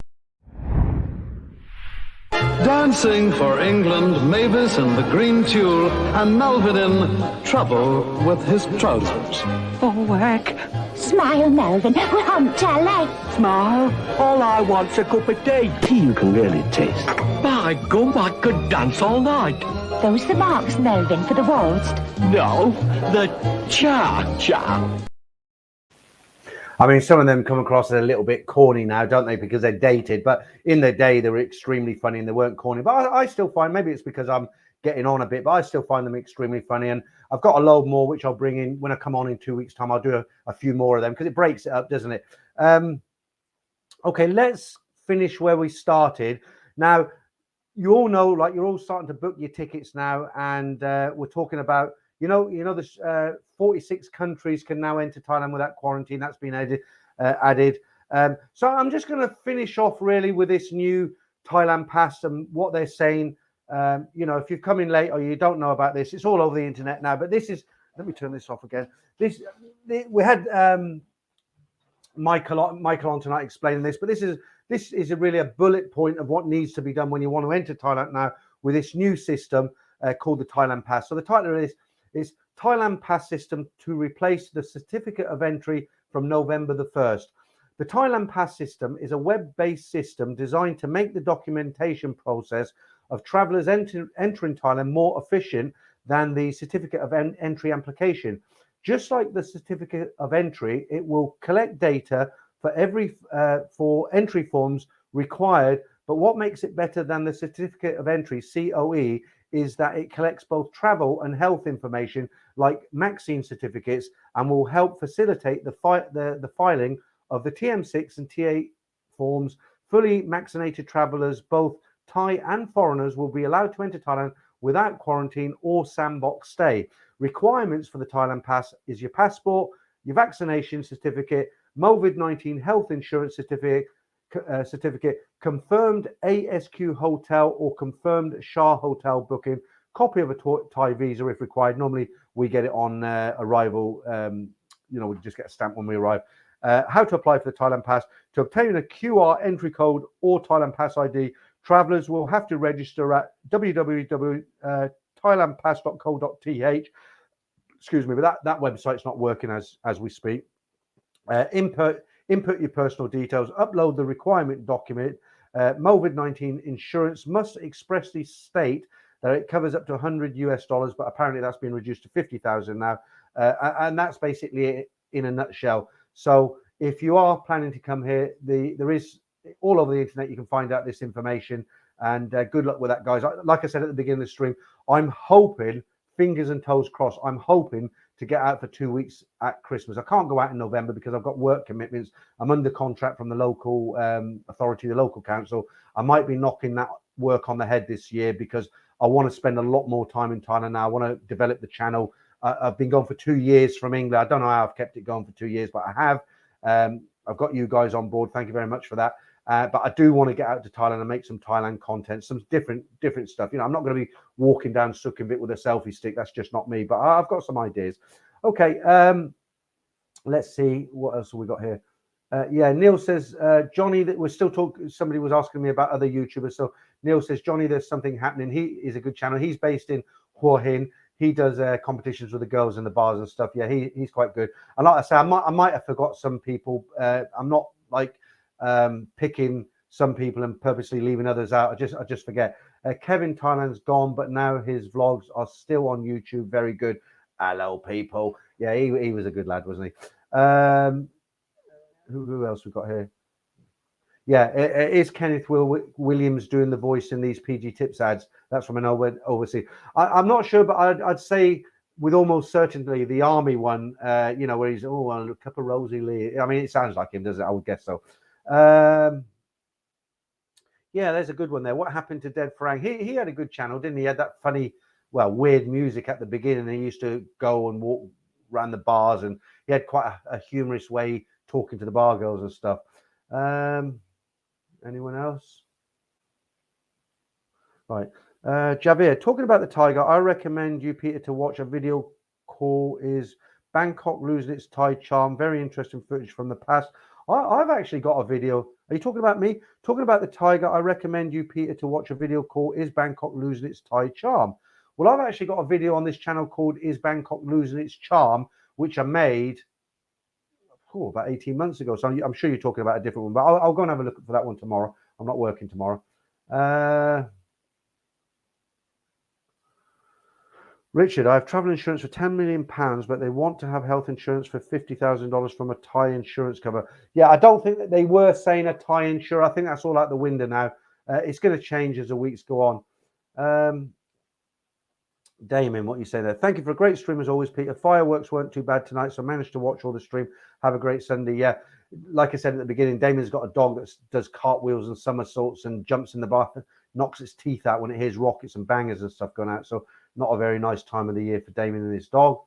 Dancing for England, Mavis in the green tulle, and Melvin in trouble with his trousers. Oh, whack. Smile, Melvin. We're on telly. Smile. All I want's a cup of tea. Tea you can really taste. By gum, I could dance all night. Those the marks, Melvin, for the waltz. No, the cha-cha. I mean, some of them come across as a little bit corny now, don't they? Because they're dated. But in their day, they were extremely funny and they weren't corny. But I still find, maybe it's because I'm getting on a bit, but I still find them extremely funny. And I've got a load more, which I'll bring in when I come on in 2 weeks' time. I'll do a few more of them because it breaks it up, doesn't it? Okay, let's finish where we started. Now, you all know, like, you're all starting to book your tickets now. And we're talking about, there's 46 countries can now enter Thailand without quarantine. That's been added. So I'm just going to finish off really with this new Thailand pass and what they're saying. If you've come in late or you don't know about this, it's all over the internet now. But this is, let me turn this off again. We had Michael on tonight explaining this, but this is really a bullet point of what needs to be done when you want to enter Thailand now with this new system called the Thailand Pass. So the title is Thailand Pass System to replace the certificate of entry from November the 1st. The Thailand Pass system is a web-based system designed to make the documentation process of travelers entering Thailand more efficient than the certificate of entry application. Just like the certificate of entry, it will collect data for entry forms required. But what makes it better than the certificate of entry, COE, is that it collects both travel and health information like vaccine certificates and will help facilitate the filing of the TM6 and T8 forms. Fully vaccinated travelers, both Thai and foreigners, will be allowed to enter Thailand without quarantine or sandbox stay. Requirements for the Thailand Pass is your passport, your vaccination certificate, COVID-19 health insurance certificate, confirmed ASQ hotel or confirmed Shah hotel booking, copy of a Thai visa if required. Normally we get it on arrival. We just get a stamp when we arrive. How to apply for the Thailand Pass. To obtain a QR entry code or Thailand Pass ID, travelers will have to register at www.thailandpass.co.th. Excuse me, but that website's not working as we speak. Input your personal details, upload the requirement document. COVID-19 insurance must expressly state that it covers up to $100, but apparently that's been reduced to 50,000 now. And that's basically it in a nutshell. So if you are planning to come here, there is all over the internet, you can find out this information. And good luck with that, guys. Like I said at the beginning of the stream, I'm hoping, fingers and toes crossed, I'm hoping to get out for 2 weeks at Christmas. I can't go out in November because I've got work commitments. I'm under contract from the local authority, the local council. I might be knocking that work on the head this year because I want to spend a lot more time in Thailand now. I want to develop the channel. I've been gone for 2 years from England. I don't know how I've kept it going for 2 years, but I have. I've got you guys on board. Thank you very much for that. But I do want to get out to Thailand and make some Thailand content, some different stuff. I'm not going to be walking down Sukhumvit with a selfie stick. That's just not me. But I've got some ideas. Okay, let's see what else have we got here. Neil says, Johnny, that we're still talking. Somebody was asking me about other YouTubers. So Neil says, Johnny, there's something happening. He is a good channel. He's based in Hua Hin. He does competitions with the girls in the bars and stuff. Yeah, he's quite good. And like I say, I might have forgot some people. I'm not like picking some people and purposely leaving others out. I just forget. Kevin Thailand's gone, but now his vlogs are still on YouTube. Very good. Hello, people. Yeah, he was a good lad, wasn't he? Who else we got here? Yeah, it is Kenneth Williams doing the voice in these PG Tips ads. That's from an overseas. I'm not sure, but I'd say with almost certainty the army one, you know, where he's, oh, a cup of Rosie Lee. I mean, it sounds like him, does it? I would guess so. Yeah, there's a good one there. What happened to Dead Farang? He had a good channel, didn't he? He had that funny, well, weird music at the beginning. He used to go and walk around the bars, and he had quite a humorous way talking to the bar girls and stuff. Anyone else? Right. Javier, talking about the tiger, I recommend you, Peter, to watch a video call is Bangkok Losing Its Thai Charm. Very interesting footage from the past. I've actually got a video. Are you talking about me? Talking about the tiger, I recommend you, Peter, to watch a video called Is Bangkok Losing Its Thai Charm? Well, I've actually got a video on this channel called Is Bangkok Losing Its Charm, which I made about 18 months ago. So I'm sure you're talking about a different one, but I'll go and have a look for that one tomorrow. I'm not working tomorrow. Richard, I have travel insurance for £10 million, but they want to have health insurance for $50,000 from a Thai insurance cover. Yeah, I don't think that they were saying a Thai insurer. I think that's all out the window now. It's going to change as the weeks go on. Damien, what you say there? Thank you for a great stream as always, Peter. Fireworks weren't too bad tonight, so I managed to watch all the stream. Have a great Sunday. Yeah, like I said at the beginning, Damien's got a dog that does cartwheels and somersaults and jumps in the bath, knocks its teeth out when it hears rockets and bangers and stuff going out. So not a very nice time of the year for Damien and his dog.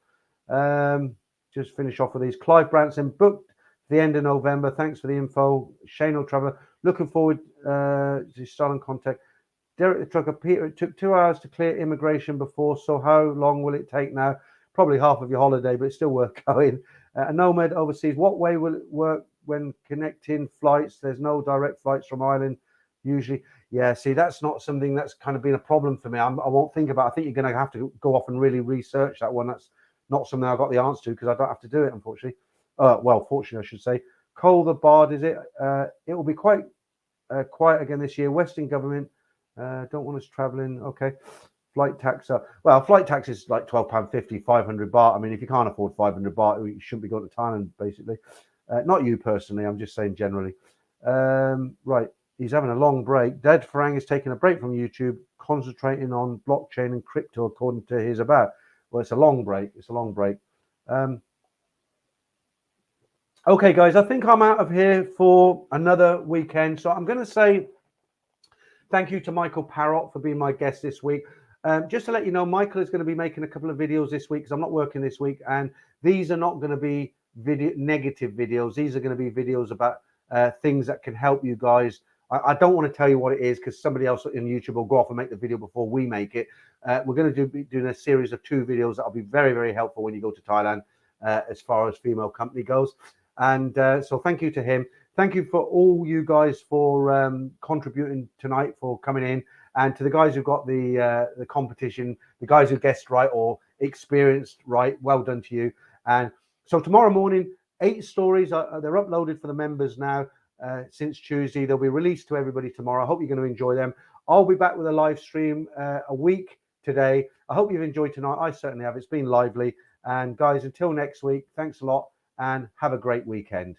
Just finish off with these. Clive Branson booked the end of November. Thanks for the info. Shane O'Trevor, looking forward to starting contact. Derek the Trucker, Peter, it took 2 hours to clear immigration before, so how long will it take now? Probably half of your holiday, but it's still worth going. A Nomad overseas, what way will it work when connecting flights? There's no direct flights from Ireland usually. Yeah, see, that's not something that's kind of been a problem for me. I won't think about it. I think you're going to have to go off and really research that one. That's not something I've got the answer to because I don't have to do it, unfortunately. Well, fortunately, I should say. Cole the Bard, is it? It will be quite quiet again this year. Western government don't want us traveling. Okay. Flight tax. Well, flight tax is like £12.50, 500 baht. I mean, if you can't afford 500 baht, you shouldn't be going to Thailand, basically. Not you personally. I'm just saying generally. Right. He's having a long break. Dead Farang is taking a break from YouTube, concentrating on blockchain and crypto, according to his about. Well, it's a long break. It's a long break. Okay, guys, I think I'm out of here for another weekend. So I'm going to say thank you to Michael Parrott for being my guest this week. Just to let you know, Michael is going to be making a couple of videos this week because I'm not working this week. And these are not going to be negative videos. These are going to be videos about things that can help you guys. I don't want to tell you what it is because somebody else in YouTube will go off and make the video before we make it. We're going to be doing a series of 2 videos that will be very, very helpful when you go to Thailand as far as female company goes. And so thank you to him. Thank you for all you guys for contributing tonight, for coming in. And to the guys who got the competition, the guys who guessed right or experienced right, well done to you. And so tomorrow morning, 8 stories, they're uploaded for the members now. Since Tuesday, they'll be released to everybody tomorrow. I hope you're going to enjoy them. I'll be back with a live stream a week today. I hope you've enjoyed tonight. I certainly have. It's been lively. And guys, until next week, thanks a lot and have a great weekend.